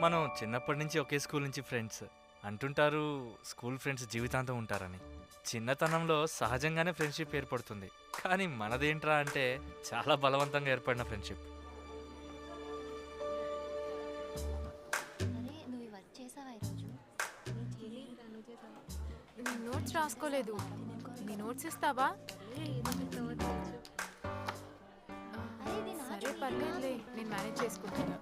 మనం చిన్నప్పటి నుంచి ఒకే స్కూల్ నుంచి ఫ్రెండ్స్ అంటుంటారు. స్కూల్ ఫ్రెండ్స్ జీవితాంతం ఉంటారని. చిన్నతనంలో సహజంగానే ఫ్రెండ్షిప్ ఏర్పడుతుంది. కానీ మనదేంట్రా అంటే చాలా బలవంతంగా ఏర్పడిన ఫ్రెండ్షిప్. అరే నువ్వు ఈ వర్క్ చేసావా ఈరోజు? నేను నోట్స్ రాసుకోలేదు. మీ నోట్స్ ఇస్తావా? సరే పర్లేదులే, నేను మేనేజ్ చేసుకుంటాను.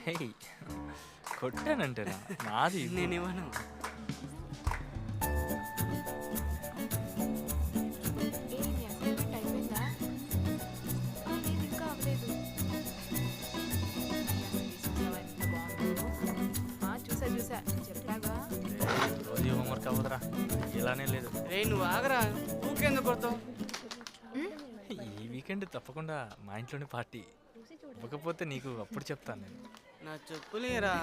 హే, కొట్టానంటేనా? నాది నేనేమను ఏ నీ అసైన్మెంట్ అయిపోయిందా? లేదు ఇంకా అవ్వలేదు. చూసా చెప్పాగా. రోజు హోంవర్క్ అవ్వదురా, ఇలానే లేదు. రే నువ్వు ఆగరా, ఊకెందుకు కొడతావు? ఈ వీకెండ్ తప్పకుండా మా ఇంట్లోనే పార్టీ. ఇవ్వకపోతే నీకు అప్పుడు చెప్తాను నేను. నా చెప్పులేరా.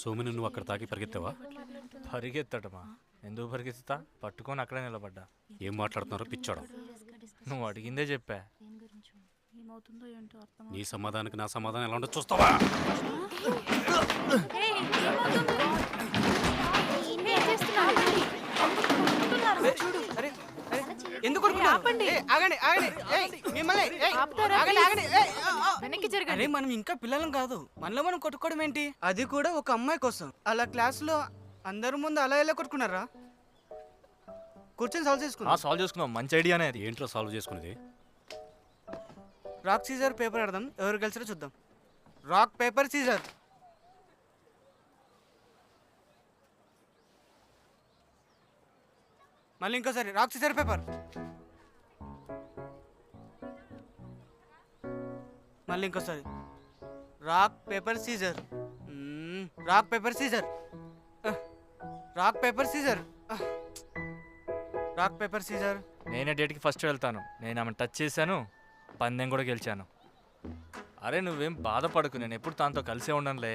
సోమిని నువ్వు అక్కడ తాకి పరిగెత్తావా? పరిగెత్తడమా? ఎందుకు పరిగెత్తుతా? పట్టుకొని అక్కడే నిలబడ్డా. ఏం మాట్లాడుతున్నారో పిచ్చోడం. నువ్వు అడిగిందే చెప్పా. నీ సమాధానానికి నా సమాధానం ఎలా ఉంటుందో చూస్తావా? అరే అరే ఎందుకు కొడుకున్నారు? ఏయ్, ఆగండి ఆగండి. ఏయ్, మిమ్మల్ని ఏయ్, ఆగండి ఆగండి. ఏయ్, వెనక్కి జరగండి. అరే మనం ఇంకా పిల్లలం కాదు, మనలో మనం కొట్టుకోవడం ఏంటి? అది కూడా ఒక అమ్మాయి కోసం. అలా క్లాసులో అందరి ముందు అలా ఎలా కొట్టుకున్నారా? కూర్చొని సాల్వ్ చేసుకున్నా. సాల్వ్ చేసుకున్నావు, మంచి ఐడియానే అది. ఏంట్రా సాల్వ్ చేసుకునేది? రాక్ సీజర్ పేపర్ ఆడదాం, ఎవరు గెలిచారో చూద్దాం. Rock paper scissor. మళ్ళీ ఇంకోసారి రాక్ సీజర్ పేపర్. మళ్ళీ ఇంకోసారి rock paper scissor. Rock paper scissor. Rock paper scissor. Rock paper scissor. నేనే డేట్కి ఫస్ట్ వెళ్తాను. నేను ఆమెను టచ్ చేశాను, పందెం కూడా గెలిచాను. అరే నువ్వేం బాధపడకు, నేను ఎప్పుడు తనతో కలిసే ఉండనులే.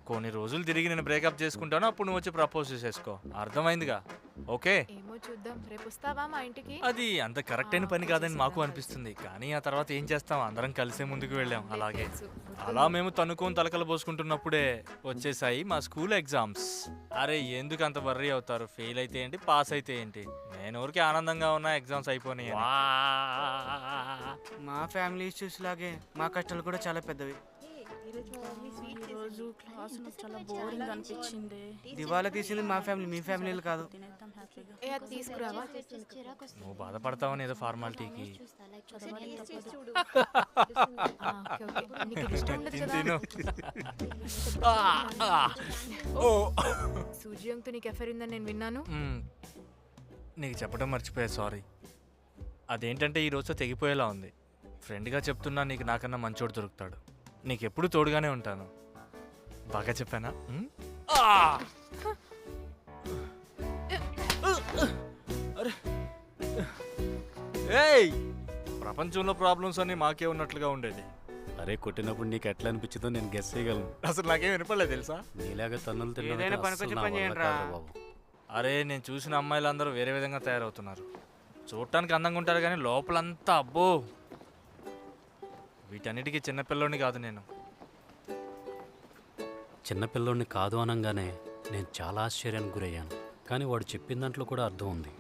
కొన్ని రోజులు తిరిగి నేను బ్రేకప్ చేసుకుంటాను, అప్పుడు నువ్వు వచ్చి ప్రపోజ్ చేసేసుకో. అర్థమైందిగా? ఓకే? ఏమో చూద్దాం. రేపు వస్తావా మా ఇంటికి? అది అంత కరెక్ట్ అయిన పని కాదని మాకు అనిపిస్తుంది, కానీ ఆ తర్వాత ఏం చేస్తాం, అందరం కలిసే ముందుకు వెళ్ళాం. అలాగే అలా మేము తనుకొని తలకలు పోసుకుంటున్నప్పుడే వచ్చేసాయి మా స్కూల్ ఎగ్జామ్స్. అరే ఎందుకు అంత వర్రీ అవుతారు? ఫెయిల్ అయితే ఏంటి, పాస్ అయితే ఏంటి? నేను ఊరికి ఆనందంగా ఉన్నా ఎగ్జామ్స్ అయిపోయినాయి. మా ఫ్యామిలీ ఇష్యూస్ లాగే మా కష్టాలు కూడా చాలా పెద్దవి. ఈరోజు క్లాస్ నాకు చాలా బోరింగ్ అనిపించింది. దివాలా తీసింది మా ఫ్యామిలీ, మీ ఫ్యామిలీలు కాదు. తినేద్దాం హ్యాపీగా. ఏ అది తీసుకురావా? నువ్వు బాధపడతావని ఏదో ఫార్మాలిటీకి. Okay okay. నీకు ఇది ఇష్టం ఉండదు కదా. తిను. సూజియంతో నీకు ఎఫైర్ ఉందని నేను విన్నాను. నీకు చెప్పడం మర్చిపోయా, సారీ. అదేంటంటే ఈ రోజుతో తెగిపోయేలా ఉంది. ఫ్రెండ్గా చెప్తున్నా, నీకు నాకన్నా మంచోడు దొరుకుతాడు. నీకు ఎప్పుడు తోడుగానే ఉంటాను. బాగా చెప్పానా? ఏయ్, ప్రపంచంలో ప్రాబ్లమ్స్ అన్నీ మాకే ఉన్నట్లుగా ఉండేది. అరే కొట్టినప్పుడు నీకు ఎట్లా అనిపించిందో నేను గెస్ చేయగలను. అసలు నాకేం వినపడలేదు తెలుసా? నీలాగా తన్నులు ఏదైనా తినడం పనికొచ్చే అస్సలు నా పని వల్ల చేయండి రా. కాదురా బాబు. అరే నేను చూసిన అమ్మాయిలందరూ వేరే విధంగా తయారవుతున్నారు. చూడటానికి అందంగా ఉంటారు కానీ లోపలంతా అబ్బో. వీటన్నిటికీ చిన్నపిల్లోని కాదు నేను. చిన్నపిల్లోడిని కాదు అనగానే నేను చాలా ఆశ్చర్యానికి గురయ్యాను. కానీ వాడు చెప్పిన దాంట్లో కూడా అర్థం ఉంది.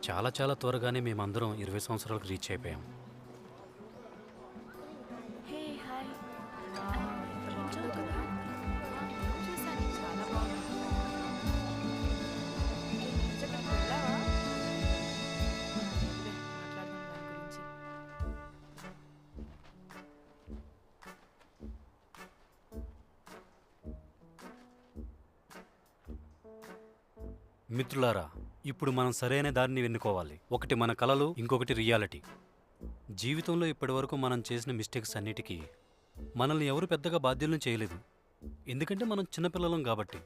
చాలా చాలా త్వరగానే మేమందరం 20 సంవత్సరాలకు రీచ్ అయిపోయాం. Hey hi. బాగుంది కదా? చూసాను, చాలా బాగుంది. నిజంగా వెళ్ళావా? మాట్లాడదాం దాని గురించి. మిత్రులారా, ఇప్పుడు మనం సరైన దారిని ఎన్నుకోవాలి. ఒకటి మన కలలు, ఇంకొకటి రియాలిటీ. జీవితంలో ఇప్పటివరకు మనం చేసిన మిస్టేక్స్ అన్నిటికీ మనల్ని ఎవరు పెద్దగా బాధ్యులను చేయలేదు, ఎందుకంటే మనం చిన్నపిల్లలం కాబట్టి.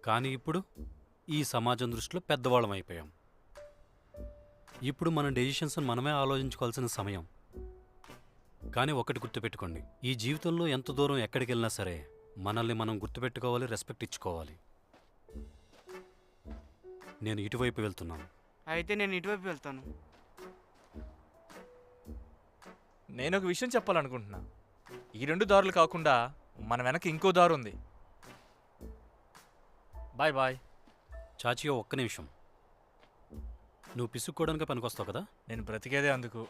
కానీ ఇప్పుడు ఈ సమాజం దృష్టిలో పెద్దవాళ్ళం అయిపోయాం. ఇప్పుడు మన డెసిషన్స్ మనమే ఆలోచించుకోవాల్సిన సమయం. కానీ ఒకటి గుర్తుపెట్టుకోండి, ఈ జీవితంలో ఎంత దూరం ఎక్కడికి వెళ్ళినా సరే మనల్ని మనం గుర్తుపెట్టుకోవాలి, రెస్పెక్ట్ ఇచ్చుకోవాలి. నేను ఇటువైపు వెళ్తున్నాను. అయితే నేను ఇటువైపు వెళ్తాను. నేను ఒక విషయం చెప్పాలనుకుంటున్నా. ఈ 2 దారులు కాకుండా మన వెనక ఇంకో దారు ఉంది. Bye bye. చాచియో, ఒక్క నిమిషం. నువ్వు పిసుక్కోవడానికి పనికొస్తావు కదా? నేను బ్రతికేదే అందుకు.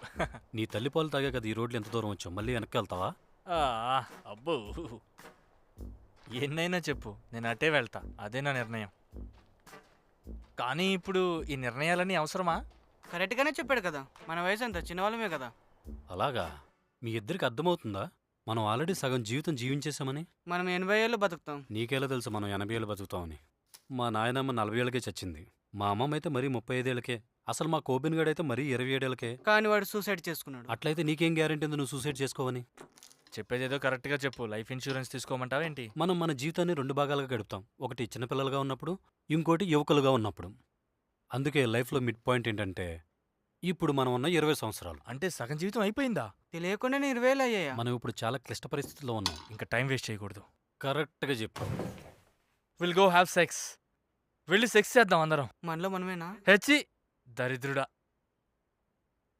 నీ తల్లి పాలు తాగే కదా ఈ రోడ్లు ఎంత దూరం వచ్చావు, మళ్ళీ వెనక్కి వెళ్తావా? ఆ, అబ్బో, ఎన్నైనా చెప్పు, నేను అటే వెళ్తా. అదే నా నిర్ణయం. కానీ ఇప్పుడు ఈ నిర్ణయాలన్నీ అవసరమా? కరెక్ట్గానే చెప్పాడు కదా, మన వయసు అంత చిన్నవాళ్ళమే కదా. అలాగా? మీ ఇద్దరికి అర్థమవుతుందా మనం ఆల్రెడీ సగం జీవితం జీవించేశామని? మనం 80 ఏళ్ళు బతుకుతాం. నీకెలా తెలుసు మనం 80 ఏళ్ళు బతుకుతామని? మా నాయనమ్మ 40 ఏళ్ళకే చచ్చింది. మా అమ్మమ్మ అయితే మరీ 35 ఏళ్ళకే. అసలు మా కోబిన్ గడైతే మరీ 27 ఏళ్ళకే. కానీ వాడు సూసైడ్ చేసుకున్నాడు. అట్లయితే నీకేం గ్యారెంటీ ఉంది నువ్వు సూసైడ్ చేసుకోవని? చెప్పేదేదో కరెక్ట్గా చెప్పు. లైఫ్ ఇన్సూరెన్స్ తీసుకోమంటావేంటి? మనం మన జీవితాన్ని 2 భాగాలుగా గడుపుతాం. ఒకటి చిన్నపిల్లలుగా ఉన్నప్పుడు, ఇంకోటి యువకులుగా ఉన్నప్పుడు. అందుకే లైఫ్లో మిడ్ పాయింట్ ఏంటంటే ఇప్పుడు మనం ఉన్న 20 సంవత్సరాలు. అంటే సగం జీవితం అయిపోయిందా? తెలియకుండానే 20 ఏళ్ళు అయ్యాయా? మనం ఇప్పుడు చాలా క్లిష్ట పరిస్థితిలో ఉన్నాం. ఇంకా టైం వేస్ట్ చేయకూడదు. కరెక్ట్గా చెప్పు. Will go have sex. వెళ్ళి సెక్స్ చేద్దాం అందరం. మనలో మనమేనా? హెచ్చి దరిద్రుడా.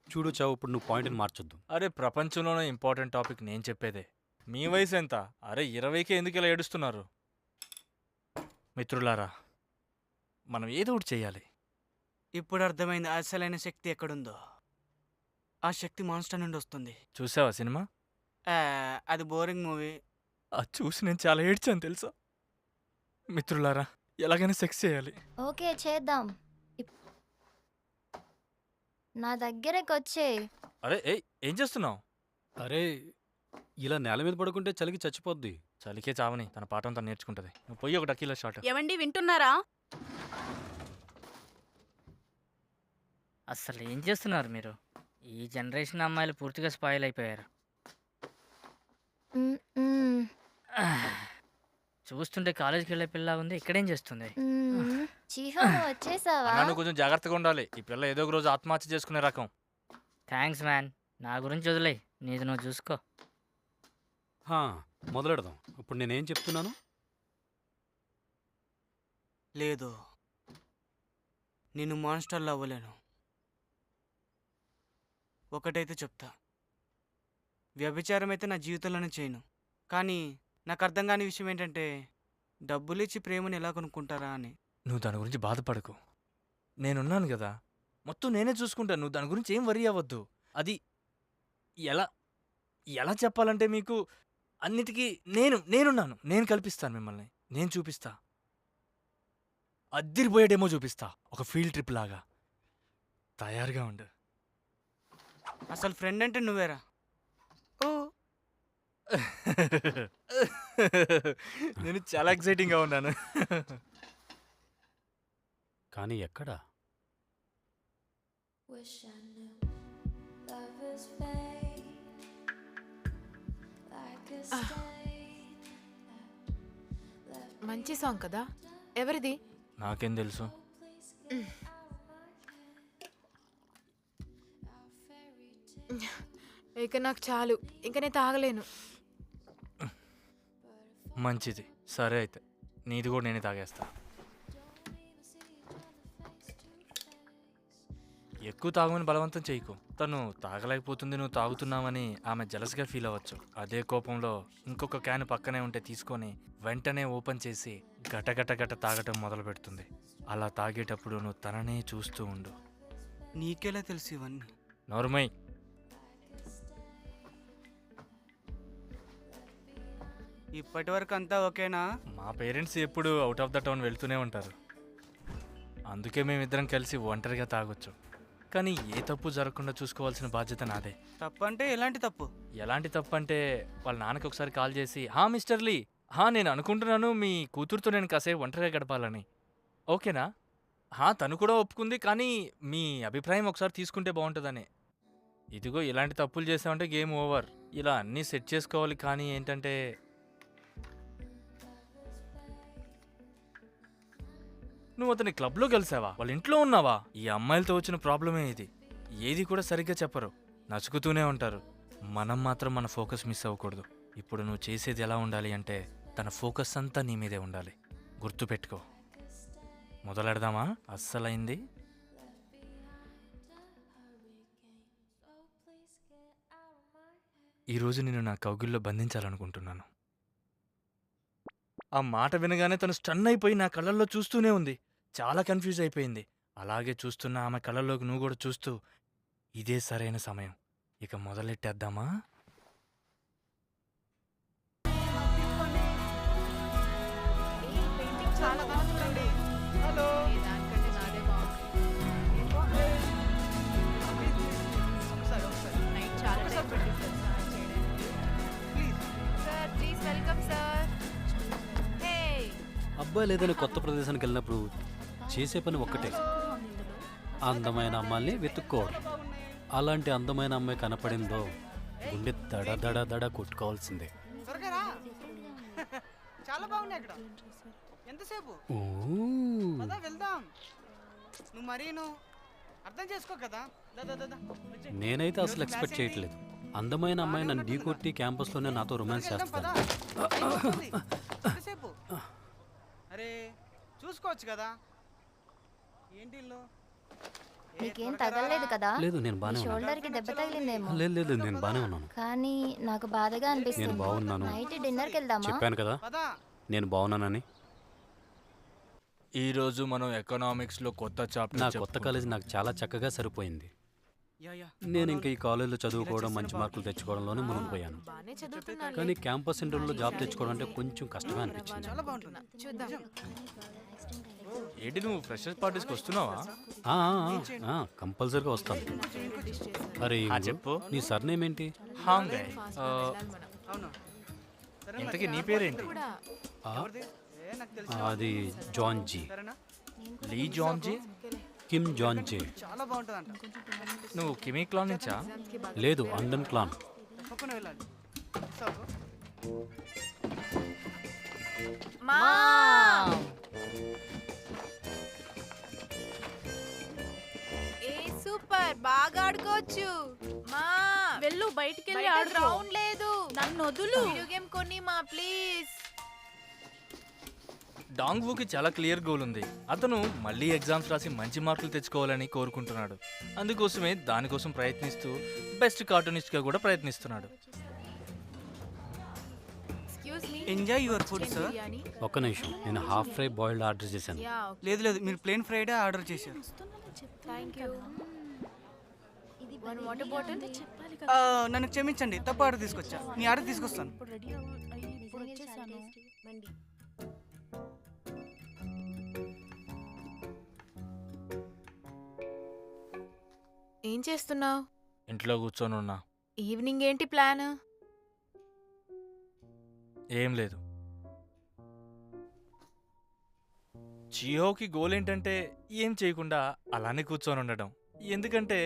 చూడు చావు, ఇప్పుడు నువ్వు పాయింట్ని మార్చొద్దు. అరే, ప్రపంచంలోనే ఇంపార్టెంట్ టాపిక్ నేను చెప్పేదే. మీ వయసు ఎంత? అరే 20కే ఎందుకు ఇలా ఏడుస్తున్నారు? మిత్రులారా, మనం ఏదో ఒకటి చెయ్యాలి. ఇప్పుడు అర్థమైంది అసలైన శక్తి ఎక్కడుందో. ఆ శక్తి మాన్స్టర్ నుండి వస్తుంది. చూసావా సినిమా? అది బోరింగ్ మూవీ. అది చూసి నేను చాలా ఏడ్చాను తెలుసా? మిత్రులారా, ఎలాగైనా సెక్స్ చేయాలి. ఓకే చేద్దాం. నా దగ్గరకు వచ్చే. అరే ఏయ్, ఏం చేస్తున్నావు? అరే, ఇలా నేల మీద పడుకుంటే చలికి చచ్చిపోద్ది. చలికే చావని, తన పాఠం తను నేర్చుకుంటది. నువ్వు పోయి ఒక టకీలా షాట్. ఏవండి వింటున్నారా? అసలు ఏం చేస్తున్నారు మీరు? ఈ జనరేషన్ అమ్మాయిలు పూర్తిగా స్పాయిల్ అయిపోయారు. మ్, మ్, చూస్తుంటే కాలేజీకి వెళ్ళే పిల్ల ఉంది, ఇక్కడేం చేస్తుంది? మ్. చిహో నువ్వు వచ్చేసావా? నన్ను కొంచెం జాగ్రత్తగా ఉండాలి. ఈ పిల్ల ఏదో ఒక రోజు ఆత్మహత్య చేసుకునే రకం. Thanks man. నా గురించి వదిలే, నీది నువ్వు చూసుకో. హా, మొదలెడదాం. ఇప్పుడు నేనేం చెప్తున్నాను? లేదు, నేను మాన్స్టర్లో అవ్వలేను. ఒకటైతే చెప్తా, వ్యభిచారం అయితే నా జీవితంలోనే చేయను. కానీ నాకు అర్థం కాని విషయం ఏంటంటే డబ్బులు ఇచ్చి ప్రేమను ఎలా కొనుక్కుంటారా అని. నువ్వు దాని గురించి బాధపడకు, నేనున్నాను కదా, మొత్తం నేనే చూసుకుంటాను. నువ్వు దాని గురించి ఏం వరీ అవ్వద్దు. అది ఎలా ఎలా చెప్పాలంటే మీకు అన్నిటికీ నేనున్నాను. నేను కల్పిస్తాను మిమ్మల్ని, నేను చూపిస్తా. అద్దిరిపోయే డెమో చూపిస్తా, ఒక ఫీల్డ్ ట్రిప్ లాగా. తయారుగా ఉండు. అసలు ఫ్రెండ్ అంటే నువ్వేరా. ఓ నేను చాలా ఎక్సైటింగ్గా ఉన్నాను. కానీ ఎక్కడ? మంచి సాంగ్ కదా. ఎవరిది? నాకేం తెలుసు? ఇక నాకు చాలు, ఇంక నేను తాగలేను. మంచిది, సరే అయితే నీది కూడా నేనే తాగేస్తా. ఎక్కువ తాగమని బలవంతం చేయకు. తను తాగలేకపోతుంది, నువ్వు తాగుతున్నావని ఆమె జలస్గా ఫీల్ అవ్వచ్చు. అదే కోపంలో ఇంకొక క్యాన్ పక్కనే ఉంటే తీసుకొని వెంటనే ఓపెన్ చేసి గటగట గట తాగటం మొదలు పెడుతుంది. అలా తాగేటప్పుడు నువ్వు తననే చూస్తూ ఉండు. నీకెలా తెలుసు ఇవన్నీ? నోర్మై. ఇప్పటి వరకు అంతా ఓకేనా? మా పేరెంట్స్ ఎప్పుడు అవుట్ ఆఫ్ ద టౌన్ వెళ్తూనే ఉంటారు. అందుకే మేమిద్దరం కలిసి ఒంటరిగా తాగొచ్చు. కానీ ఏ తప్పు జరగకుండా చూసుకోవాల్సిన బాధ్యత నాదే. తప్పు అంటే ఎలాంటి తప్పు? ఎలాంటి తప్పు అంటే వాళ్ళ నాన్నకి ఒకసారి కాల్ చేసి, మిస్టర్ లీ, నేను అనుకుంటున్నాను మీ కూతురుతో నేను కాసేపు ఒంటరిగా గడపాలని. ఓకేనా? తను కూడా ఒప్పుకుంది, కానీ మీ అభిప్రాయం ఒకసారి తీసుకుంటే బాగుంటుందని. ఇదిగో ఇలాంటి తప్పులు చేసామంటే గేమ్ ఓవర్. ఇలా అన్నీ సెట్ చేసుకోవాలి, కానీ ఏంటంటే నువ్వు అతని క్లబ్లో కలిసావా, వాళ్ళ ఇంట్లో ఉన్నావా? ఈ అమ్మాయిలతో వచ్చిన ప్రాబ్లమే ఇది. ఏది కూడా సరిగ్గా చెప్పరు, నసుకుతూనే ఉంటారు. మనం మాత్రం మన ఫోకస్ మిస్ అవ్వకూడదు. ఇప్పుడు నువ్వు చేసేది ఎలా ఉండాలి అంటే తన ఫోకస్ అంతా నీ మీదే ఉండాలి. గుర్తుపెట్టుకో. మొదలెడదామా? అస్సలైంది. ఈరోజు నేను నా కౌగిల్లో బంధించాలనుకుంటున్నాను. ఆ మాట వినగానే తను స్టన్ అయిపోయి నా కళ్ళల్లో చూస్తూనే ఉంది. చాలా కన్ఫ్యూజ్ అయిపోయింది. అలాగే చూస్తున్న ఆమె కళ్ళల్లోకి నువ్వు కూడా చూస్తూ, ఇదే సరైన సమయం, ఇక మొదలెట్టేద్దామా? చాలా బాగుంది. హలో దానికంటే నాదే బాగుంది. ఒకసారి నైట్ చాలా టైం పట్టింది సార్ స్నానం చేయడానికి. Please. Sir please welcome sir. Hey అబ్బాయి లేదని కొత్త ప్రదేశానికి వెళ్ళినప్పుడు చేసే పని ఒక్కటే, అందమైన అమ్మాయిని వెతుక్కోవడం. అలాంటి అందమైన అమ్మాయి కనపడిందో గుండె దడ దడ దడ కొట్టుకోవాల్సిందే. త్వరగా రా. చాలా బాగున్నాయి అక్కడ. ఎంతసేపు? ఓ, పద వెళ్దాం. నువ్వు మరీను అర్థం చేసుకో కదా. దా, దా, దా, దా. వచ్చేయ్. నేనైతే అసలు ఎక్స్పెక్ట్ చేయట్లేదు. అందమైన అమ్మాయి నన్ను ఢీ కొట్టి క్యాంపస్లోనే నాతో రొమాన్స్ వెళ్దాం, పద. చేస్తాను. టైం అవుతుంది. ఎంతసేపు? అరే చూసుకోవచ్చు కదా. ఏంటి ఇల్లు? ఏ, నీకేం త్వరగా తగలలేదు రా. కదా? లేదు, నేను బానే ఉన్నాను. షోల్డర్ కి దెబ్బ తగిలిందేమో. లేదు లేదు, నేను బానే ఉన్నాను. కానీ నాకు బాధగా అనిపిస్తుంది. నేను బాగున్నాను. నైట్ డిన్నర్ కి వెళ్దామా? చెప్పాను కదా పద. నేను బాగున్నానని. ఈరోజు మనం ఎకనామిక్స్లో కొత్త చాప్టర్ నా కొత్త కాలేజ్ నాకు చాలా చక్కగా సరిపోయింది. Yeah, yeah. నేను ఇంకా ఈ కాలేజీలో చదువుకోవడం, మంచి మార్కులు తెచ్చుకోవడంలోనే మునిగిపోయాను. బానే చదువుతున్నాను. కానీ క్యాంపస్ ఇంటర్వ్యూలో జాబ్ తెచ్చుకోవడం అంటే కొంచెం కష్టమే అనిపించింది. చాలా బాగుంటుంది. చూద్దాం. ఏంటి, నువ్వు ఫ్రెషర్స్ పార్టీస్కి వస్తున్నావా? కంపల్సరీగా వస్తాను. డిష్ చేశారు. అరే ఇందు, చెప్పు. నీ సర్నేమ్ ఏంటి? హాంగ్. ఫాస్ట్ వెళ్ళాలి మనం. అవును. సరే ఇంతకీ నీ పేరేంటి? కూడా ఆ, ఎవరిది? ఏ, నాకు తెలుసు. అది జాన్ జీ. సరేనా? లీ జాన్ జీ. కిమ్ జాన్ జే. చాలా బాగుంటుందంట. నువ్వు కిమీ క్లాన్ నుంచా? ఎగ్జామ్స్కి బాగా లేదు, అండన్ క్లాన్. తప్పకుండా వెళ్ళాలి. వస్తావు? మా ఏ సూపర్ బాగా ఆడుకోవచ్చు. మా వెళ్ళు బయటికి వెళ్ళి బయట ఆడుకో. గ్రౌండ్ లేదు. నన్ను వదులు. వీడియో గేమ్ కొని మా ప్లీజ్. డాంగ్ వూకి చాలా క్లియర్ గోల్ ఉంది. అతను మళ్ళీ ఎగ్జామ్స్ రాసి మంచి మార్కులు తెచ్చుకోవాలని కోరుకుంటున్నాడు. అందుకోసమే దానికోసం ప్రయత్నిస్తూ బెస్ట్ కార్టూనిస్ట్గా కూడా ప్రయత్నిస్తున్నాడు. Excuse me. Enjoy your food sir. Biryani. ఒక్క నిమిషం, నేను హాఫ్ ఫ్రై బాయిల్డ్ ఆర్డర్ చేశాను. యా లేదు లేదు, మీరు ప్లేన్ ఫ్రైడే ఆర్డర్ చేశారు. Thank you. One water bottle. చెప్పాలి ఆ, కదా. నన్ను క్షమించండి, తప్పు ఆర్డర్ తీసుకొచ్చా. నీ ఆర్డర్ తీసుకొస్తాను. ఇప్పుడు రెడీ అయ్యి ఇప్పుడు వచ్చేసాను. ఏం చేస్తున్నావు? ఇంట్లో కూర్చొని ఉన్నా. ఈవినింగ్ ఏంటి ప్లాన్? ఏం లేదు. జియోకి గోల్ ఏంటంటే ఏం చేయకుండా అలానే కూర్చొని ఉండడం. ఎందుకంటే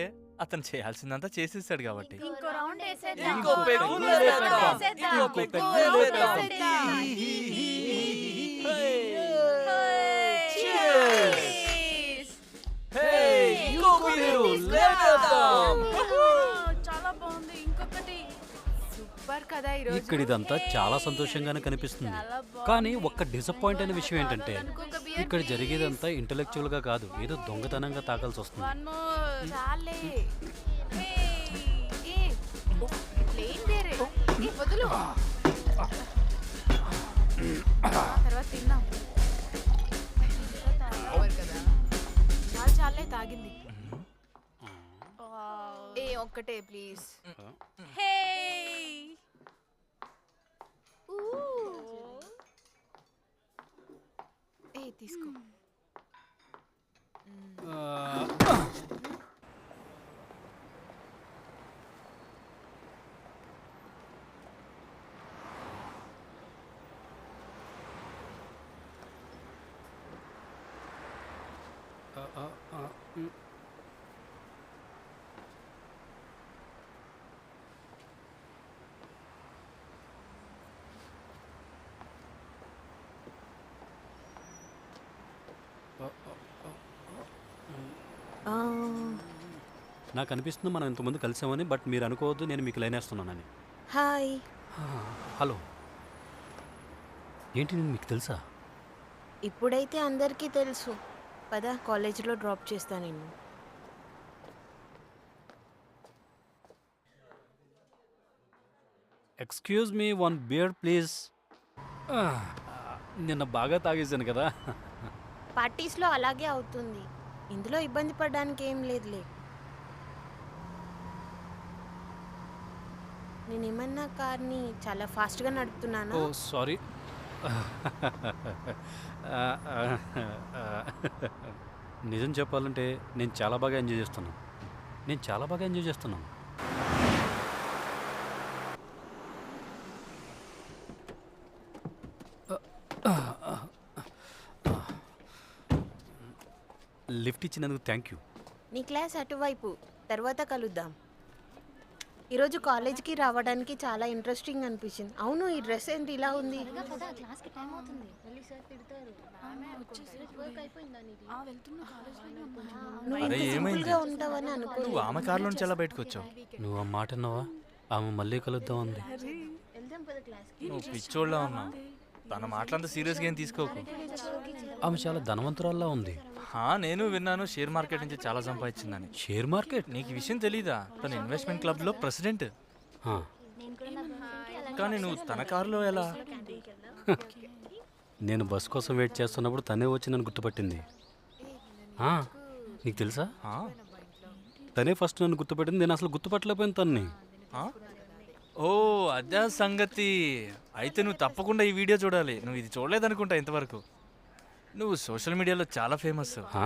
అతను చేయాల్సిందంతా చేసేసాడు కాబట్టి. ఇంకో రౌండ్ వేసేద్దాం. ఇంకో పెగ్గు వేసేద్దాం. ఇంకో పెగ్గు వేద్దాం. చాలా బాగుంది. ఇంకొకటి. సూపర్ కదా ఈరోజు. ఇక్కడ ఇదంతా చాలా సంతోషంగానే కనిపిస్తుంది. కానీ ఒక్క డిసప్పాయింట్ అయిన విషయం ఏంటంటే ఇంకొక beer ఇక్కడ జరిగేదంతా ఇంటలెక్చువల్ గా కాదు, ఏదో దొంగతనంగా తాకాల్సి వస్తుంది. One more. చాలే. ప్లేన్ వేరే. వదులు. తర్వాత తిన్నాం. ఓవర్ కదా. చాలు చాలే తాగింది. ఒక్కటే ప్లీజ్. హే తీసుకో. నాకు అనిపిస్తుంది మనం ఇంతకుముందు కలిసామని, బట్ మీరు అనుకోవద్దు నేను మీకు లైన్ వేస్తున్నానని. హాయ్. హలో, ఏంటి నేను మీకు తెలుసా? ఇప్పుడైతే అందరికీ తెలుసు. పద కాలేజీలో డ్రాప్ చేస్తా నేను. Excuse me, one beer please. నిన్న బాగా తాగేశాను కదా. పార్టీస్లో అలాగే అవుతుంది. ఇందులో ఇబ్బంది పడడానికి ఏం లేదులే. నేనేమన్నా కార్ని చాలా ఫాస్ట్గా నడుపుతున్నాను. ఓ సారీ. నిజం చెప్పాలంటే నేను చాలా బాగా ఎంజాయ్ చేస్తున్నాను. లిఫ్ట్ ఇచ్చినందుకు థ్యాంక్ యూ. నీ క్లాస్ అటువైపు, తర్వాత కలుద్దాం. ఈరోజు కాలేజ్కి రావడానికి చాలా ఇంట్రెస్టింగ్ అనిపించింది. అవును, ఈ డ్రెస్ ఏంటి ఇలా ఉంది? క్లాస్కి టైం అవుతుంది. నువ్వు అరే, ఇంత ఏమైంది? సింపుల్గా ఉంటావని అనుకో. నువ్వు ఆమె కారులో నుంచి ఎలా బయటకు వచ్చావు? నువ్వు ఆ మాట అన్నావా? ఆమె మళ్ళీ కలుద్దాం అంది. నువ్వు పిచ్చోళ్ళ ఉన్నావు. తన మాటలంతా సీరియస్గా ఏం తీసుకోకు. ఆమె చాలా ధనవంతురాల్లా ఉంది. నేను విన్నాను షేర్ మార్కెట్ నుంచి చాలా సంపాదించిందని. Share market? నీకు ఈ విషయం తెలీదా? తన ఇన్వెస్ట్మెంట్ క్లబ్లో ప్రెసిడెంట్. ఆ, కానీ నువ్వు తన కారులో ఎలా? నేను బస్ కోసం వెయిట్ చేస్తున్నప్పుడు తనే వచ్చి నన్ను గుర్తుపట్టింది. ఆ, నీకు తెలుసా? ఆ? తనే ఫస్ట్ నన్ను గుర్తుపట్టింది. నేను అసలు గుర్తుపట్టలేకపోయాను తన్ని. ఆ? ఓ, అదే సంగతి. అయితే నువ్వు తప్పకుండా ఈ వీడియో చూడాలి. నువ్వు ఇది చూడలేదనుకుంటా ఇంతవరకు. నువ్వు సోషల్ మీడియాలో చాలా ఫేమస్. ఆ,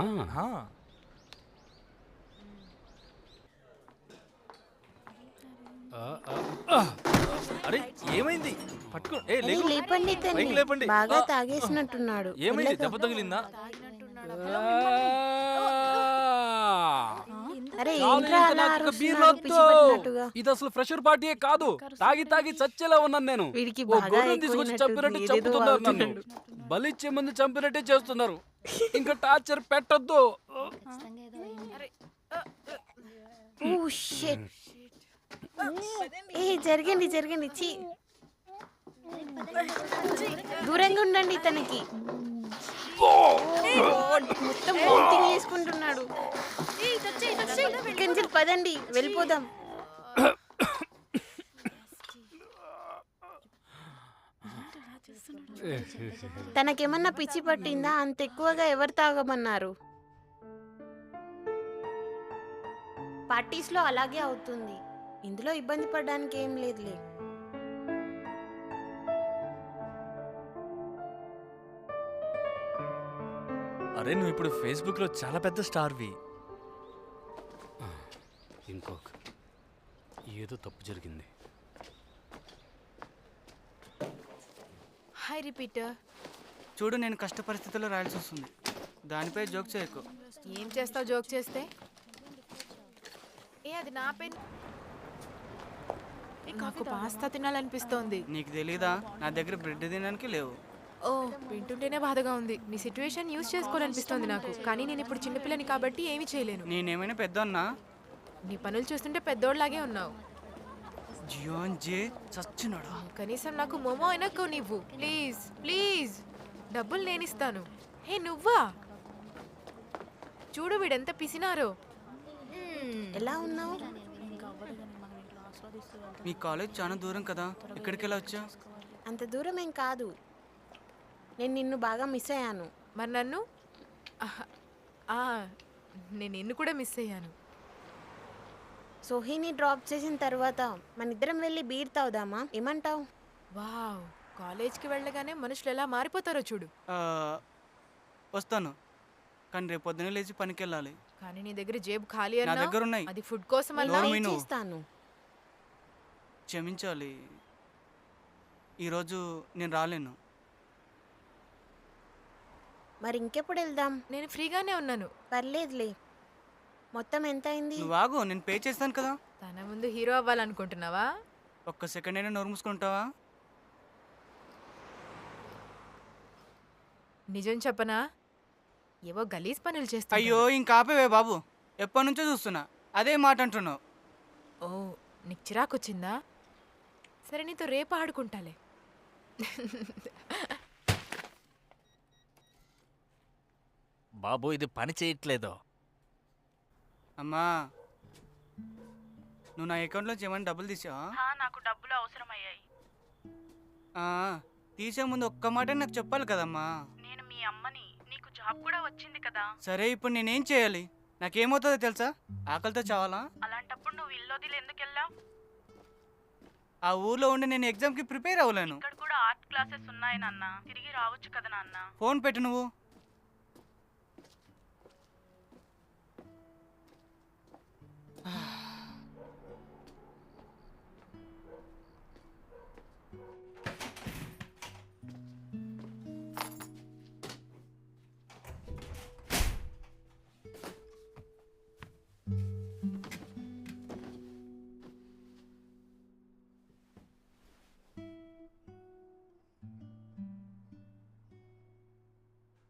అరే, ఏమైంది? పట్టుకో. ఏ, అరే, లేకు. లేపండి పైకి తన్ని. లేపండి. బాగా తాగేసినట్టున్నాడు. ఏమైంది? మెల్లగా. దెబ్బ తగిలిందా? అరే, ఏంట్రా అలా అరుస్తున్నారు పిచ్చి పట్టినట్టుగా? ఇది అసలు ఫ్రెషర్ పార్టీయే కాదు. తాగి తాగి చచ్చేలా ఉన్నాను నేను. వీడికి ఓ బాగా గొర్రెని తీసుకొచ్చి చంపినట్టు ఎక్కువైనట్టుంది. ఏదేదో చంపుతున్నారు నన్ను. వాగుతున్నాడు. బలిచ్చే ముందు చంపినట్టే చేస్తున్నారు. ఇంకా టార్చర్ పెట్టొద్దు. ఖచ్చితంగా ఏదో అయింది. Oh shit. ఏ జరగండి ఛీ. దూరంగా ఉండండి తనకి. మొత్తం వామిటింగ్ చేసుకుంటున్నాడు. ఇక్కడి నుంచి పదండి, వెళ్ళిపోదాం. తనకేమన్నా పిచ్చి పట్టిందా? అంత ఎక్కువగా ఎవరు తాగమన్నారు? పార్టీస్లో అలాగే అవుతుంది. ఇందులో ఇబ్బంది పడడానికి ఏం లేదులే. అరే, నువ్వు ఇప్పుడు ఫేస్బుక్ లో చాలా పెద్ద స్టార్వి. ఇంకొక ఏదో తప్పు జరిగింది. Hi repeater. చూడు, నేను కష్ట పరిస్థితుల్లో రాయాల్సి వస్తుంది. దానిపై జోక్ చేయకు. ఏం చేస్తావు జోక్ చేస్తే? ఏ అది నా పెన్. నాకు పాస్తా తినాలనిపిస్తోంది. నీకు తెలీదా, నా దగ్గర బ్రెడ్ తినడానికి లేవు. ఓ, వింటుంటేనే బాధగా ఉంది. నీ సిచ్యువేషన్ యూజ్ చేసుకోవాలనిపిస్తోంది నాకు. కానీ నేను ఇప్పుడు చిన్నపిల్లని కాబట్టి ఏమీ చేయలేను. నేనేమైనా పెద్దన్నా? నీ పనులు చూస్తుంటే పెద్దోళ్ళలాగే ఉన్నావు. జియోన్ జే చచ్చినాడా? కనీసం నాకు మోమో అయినా కొనివ్వు ప్లీజ్ ప్లీజ్. డబ్బులు నేనిస్తాను. హే నువ్వా? చూడు వీడెంత పిసినారో. ఎలా ఉన్నావు? మీ కాలేజ్ చాలా దూరం కదా, ఇక్కడికి ఎలా వచ్చా? అంత దూరం ఏం కాదు. నేను నిన్ను బాగా మిస్ అయ్యాను. మరి నన్ను? ఆహా, ఆ, నేను నిన్ను కూడా మిస్ అయ్యాను. సోహిని డ్రాప్ చేసిన తర్వాత మన ఇద్దరం వెళ్ళి బీర్ తాగుదామా? ఏమంటావు? వావ్, కాలేజ్కి వెళ్ళగానే మనుషులు ఎలా మారిపోతారో చూడు. వస్తాను, కానీ రేపు పొద్దున్నే లేచి పనికి వెళ్ళాలి. కానీ నీ దగ్గర జేబు ఖాళీ నా అన్నా దగ్గర ఉన్నాయి. అది ఫుడ్ కోసం అన్నా. నోరు నేను మీను. చేస్తాను. క్షమించాలి, ఈరోజు నేను రాలేను. మరి ఇంకెప్పుడు వెళ్దాం? నేను ఫ్రీగానే ఉన్నాను. పర్లేదులే. మొత్తం ఎంత అయింది? నువ్వు ఆగు, నేను పే చేస్తాను కదా. తన ముందు హీరో అవ్వాలనుకుంటున్నావా? ఒక్క సెకండ్ అయినా నోరు మూసుకుంటావా? నిజం చెప్పనా? ఏవో గలీజ్ పనులు చేస్తా. అయ్యో, ఇంకా ఆపేవే బాబు. ఎప్పటి నుంచో చూస్తున్నా. అదే మాట అంటున్నావు. ఓ నీకు చిరాకు వచ్చిందా? సరే నీతో రేపు ఆడుకుంటాలే. బాబు ఇది పని చేయట్లేదు. అమ్మా, నువ్వు నా అకౌంట్లోంచి ఏమైనా డబ్బులు తీసావా? నాకు డబ్బులు అవసరమయ్యాయి. తీసే ముందు ఒక్క మాట నాకు చెప్పాలి కదమ్మా. నేను మీ అమ్మని. నీకు జాబ్ కూడా వచ్చింది కదా. సరే, ఇప్పుడు నేనేం చేయాలి? నాకేమవుతుందో తెలుసా? ఆకలితో చావాలా? అలాంటప్పుడు నువ్వు ఇల్లు వదిలి ఎందుకు వెళ్ళావు? ఆ ఊర్లో ఉండి నేను ఎగ్జామ్కి ప్రిపేర్ అవ్వలేను. ఇక్కడ కూడా ఆర్ట్ క్లాసెస్ ఉన్నాయి నాన్న. తిరిగి రావచ్చు కదా నాన్న. ఫోన్ పెట్టు నువ్వు.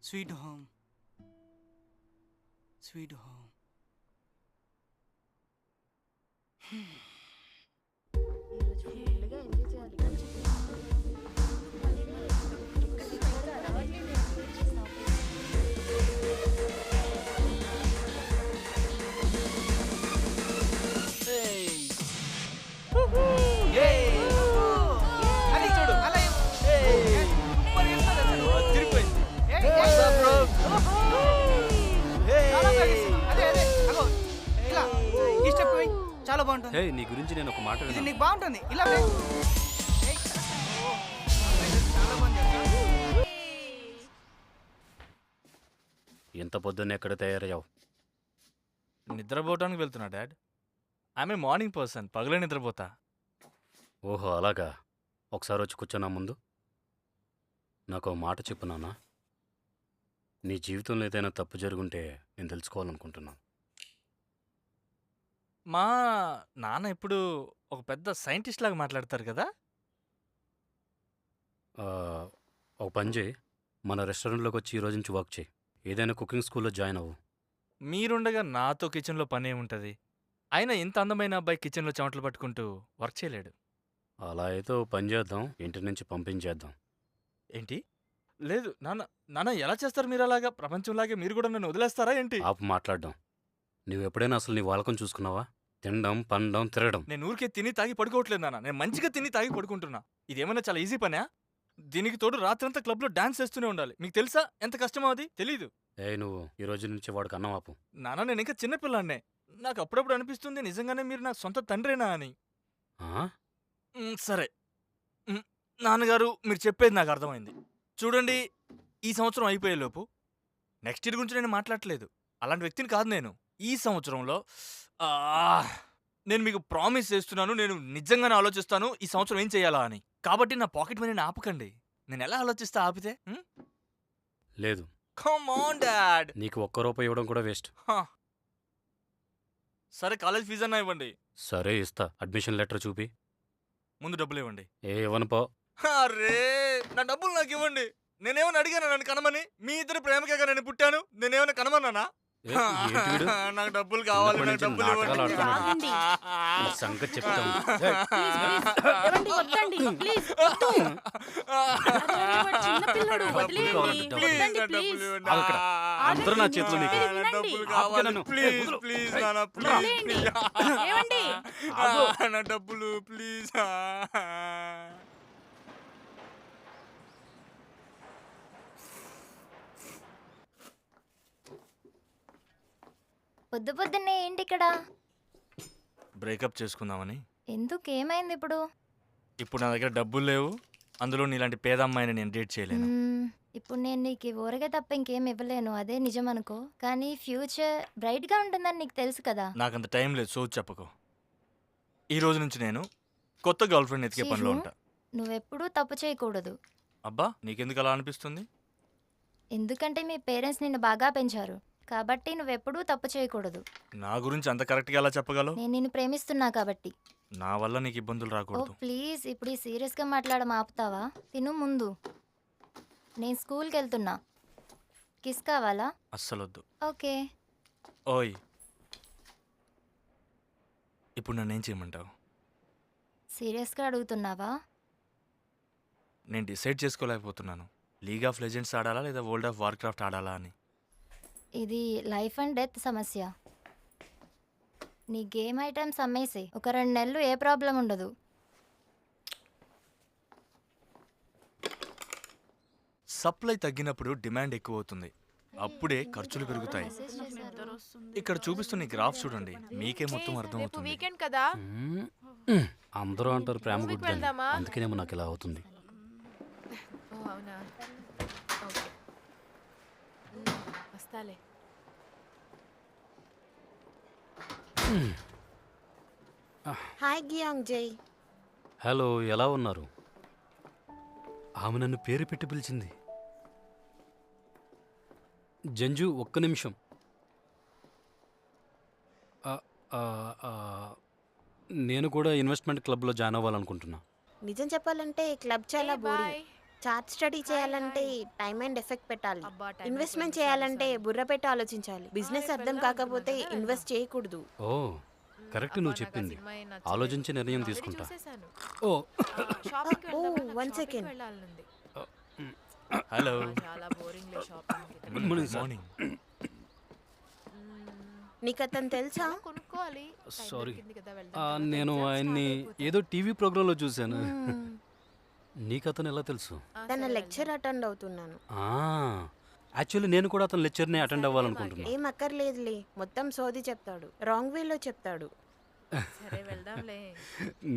Sweet home, sweet home. అది చూడు, అలా సూపర్ చేస్తాడు అసలు. తిరిగిపోయింది. చాలా బాగా చేస్తున్నావు. అదే అదే అగో ఇలా ఈ స్టెప్ వేయి. చాలా బాగుంటుంది. హే, నీ గురించి నేను ఒక మాట ఇది విన్నాను. నీకు బాగుంటుంది. ఇలా వేయి. ఏయ్. చాలా బాగుంది అక్క. ఎంత పొద్దున్నే ఎక్కడ తయారయ్యావు? నిద్రపోవటానికి వెళ్తున్నా dad. I'm a morning person. పగలే నిద్రపోతా. ఓహో అలాగా. ఒకసారి వచ్చి కూర్చున్నా ముందు. నాకు మాట చెప్పు నాన్న. నీ జీవితంలో ఏదైనా తప్పు జరుగుంటే నేను తెలుసుకోవాలనుకుంటున్నాను. మా నాన్న ఎప్పుడు ఒక పెద్ద సైంటిస్ట్ లాగా మాట్లాడతారు కదా. ఆ, ఒక పని చేయి, మన రెస్టారెంట్లోకి వచ్చి ఈ రోజు నుంచి వర్క్ చేయి. ఏదైనా కుకింగ్ స్కూల్లో జాయిన్ అవ్వు. మీరుండగా నాతో కిచెన్లో పని ఏముంటుంది? అయినా ఇంత అందమైన అబ్బాయి కిచెన్లో చెమటలు పట్టుకుంటూ వర్క్ చేయలేడు. అలా అయితే ఓ పని చేద్దాం, ఇంటి నుంచి పంపించేద్దాం. ఏంటి? లేదు నాన్న. నాన్న ఎలా చేస్తారు మీరు అలాగా? ప్రపంచంలాగే మీరు కూడా నన్ను వదిలేస్తారా ఏంటి? ఆపు మాట్లాడడం. నువ్వు ఎప్పుడైనా అసలు నీ వాలకం చూసుకున్నావా? తినడం, పండడం, తిరగడం. నేను ఊరికే తిని తాగి పడుకోవట్లేదు నాన్న. నేను మంచిగా తిని తాగి పడుకుంటున్నా. ఇదేమన్నా చాలా ఈజీ పనా? దీనికి తోడు రాత్రంతా క్లబ్లో డాన్స్ చేస్తూనే ఉండాలి. మీకు తెలుసా ఎంత కష్టమో అది? తెలీదు. నువ్వు ఈ రోజు నుంచి వాడికి అన్నం ఆపు. నాన్న నేను ఇంకా చిన్నపిల్లాన్నే. నాకు అప్పుడప్పుడు అనిపిస్తుంది నిజంగానే మీరు నా సొంత తండ్రేనా అని. ఆ? సరే నాన్నగారు, మీరు చెప్పేది నాకు అర్థమైంది. చూడండి, ఈ సంవత్సరం అయిపోయేలోపు నెక్స్ట్ ఇయర్ గురించి నేను మాట్లాడట్లేదు. అలాంటి వ్యక్తిని కాదు నేను. ఈ సంవత్సరంలో నేను మీకు ప్రామిస్ చేస్తున్నాను, నేను నిజంగానే ఆలోచిస్తాను ఈ సంవత్సరం ఏం చేయాలా అని. కాబట్టి నా పాకెట్ మనీని ఆపకండి. నేను ఎలా ఆలోచిస్తా ఆపితే? లేదు, కమ్ ఆన్ డాడ్. నీకు ఒక్క రూపాయి ఇవ్వడం కూడా వేస్ట్. సరే కాలేజ్ ఫీజు అన్నా ఇవ్వండి. సరే ఇస్తా. అడ్మిషన్ లెటర్ చూపి. ముందు డబ్బులు ఇవ్వండి. ఇవ్వను పో. అరే నా డబ్బులు నాకు ఇవ్వండి. నేనేమన్నా అడిగానా నన్ను కనమని? మీ ఇద్దరు ప్రేమకేగా నేను పుట్టాను. నేనేమన్నా కనమన్నానా? ఏంటి వీడు? నాకు డబ్బులు కావాలి. చిన్నప్పటి నాకు డబ్బులు నుంచి నాటకాలు ఇవ్వండి. ఆగండి. ఈ సంగతి చెప్తాను. ఏమండి, వద్దండి ప్లీజ్. వద్దు. అదేంటి, వాడు చిన్న పిల్లడు. డబ్బులు కావాలి, వదిలేయండి. డబ్బులు. వద్దండి డబ్బులు ప్లీజ్. ఇవ్వండి. ఆగు ఇక్కడ. అందరూ నా చేతిలో నీకు. చెప్పేది వినండి. డబ్బులు ఆపుకే కావాలి. నన్ను. ప్లీజ్ వదులు. ప్లీజ్ నాన్న, వదిలేయండి. ప్లీజ్. ఏమండి? నా డబ్బులు ప్లీజ్. పొద్దు పొద్దున్నే ఏంటి ఇక్కడ? బ్రేకప్ చేసుకుందామని. ఎందుకు, ఏమైంది ఇప్పుడు? ఇప్పుడు నా దగ్గర డబ్బులు లేవు. అందులో నీలాంటి పేద అమ్మాయిని నేను డేట్ చేయలేను. ఇప్పుడు నేను నీకు ఊరగా తప్ప ఇంకేం ఇవ్వలేను, అదే నిజం అనుకో. కానీ ఫ్యూచర్ బ్రైట్గా ఉంటుందని నీకు తెలుసు కదా. నాకంత టైం లేదు, సోచ్ చెప్పకు. ఈ రోజు నుంచి నేను కొత్త గర్ల్ ఫ్రెండ్ ఎతికే పనిలో శివు, ఉంటా. నువ్వెప్పుడూ తప్పు చేయకూడదు. అబ్బా, నీకెందుకు అలా అనిపిస్తుంది? ఎందుకంటే మీ పేరెంట్స్ నిన్ను బాగా పెంచారు కాబట్టి నువ్వెప్పుడూ తప్పు చేయకూడదు. నా గురించి అంత కరెక్ట్గా ఎలా చెప్పగలవు? నేను నిన్ను ప్రేమిస్తున్నా కాబట్టి. నా వల్ల నీకు ఇబ్బందులు ఓ రాకూడదు. ప్లీజ్, ఇప్పుడు ఈ సీరియస్గా మాట్లాడడం ఆపుతావా? తిను ముందు. నేను స్కూల్కి వెళ్తున్నా. కిస్ కావాలా? అస్సలొద్దు. ఓకే. ఓయ్, ఇప్పుడు నన్నేం చేయమంటావు? సీరియస్గా అడుగుతున్నావా? నేను డిసైడ్ చేసుకోలేకపోతున్నాను. లీగ్ ఆఫ్ లెజెండ్స్ ఆడాలా లేదా వరల్డ్ ఆఫ్ వార్క్రాఫ్ట్ ఆడాలా అని. ఇది లైఫ్ అండ్ డెత్ సమస్య. నీ గేమ్ ఐటమ్స్ అమ్మేసి ఒక 2 నెలలు ఏ ప్రాబ్లం ఉండదు. సప్లై తగ్గినప్పుడు డిమాండ్ ఎక్కువ అవుతుంది. అప్పుడే ఖర్చులు పెరుగుతాయి. ఇక్కడ చూపిస్తున్న ఈ గ్రాఫ్ చూడండి, మీకే మొత్తం రేపు అర్థమవుతుంది. వీకెండ్ కదా. అందరూ అంటారు ప్రేమ Movie కి గుడ్డని, వెళ్దామా? అందుకేనేమో నాకు ఇలా అవుతుంది. ఓ అవునా, ఓకే. వస్తాలే. హాయ్ గియాంగ్ జై. హలో, ఎలా ఉన్నారు? ఆమె నన్ను పేరు పెట్టి పిలిచింది. జంజు, ఒక్క నిమిషం. ఆ, ఆ, ఆ, నేను కూడా ఇన్వెస్ట్మెంట్ క్లబ్లో జాయిన్ అవ్వాలనుకుంటున్నా. నిజం చెప్పాలంటే క్లబ్ చాలా Hey, boring. bye. Chart study చేయాలంటే టైం అండ్ ఎఫెక్ట్ పెట్టాలి. అబ్బా, time ఇన్వెస్ట్మెంట్ అయిపోయింది. చేయాలంటే బుర్ర పెట్టి ఆలోచించాలి. బిజినెస్ అర్థం కాకపోతే ఇన్వెస్ట్ చేయకూడదు. ఓ, కరెక్ట్, నువ్వు చెప్పింది. ఆలోచించి నిర్ణయం తీసుకుంటా. ఓ, ఓ, one second. హలో, చాలా బోరింగ్ లే shopping. Good morning sir. Morning. నీకు అతను తెలుసా? కొనుక్కోవాలి. సారీ, కదా వెళ్దాం. నేను ఆయన్ని ఏదో టీవీ ప్రోగ్రాంలో చూశాను. నీకు అతను ఎలా తెలుసు? తన లెక్చర్ అటెండ్ అవుతున్నాను. యాక్చువల్లీ నేను కూడా అతను లెక్చర్ని అటెండ్ అవ్వాలనుకుంటున్నా. ఏం అక్కర్లేదులే, మొత్తం సోది చెప్తాడు, రాంగ్ వేలో చెప్తాడు. సరే వెళ్దాంలే.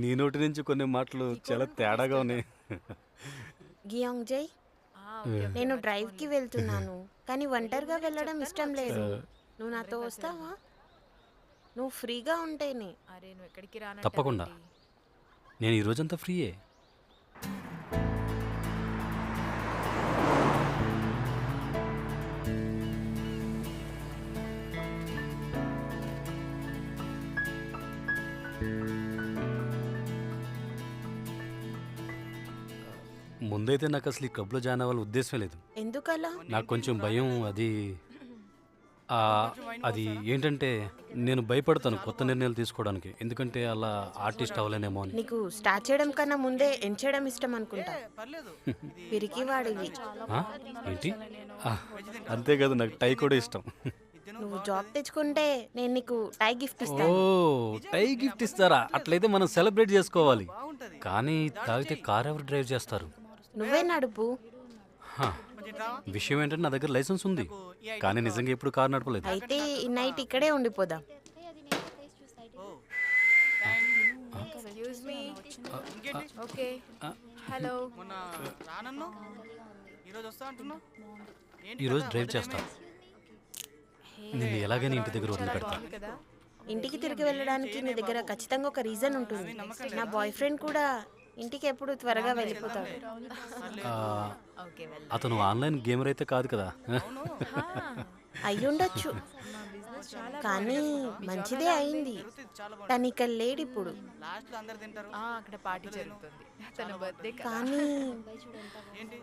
నీ నోటి నుంచి కొన్ని మాటలు చాలా తేడాగా ఉన్నాయి. గియాంగ్ జై, నేను డ్రైవ్ కి వెళ్తున్నాను కానీ ఒంటరిగా వెళ్ళడం ఇష్టం లేదు. నువ్వు నాతో వస్తావా? నువ్వు ఫ్రీగా ఉంటేనే. అరే నువ్వు ఎక్కడికి రానంటావేంటి? తప్పకుండా. నేను ఈ రోజంతా ఫ్రీయే. ముందైతే నాకు అసలు ఈ క్లబ్లో జాయిన్ అవ్వాలని ఉద్దేశం లేదు. ఎందుకలా? నాకు కొంచెం భయం. అది ఏంటంటే నేను భయపడతాను కొత్త నిర్ణయాలు తీసుకోవడానికి, ఎందుకంటే అలా ఆర్టిస్ట్ అవ్వలేనేమో అని. నీకు స్టార్ట్ చేయడం కన్నా ముందే ఎండ్ చేయడం ఇష్టం అనుకుంటా. పర్లేదు. పిరికివాడివి. ఆ? ఏంటి? అంతే కదా, నాకు టై కూడా ఇష్టం. నువ్వు జాబ్ తెచ్చుకుంటే నేను నీకు టై గిఫ్ట్ ఓ, ఇస్తాను. టై గిఫ్ట్ ఇస్తారా? అట్లయితే మనం సెలబ్రేట్ చేసుకోవాలి. బాగుంటది. కానీ తాగితే కార్ ఎవరు డ్రైవ్ చేస్తారు? నువ్వే నడుపు. హా, విషయం ఏంటంటే నా దగ్గర లైసెన్స్ ఉంది, కానీ నిజంగా ఎప్పుడు కార్ నడపలేదు. అయితే ఈ నైట్ ఇక్కడే ఉండిపోదాం. Excuse me. ఓకే. హలో. మొన్న రానన్ను ఈరోజు వస్తా అంటున్నావు ఏంటి? ఈరోజు డ్రైవ్ చేస్తా. నేను ఎలాగైనా ఇంటి దగ్గర వదిలిపెడతా. కదా. ఇంటికి తిరిగి వెళ్ళడానికి నీ దగ్గర ఖచ్చితంగా ఒక రీజన్ ఉంటుంది. నా బాయ్ ఫ్రెండ్ కూడా ఇంటికి ఎప్పుడు త్వరగా వెళ్ళిపోతాడు. ఆ, ఓకే వెళ్దాం. అతను ఆన్లైన్ గేమర్ అయితే కాదు కదా? అయ్యుండొచ్చు, నా బిజినెస్ చాలా కానీ మంచిదే అయింది. తను ఇక్కడ లేడు ఇప్పుడు. లాస్ట్ లో అందరు తింటారు. అక్కడ పార్టీ జరుగుతుంది. తన బర్త్డే కానీ ఏంటి?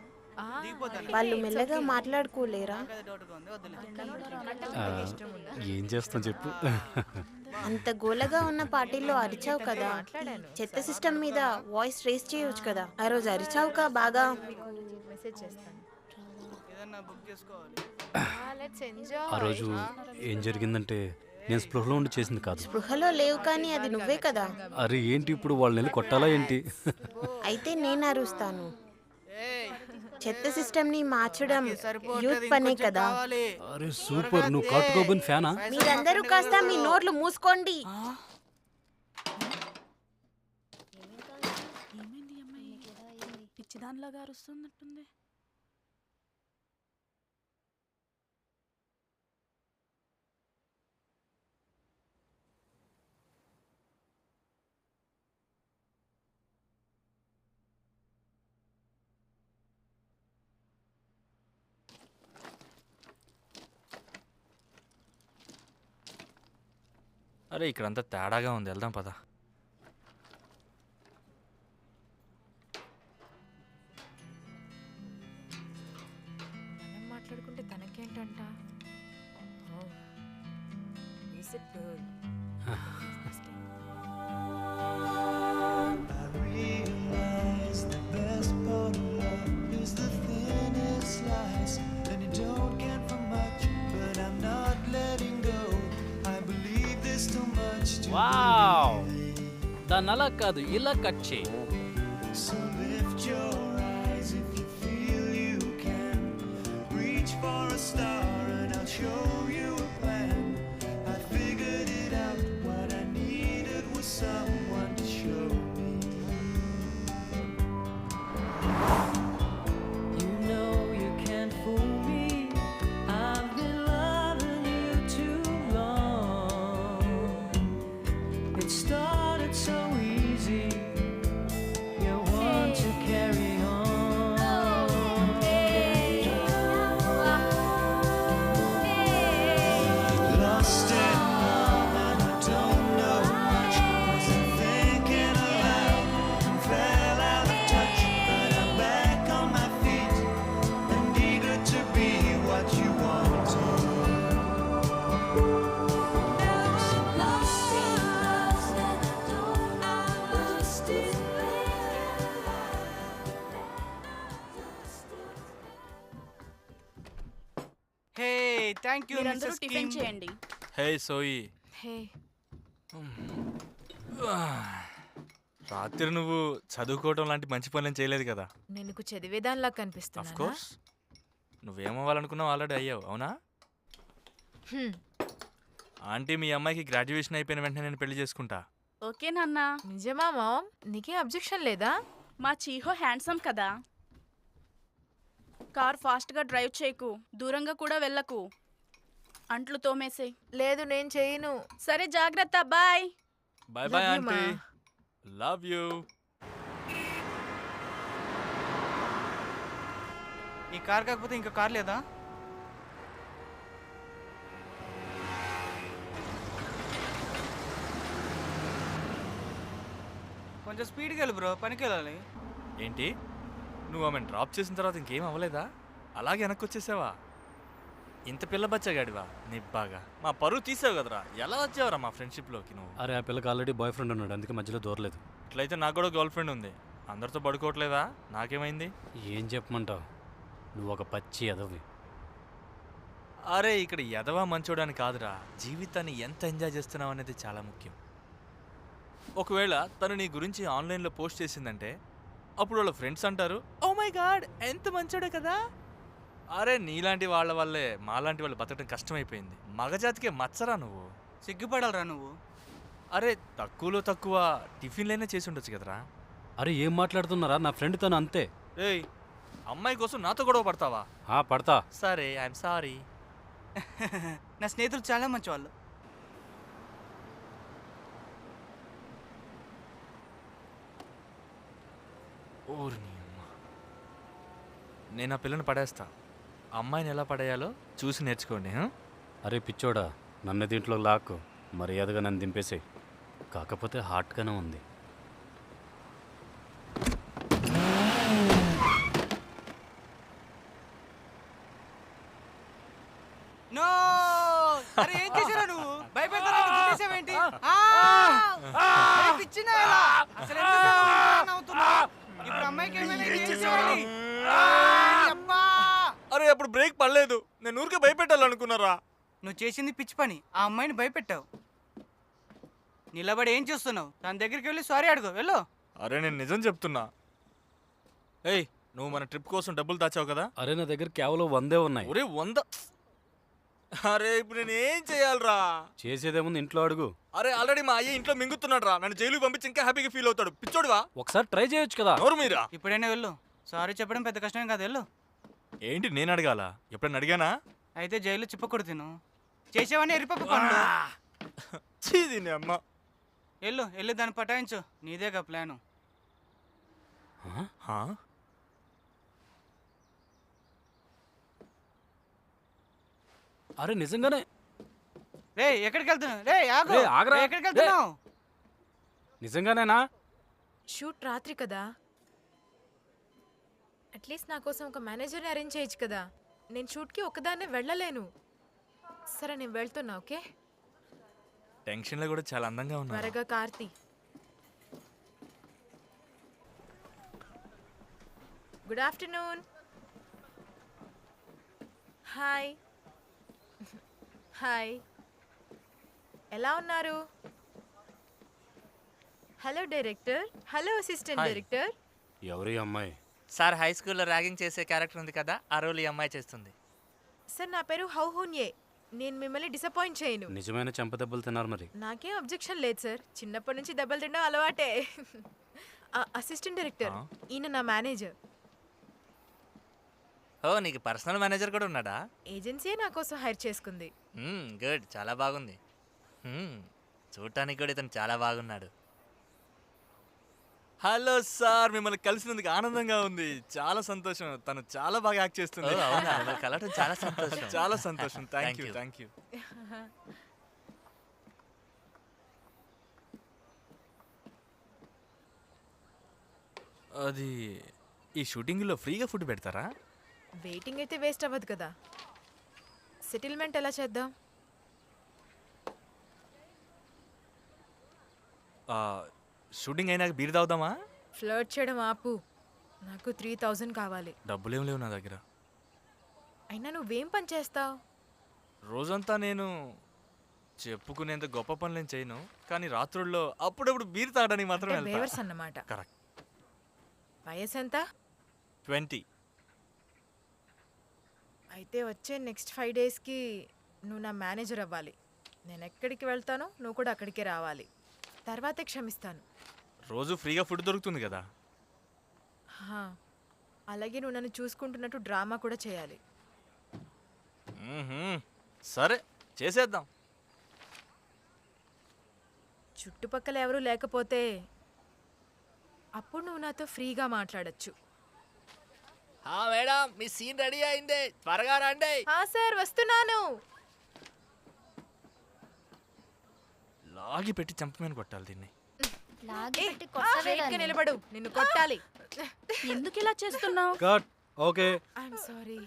వాళ్ళు మెల్లగా మాట్లాడుకోలేరా? అదే డౌట్గా ఉంది, వద్దులే. ఏం చేస్తాం చెప్పు. అంత గోలగా ఉన్న పార్టీలో అరిచావు కదా, చెత్త సిస్టమ్ మీద వాయిస్ రేస్ చేయొచ్చు కదా. ఆ రోజు అరిచావుగా బాగా. మెసేజ్ చేస్తాను. ఏదన్నా బుక్ చేసుకోవాలి. Let's enjoy. ఆ రోజు ఏం జరిగిందంటే నేను స్పృహలో ఉండి చేసింది కాదు. స్పృహలో లేవు కానీ అది నువ్వే కదా. అరే ఏంటి ఇప్పుడు వాళ్ళని వెళ్ళి కొట్టాలా ఏంటి? అయితే నేను అరుస్తాను. ఏయ్, చెత్త సిస్టమ్ ని మార్చడం సరిపోతది, యూత్ పనే ఇంకొంచెం కదా. కావాలి. అరే సూపర్, నువ్వు కాటుకోబోని ఫ్యానా? మీరందరూ కాస్త మీ నోట్లు మూసుకోండి. ఏమైంది ఈ అమ్మాయి? పిచ్చిదానిలాగా అరుస్తున్నట్టుంది. అరే ఇక్కడంతా తేడాగా ఉంది, వెళ్దాం పద. మనం మాట్లాడుకుంటే తనకేంటంట? Is it good? దాన్ని అలా కాదు ఇలా కట్ చేయి. హే థ్యాంక్ యూ మీరందరూ టిఫిన్ చేయండి. హే సోయి, హే రాత్రి నువ్వు చదువుకోవటం లాంటి మంచి పనులు చేయలేదు కదా? నేను నీకు చదివేదానిలా అఫ్ కనిపిస్తున్నా కోర్స్ నువ్వేమవ్వాలనుకున్నావు ఆల్రెడీ అయ్యావు, అవునా? ఆంటీ మీ అమ్మాయికి గ్రాడ్యుయేషన్ అయిపోయిన వెంటనే నేను పెళ్లి చేసుకుంటా. ఓకే నాన్న. నిజమా మామ్? నీకేం అబ్జెక్షన్ లేదా? మా చీహో హ్యాండ్సమ్ కదా. కార్ ఫాస్ట్గా డ్రైవ్ చేయకు, దూరంగా కూడా వెళ్ళకు. అంట్లు తోమేసే. లేదు నేను చేయను. సరే జాగ్రత్త, bye. Bye bye Love you, aunty, Ma. Love you. ఈ కార్ కాకపోతే ఇంకా కార్ లేదా? కొంచెం స్పీడ్కి వెళ్ళు బ్రో, పనికి వెళ్ళాలి. ఏంటి నువ్వు ఆమెను డ్రాప్ చేసిన తర్వాత ఇంకేం అవ్వలేదా? అలాగే వెనక్కి వచ్చేసావా? ఇంత పిల్ల బచ్చగాడివా నిబ్బాగా? మా పరువు తీసావు కదరా. ఎలా వచ్చావురా మా ఫ్రెండ్షిప్లోకి నువ్వు? అరే ఆ పిల్లకి ఆల్రెడీ బాయ్ ఫ్రెండ్ ఉన్నాడు, అందుకే మధ్యలో దూరలేదు. ఇట్లయితే నాకు కూడా గర్ల్ ఫ్రెండ్ ఉంది, అందరితో పడుకోవట్లేదా? నాకేమైంది? ఏం చెప్పమంటావు, నువ్వు ఒక పచ్చి ఎదవి. అరే ఇక్కడ ఎదవా మంచోడని కాదురా, జీవితాన్ని ఎంత ఎంజాయ్ చేస్తున్నావు అనేది చాలా ముఖ్యం. ఒకవేళ తను నీ గురించి ఆన్లైన్లో పోస్ట్ చేసిందంటే అప్పుడు వాళ్ళ ఫ్రెండ్స్ అంటారు, ఓ మై గాడ్ ఎంత మంచోడే కదా. అరే నీలాంటి వాళ్ళ వల్లే మాలాంటి వాళ్ళు బతకడం కష్టమైపోయింది. మగజాతికే మచ్చరా నువ్వు. సిగ్గుపడాలరా నువ్వు. అరే తక్కువలో తక్కువ టిఫిన్లైనా చేసి ఉండొచ్చు కదరా. అరే ఏం మాట్లాడుతున్నారా, నా ఫ్రెండ్ తను అంతే. ఏయ్ అమ్మాయి కోసం నాతో గొడవ పడతావా? పడతా. సరే ఐఎమ్ సారీ. నా స్నేహితులు చాలా మంచి వాళ్ళు. ఓర్ని అమ్మ, నేను ఆ పిల్లని పడేస్తా. అమ్మాయిని ఎలా పడేయాలో చూసి నేర్చుకోండి. అరే పిచ్చోడా, నన్ను దీంట్లో లాక్కు, మర్యాదగా నన్ను దింపేసేయ్. కాకపోతే హాట్గానే ఉంది. నో! అరే ఏం చేశారా నువ్వు? భయపెడతారా? గుద్దేశావేంటి? పిచ్చినా ఎలా? అసలు ఎందుకు ఇలా నవ్వుతున్నావు? ఇప్పుడు అమ్మాయికి ఏమైనా ఏం చేసేవాడి? అబ్బా! అరే అప్పుడు బ్రేక్ పడలేదు, నేను ఊరికే భయపెట్టాలనుకున్నారా? నువ్వు చేసింది పిచ్చి పని. ఆ అమ్మాయిని భయపెట్టావు. నిలబడి ఏం చేస్తున్నావు? తన దగ్గరికి వెళ్ళి సారీ అడుగు, వెళ్ళు. అరే నేను నిజం చెప్తున్నా. ఏయ్ నువ్వు మన ట్రిప్ కోసం డబ్బులు దాచావు కదా? అరే నా దగ్గర కేవలం 100 ఉన్నాయి. ఒరే 100? అరే ఇప్పుడు నేను ఏం చేయాలరా? చేసేదేముంది, ఇంట్లో అడుగు. అరే ఆల్రెడీ మా అయ్య ఇంట్లో మింగుతున్నాడు రా, నన్ను జైలుకి పంపించి ఇంకా హ్యాపీగా ఫీల్ అవుతాడు. పిచ్చోడువా? ఒకసారి ట్రై చేయొచ్చు కదా. నోరు మీరా? ఇప్పుడైనా వెళ్ళు. సారీ చెప్పడం పెద్ద కష్టం కాదు, వెళ్ళు. ఏంటి నేను అడగాల? ఎప్పుడైనా అడిగానా? అయితే జైలు చిప్పకూడదు తిను. చేసేవని ఎరిపప్పు పనులు. చీదిని అమ్మ. వెళ్ళు, వెళ్ళి దాన్ని పటాయించు. నీదేగా ప్లాను. హా? అరే నిజంగానే. రే ఎక్కడికి వెళ్తున్నావు? రే ఆగు. రేయ్, ఆగరా. రే, ఎక్కడికి వెళ్తున్నావు? నిజంగానేనా? షూట్ రాత్రి కదా, అట్లీస్ట్ నా కోసం ఒక మేనేజర్ని అరేంజ్ చేయొచ్చు కదా. నేను షూట్కి ఒకదాన్నే వెళ్ళలేను. సరే నేను వెళ్తున్నా, ఓకే? టెన్షన్లో కూడా చాలా అందంగా ఉన్నా. త్వరగా Karthi. Good afternoon. Hi. Hi, ఎలా ఉన్నారు? Hello director. Hello assistant Hi. Director. ఎవరి అమ్మాయి? సార్ హై స్కూల్లో ర్యాగింగ్ చేసే క్యారెక్టర్ ఉంది కదా, ఆ రోల్ ఈ అమ్మాయి చేస్తుంది. సార్ నా పేరు హౌహున్యే. నేను మిమ్మల్ని డిసప్పాయింట్ చేయను. నిజమైన చెంపదెబ్బలు తిన్నారు మరి. నాకేం అబ్జెక్షన్ లేదు సార్, చిన్నప్పటి నుంచి దెబ్బలు తినడం అలవాటే. అసిస్టెంట్ డైరెక్టర్, ఈయన నా మేనేజర్. ఓ, నీకు పర్సనల్ మేనేజర్ కూడా ఉన్నాడా? ఏజెన్సీయే నా కోసం హైర్ చేసుకుంది. గుడ్, చాలా బాగుంది. చూడటానికి కూడా ఇతను చాలా బాగున్నాడు. హలో సార్, మిమ్మల్ని కలిసినందుకు ఆనందంగా ఉంది. చాలా సంతోషం. తను చాలా బాగా యాక్ట్ చేస్తుంది. కలవటం చాలా సంతోషం. చాలా సంతోషం. Thank you, thank you. అది ఈ షూటింగ్లో ఫ్రీగా ఫుడ్ పెడతారా? వెయిటింగ్ అయితే వేస్ట్ అవ్వదు కదా. సెటిల్మెంట్ ఎలా చేద్దాం? షూటింగ్ అయినాక బీర్ తాగుదామా? ఫ్లర్ట్ చేయడం ఆపు. నాకు 3000 కావాలి. డబ్బులేం లేవు నా దగ్గర. అయినా నువ్వేం పని చేస్తావు? రోజంతా నేను చెప్పుకునేంత గొప్ప పనులేం చేయను, కానీ రాత్రుల్లో అప్పుడప్పుడు బీర్ తాగడానికి మాత్రం వెళ్తా. బేవర్స్ అన్నమాట. కరెక్ట్. వయసు ఎంత? 20. అయితే వచ్చే నెక్స్ట్ 5 డేస్కి నువ్వు నా మేనేజర్ అవ్వాలి. నేను ఎక్కడికి వెళ్తానో నువ్వు కూడా అక్కడికే రావాలి. తర్వాతే క్షమిస్తాను. రోజు ఫ్రీగా ఫుడ్ దొరుకుతుంది కదా. హా, అలాగే నువ్వు నన్ను చూసుకుంటున్నట్టు డ్రామా కూడా చేయాలి. సరే, చేసేద్దాం. చుట్టుపక్కల ఎవరూ లేకపోతే అప్పుడు నువ్వు నాతో ఫ్రీగా మాట్లాడచ్చు. మేడం, మీ సీన్ రెడీ అయింది, త్వరగా రండి. సార్ వస్తున్నాను. లాగి పెట్టి చంపమని కొట్టాలి దీన్ని. లాగి ఏ, పెట్టి కొట్టవే straight గా దాన్ని. నిలబడు, నిన్ను కొట్టాలి. ఎందుకు ఇలా చేస్తున్నావు? కట్. Okay, I'm sorry.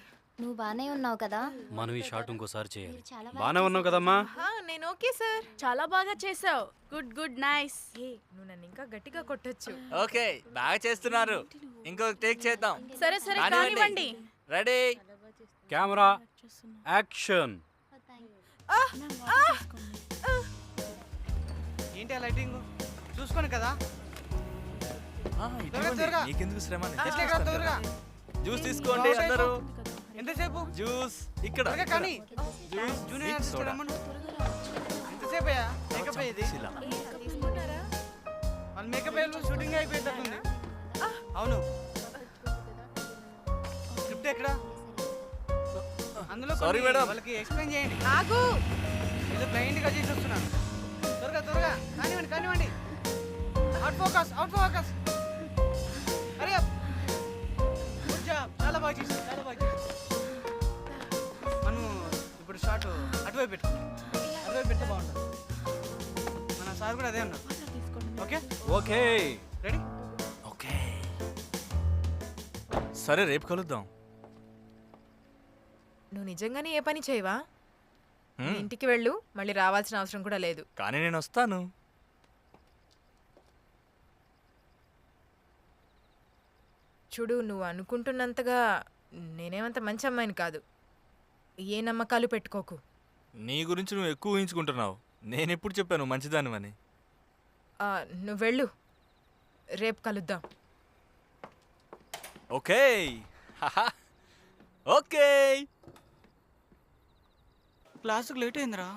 నువ్వు బానే ఉన్నావు కదా? మనం ఈ షాట్ ఇంకోసారి చేయాలి. చాలా బానే ఉన్నావు కదమ్మా? నేను ఓకే సార్. చాలా బాగా చేసావు. Good good, nice. ఏ, నువ్వు నన్ను ఇంకా గట్టిగా కొట్టొచ్చు. ఓకే, బాగా చేస్తున్నారు. ఇంకొక టేక్ చేద్దాం. సరే సరే, కానివ్వండి. కానివ్వండి. Ready, camera action. ఏంటి ఆ లైటింగ్ చూసుకోను కదా. త్వరగా. నీకెందుకు శ్రమ? నేను ఎట్లా చేస్తాను త్వరగా కదా. జ్యూస్ తీసుకోండి అందరూ. ఎంతసేపు? జ్యూస్ ఇక్కడ. త్వరగా కానీ. Juice, junior with artist soda. రమ్మను. ఎంతసేపు అయ్యా మేకప్ అయ్యేది? ఇలా. తీసుకున్నారా? వాళ్ళ మేకప్ అయ్యే షూటింగ్ అయిపోయేటట్టుంది. అవును. స్క్రిప్ట్ ఎక్కడ? అందులో Sorry, కొన్ని madam. వాళ్ళకి ఎక్స్ప్లెయిన్ చేయండి. ఆగు. ఏదో బ్లైండ్ గా చేసి వస్తున్నాను. త్వరగా త్వరగా కానివ్వండి కానివ్వండి. Out focus, out focus. అరే గుడ్ జాబ్, చాలా బాగా చేసావు, చాలా బాగా చేసావు. మనం ఇప్పుడు షాట్ అటువైపు పెట్టుకుందాం. అటువైపు పెడితే బాగుంటుంది. మన సార్ కూడా అదే ఉన్నారు. Okay okay, ready? ఓకే, సరే రేపు కలుద్దాం. నువ్వు నిజంగానే ఏ పని చేయవా? నీ హ్మ్, ఇంటికి వెళ్ళు, మళ్ళీ రావాల్సిన అవసరం కూడా లేదు. కానీ నేను వస్తాను. చూడు, నువ్వు అనుకుంటున్నంతగా నేనేమంత మంచి అమ్మాయిని కాదు. ఏ నమ్మకాలు పెట్టుకోకు. నీ గురించి నువ్వు ఎక్కువ ఊహించుకుంటున్నావు. నేను ఎప్పుడు చెప్పాను మంచిదానివని? నువ్వు వెళ్ళు, రేపు కలుద్దాం. ఓకే. హహ. ఓకే. క్లాసుకు లేట్ అయిందిరా.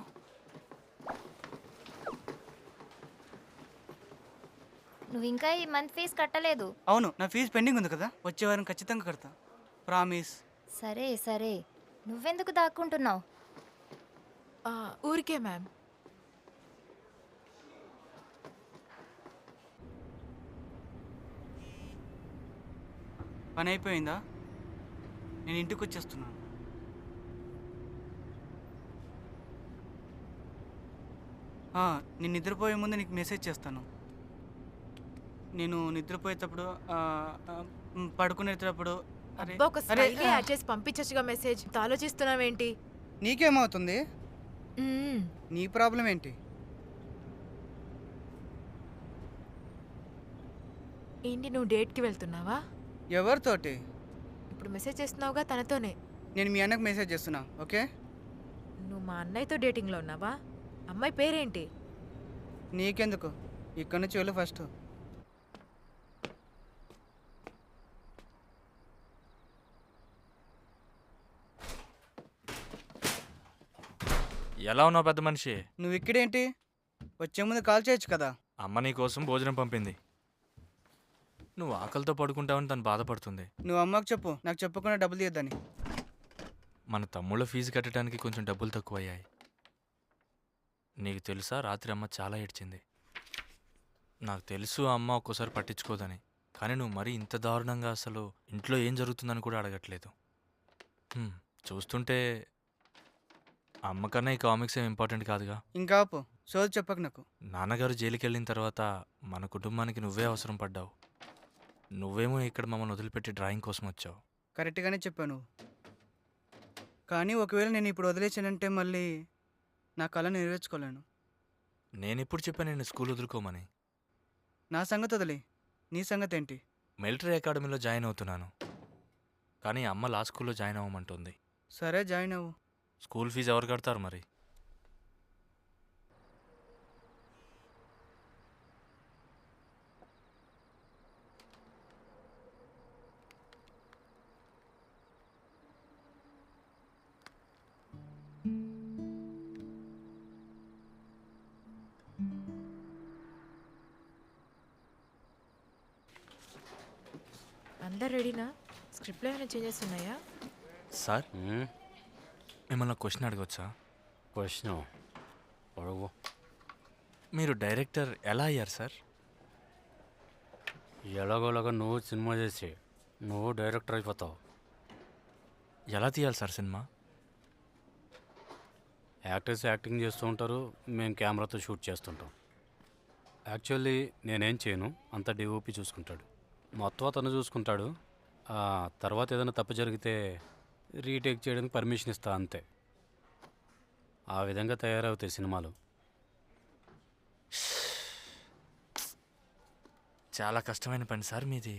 నువ్వు ఇంకా ఈ మంత్ ఫీజు కట్టలేదు. అవును, నా ఫీజు పెండింగ్ ఉంది కదా, వచ్చే వారం ఖచ్చితంగా కడతా, ప్రామిస్. సరే సరే, నువ్వెందుకు దాక్కుంటున్నావు? ఊరికే మ్యామ్. పని అయిపోయిందా? నేను ఇంటికి వచ్చేస్తున్నాను. నేను నిద్రపోయే ముందు నీకు మెసేజ్ చేస్తాను. నేను నిద్రపోయేటప్పుడు పడుకునేటప్పుడు. అరే అబ్బా, ఒక స్మైలీ యాడ్ చేసి పంపించచ్చుగా మెసేజ్. ఆలోచిస్తున్నావేంటి? నీకేమవుతుంది? మ్మ్. నీ ప్రాబ్లం ఏంటి? ఏంటి, నువ్వు డేట్కి వెళ్తున్నావా? ఎవరితోటి? ఇప్పుడు మెసేజ్ చేస్తున్నావుగా, తనతోనే. నేను మీ అన్నకు మెసేజ్ చేస్తున్నా. ఓకే, నువ్వు మా అన్నయ్యతో డేటింగ్లో ఉన్నావా? అమ్మాయి పేరేంటి? నీకెందుకు? ఇక్కడ నుంచి వెళ్ళు ఫస్ట్. ఎలా ఉన్నావు పెద్ద మనిషి? నువ్వు ఇక్కడేంటి? వచ్చే ముందు కాల్ చేయొచ్చు కదా. అమ్మ నీ కోసం భోజనం పంపింది. నువ్వు ఆకలితో పడుకుంటావని తను బాధపడుతుంది. నువ్వు అమ్మకు చెప్పు నాకు చెప్పకుండా డబ్బులు తీయద్దని. మన తమ్ముళ్ళ ఫీజు కట్టడానికి కొంచెం డబ్బులు తక్కువయ్యాయి. నీకు తెలుసా, రాత్రి అమ్మ చాలా ఏడ్చింది. నాకు తెలుసు అమ్మ ఒక్కోసారి పట్టించుకోదని, కానీ నువ్వు మరీ ఇంత దారుణంగా అసలు ఇంట్లో ఏం జరుగుతుందని కూడా అడగట్లేదు. చూస్తుంటే అమ్మకన్నా ఈ కామిక్స్ ఏం ఇంపార్టెంట్ కాదుగా. ఇంకా ఆపు, సోది చెప్పకు నాకు. నాన్నగారు జైలుకి వెళ్ళిన తర్వాత మన కుటుంబానికి నువ్వే అవసరం పడ్డావు. నువ్వేమో ఇక్కడ మమ్మల్ని వదిలిపెట్టి డ్రాయింగ్ కోసం వచ్చావు. కరెక్ట్గానే చెప్పావు నువ్వు. కానీ ఒకవేళ నేను ఇప్పుడు వదిలేసానంటే మళ్ళీ నా కళ నెరవేర్చుకోలేను. నేనిప్పుడు చెప్పాను నేను స్కూల్ వదులుకోమని. నా సంగతి వదిలే, నీ సంగతి ఏంటి? మిలిటరీ అకాడమీలో జాయిన్ అవుతున్నాను, కానీ అమ్మ లా స్కూల్లో జాయిన్ అవ్వమంటుంది. సరే జాయిన్ అవ్వు. స్కూల్ ఫీజు ఎవరు కడతారు మరి? అందరు రెడీనా? స్క్రిప్ట్లో ఏమైనా చేంజెస్ ఉన్నాయా? సార్, మిమ్మల్ని క్వశ్చన్ అడగవచ్చా? క్వశ్చన్ అడుగు. మీరు డైరెక్టర్ ఎలా అయ్యారు సార్? ఎలాగోలాగా నువ్వు సినిమా చేసి నువ్వు డైరెక్టర్ అయిపోతావు. ఎలా తీయాలి సార్ సినిమా? యాక్టర్స్ యాక్టింగ్ చేస్తూ ఉంటారు, మేము కెమెరాతో షూట్ చేస్తుంటాం. యాక్చువల్లీ నేనేం చేయను, అంతా డిఓపి చూసుకుంటాడు. మొత్తం అతను చూసుకుంటాడు. తర్వాత ఏదైనా తప్పు జరిగితే రీటేక్ చేయడానికి పర్మిషన్ ఇస్తా, అంతే. ఆ విధంగా తయారవుతాయి సినిమాలు. చాలా కష్టమైన పని సార్ మీది.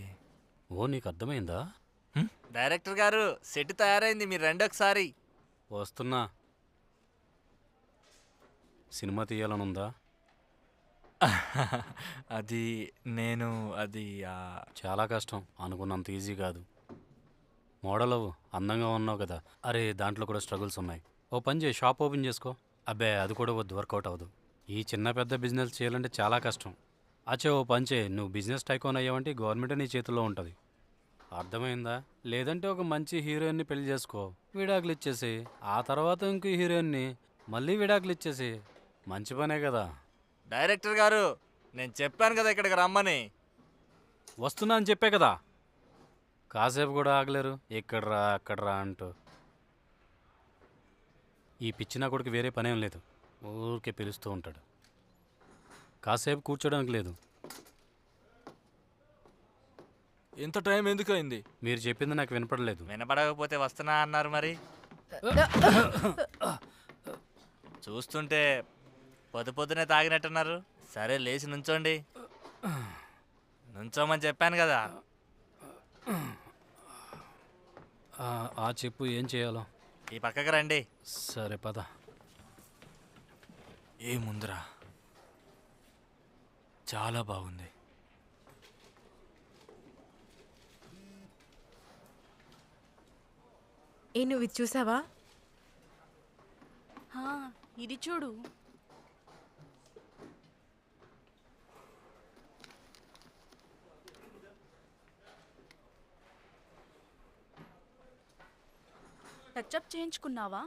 ఓ, నీకు అర్థమైందా? డైరెక్టర్ గారు, సెట్ తయారైంది, మీరు రండి ఒకసారి. వస్తున్నా. సినిమా తీయాలనుందా? అది చాలా కష్టం, అనుకున్నంత ఈజీ కాదు. మోడల్ అవ్వు, అందంగా ఉన్నావు కదా. అరే, దాంట్లో కూడా స్ట్రగుల్స్ ఉన్నాయి. ఓ పని చేయి, షాప్ ఓపెన్ చేసుకో. అబ్బే, అది కూడా వద్దు, వర్కౌట్ అవ్వదు. ఈ చిన్న పెద్ద బిజినెస్ చేయాలంటే చాలా కష్టం. అచ్చే, ఓ పని చేయి, నువ్వు బిజినెస్ టైకోన్ అయ్యావంటే గవర్నమెంట్ నీ చేతుల్లో ఉంటుంది. అర్థమైందా? లేదంటే ఒక మంచి హీరోయిన్ని పెళ్లి చేసుకో, విడాకులు ఇచ్చేసి ఆ తర్వాత ఇంకో హీరోయిన్ని మళ్ళీ విడాకులు ఇచ్చేసి. మంచి పనే కదా. డైరెక్టర్ గారు, నేను చెప్పాను కదా ఇక్కడికి రమ్మని. వస్తున్నా అని చెప్పే కదా. కాసేపు కూడా ఆగలేరు, ఎక్కడ్రా అక్కడ్రా అంటూ. ఈ పిచ్చిన కొడుకు వేరే పనేం లేదు, ఊరికే పిలుస్తూ ఉంటాడు. కాసేపు కూర్చోడానికి లేదు. ఇంత టైం ఎందుకు అయింది? మీరు చెప్పింది నాకు వినపడలేదు. వినపడకపోతే వస్తున్నా అన్నారు మరి. చూస్తుంటే పొద్దునే తాగినట్టున్నారు. సరే, లేచి నుంచోండి. నుంచోమని చెప్పాను కదా. చెప్పు, ఏం చేయాలో? ఈ పక్కకి రండి. సరే పద. ఏముందిరా, చాలా బాగుంది. నువ్వు ఇది చూసావా? ఇది చూడు. టచ్అప్ చేయించుకున్నావా?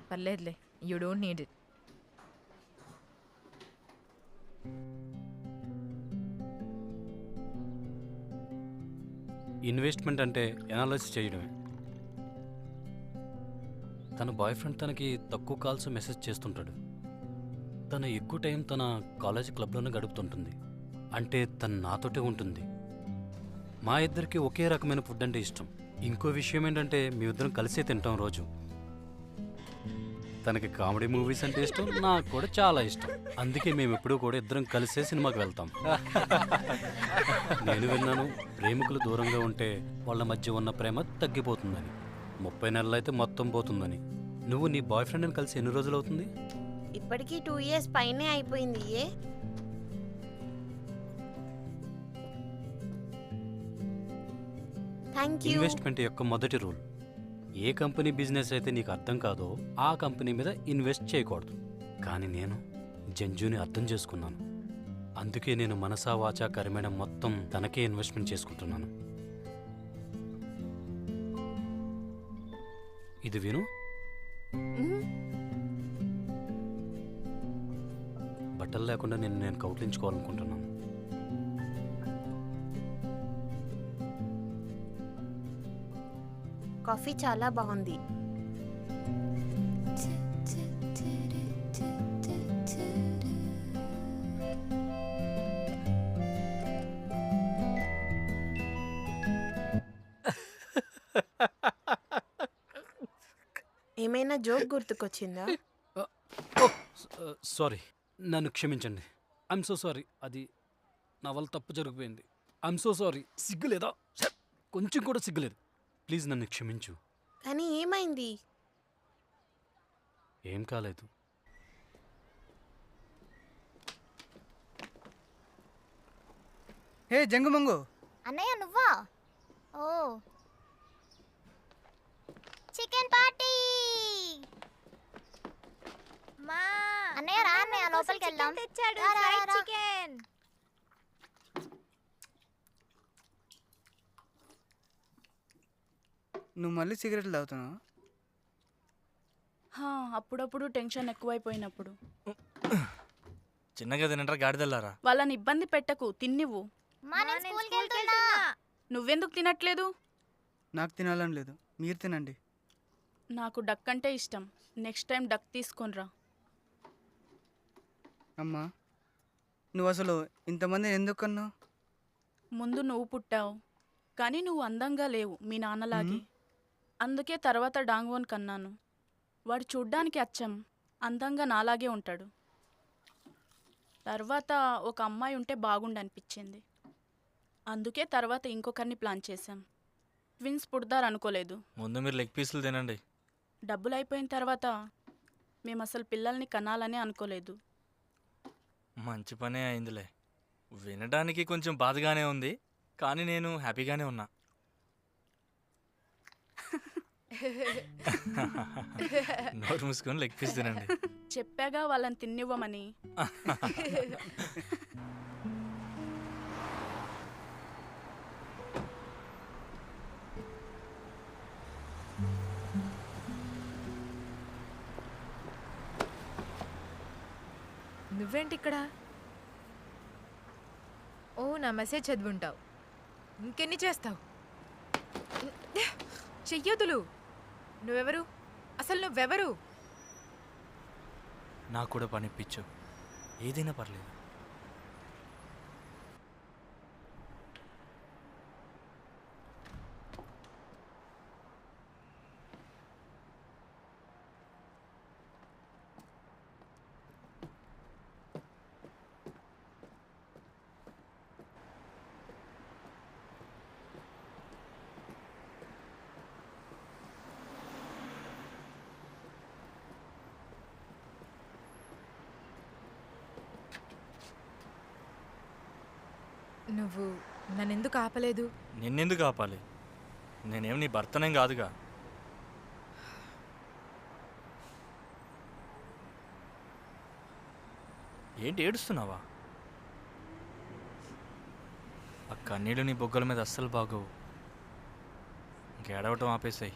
పర్లేదులే, you don't need it. Investment అంటే ఎనాలిసిస్ చేయడమే. తన బాయ్ ఫ్రెండ్ తనకి తక్కువ కాల్స్ మెసేజ్ చేస్తుంటాడు. తను ఎక్కువ టైం తన కాలేజ్ క్లబ్లోనే గడుపుతుంటుంది. అంటే తను నాతోటే ఉంటుంది. మా ఇద్దరికి ఒకే రకమైన ఫుడ్ అంటే ఇష్టం. ఇంకో విషయం ఏంటంటే మీ ఇద్దరం కలిసే తింటాం రోజు. తనకి కామెడీ మూవీస్ అంటే ఇష్టం, నాకు కూడా చాలా ఇష్టం. అందుకే మేము ఎప్పుడూ కూడా ఇద్దరం కలిసే సినిమాకి వెళ్తాం. నేను విన్నాను, ప్రేమికులు దూరంగా ఉంటే వాళ్ళ మధ్య ఉన్న ప్రేమ తగ్గిపోతుందని. 30 నెలలు అయితే మొత్తం పోతుందని. నువ్వు నీ బాయ్ ఫ్రెండ్ని కలిసి ఎన్ని రోజులు అవుతుంది? ఇప్పటికీ 2 years పైనే అయిపోయింది. Thank you. ఇన్వెస్ట్మెంట్ యొక్క మొదటి రూల్, ఏ కంపెనీ బిజినెస్ అయితే నీకు అర్థం కాదో ఆ కంపెనీ మీద ఇన్వెస్ట్ చేయకూడదు. కానీ నేను జంజుని అర్థం చేసుకున్నాను. అందుకే నేను మనసా వాచా కర్మేణ మొత్తం తనకే ఇన్వెస్ట్మెంట్ చేసుకుంటున్నాను. ఇది విను. బట్టలు లేకుండా నేను కౌగిలించుకోవాలనుకుంటున్నాను. కాఫీ చాలా బాగుంది. ఏమైనా జోక్ గుర్తుకొచ్చిందా? సారీ, నన్ను క్షమించండి. I'm so sorry. అది నా వల్ల తప్పు జరిగిపోయింది. I'm so sorry. సిగ్గులేదా? కొంచెం కూడా సిగ్గులేదు. ప్లీజ్ నన్ను క్షమించు. కానీ ఏమైంది? ఏం కాలేదు. హే జంగు మంగు, అన్నయ్య నువ్వా? ఓ చికెన్ పార్టీ. మా అన్నయ్య రా అన్నయ్య, లోపలికి వెళ్దాం. తెచ్చాడు ఫ్రైడ్ చికెన్. నువ్వు మళ్ళీ సిగరెట్లు తాగుతున్నావా? అప్పుడప్పుడు టెన్షన్ ఎక్కువైపోయినప్పుడు. చిన్నగా తినంటారా గాడిదల్లారా? వాళ్ళని ఇబ్బంది పెట్టకు, తిన్నివ్వు. మా నేను స్కూల్కి వెళ్తున్నా. నువ్వెందుకు తినట్లేదు? నాకు తినాలని లేదు, మీరు తినండి. నాకు డక్ అంటే ఇష్టం. నెక్స్ట్ టైం డక్ తీసుకొనిరా. అమ్మా, నువ్వు అసలు ఇంతమందిని ఎందుకు అన్నావు? ముందు నువ్వు పుట్టావు, కానీ నువ్వు అందంగా లేవు మీ నాన్నలాగే. అందుకే తర్వాత డాంగోన్ కన్నాను. వాడు చూడ్డానికి అచ్చం అందంగా నాలాగే ఉంటాడు. తర్వాత ఒక అమ్మాయి ఉంటే బాగుండనిపించింది. అందుకే తర్వాత ఇంకొకరిని ప్లాన్ చేశాం. ట్విన్స్ పుడతారనుకోలేదు. ముందు మీరు లెగ్ పీసులు తినండి. డబ్బులు అయిపోయిన తర్వాత మేము అసలు పిల్లల్ని కనాలని అనుకోలేదు. మంచి పనే అయిందిలే. వినడానికి కొంచెం బాధగానే ఉంది, కానీ నేను హ్యాపీగానే ఉన్నా. నోరు మూసుకొని లెగ్ పీస్ తినండి. చెప్పాగా వాళ్ళని తిన్నివ్వమని. నువ్వేంటి ఇక్కడ? ఓ, నా మెసేజ్ చదువుంటావు. ఇంకెన్ని చేస్తావు? చెయ్యొద్దులు. నువ్వెవరు? అసలు నువ్వెవరు? నాకు కూడా పని ఇప్పించు, ఏదైనా పర్లేదు. నువ్వు నన్నెందుకు ఆపలేదు? నిన్నెందుకు ఆపాలి? నేనేం నీ భర్తనేం కాదుగా. ఏంటి ఏడుస్తున్నావా? ఆ కన్నీళ్ళు నీ బొగ్గల మీద అస్సలు బాగోవు. ఇంకేడవటం ఆపేసాయి.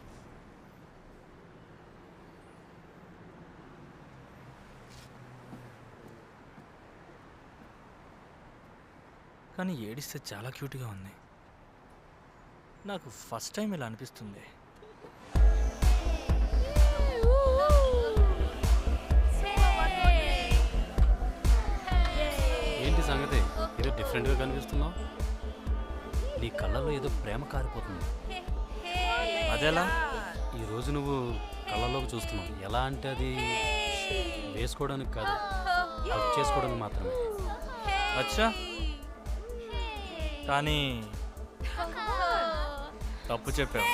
కానీ ఏడిస్తే చాలా క్యూట్గా ఉంది. నాకు ఫస్ట్ టైం ఇలా అనిపిస్తుంది. ఏంటి సంగతి? ఏదో డిఫరెంట్గా కనిపిస్తున్నావు. నీ కళ్ళలో ఏదో ప్రేమ కారిపోతుంది. అదేలా? ఈరోజు నువ్వు కళ్ళలోకి చూస్తున్నావు. ఎలా అంటే అది వేసుకోవడానికి కాదు, హక్ చేసుకోవడానికి మాత్రమే. అచ్చా, కానీ తప్పు చెప్పావు.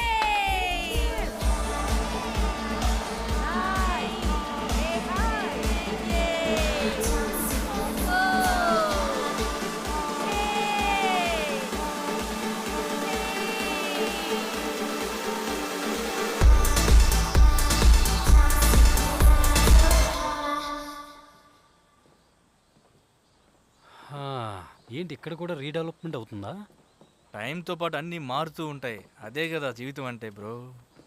ఏంటి ఇక్కడ కూడా రీడెవలప్మెంట్ అవుతుందా? టైంతో పాటు అన్నీ మారుతూ ఉంటాయి. అదే కదా జీవితం అంటే బ్రో.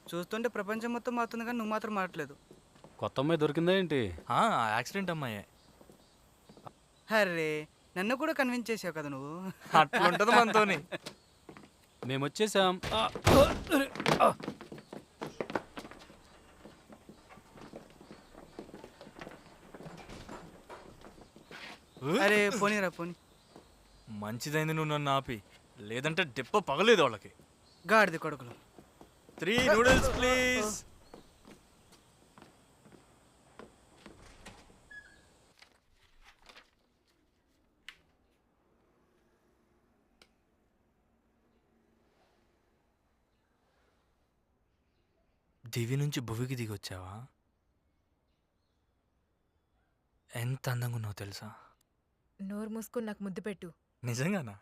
చూస్తుంటే ప్రపంచం మొత్తం మారుతుంది కానీ నువ్వు మాత్రం మారట్లేదు. కొత్త అమ్మాయి దొరికిందా ఏంటి? ఆ యాక్సిడెంట్ అమ్మాయే. అరే నన్ను కూడా కన్విన్స్ చేసావు కదా నువ్వు. అట్లుంటది మనతోని. మేము వచ్చేసాం. అరే పోనీరా పోనీ. మంచిదైంది నువ్వు నన్ను ఆపి, లేదంటే దెబ్బ పగలేదు వాళ్ళకి. గాడిది కొడుకులు. 3 నూడిల్స్ ప్లీజ్. దివి నుంచి భువికి దిగొచ్చావా? ఎంత అందంగా ఉన్నావు తెలుసా? నోరు మూసుకుని నాకు ముద్దు పెట్టు. నిజంగానా?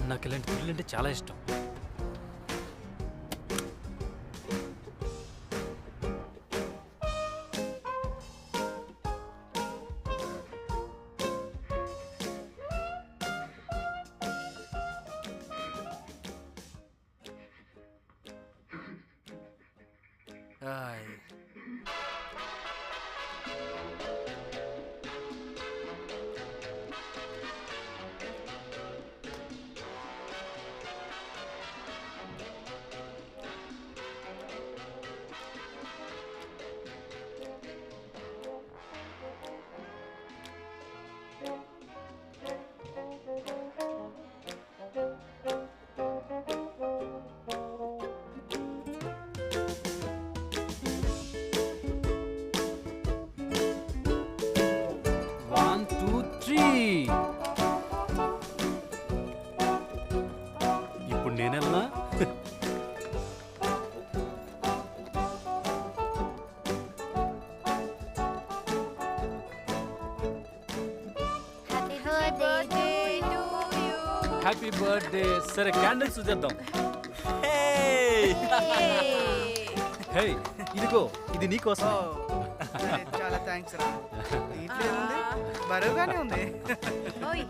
నాకు ఇలాంటి థ్రిల్ అంటే చాలా ఇష్టం. ఆయ్. One, two, three. ఇప్పుడు నేనెళ్ళనా? Happy birthday to you. Happy birthday. సరే క్యాండిల్స్ చేద్దాం. హే ఇదిగో ఇది నీకోసం. అరే, చాలా థ్యాంక్స్ రా. ఇట్లే ఉంది బరువుగానే ఉంది. ఓయ్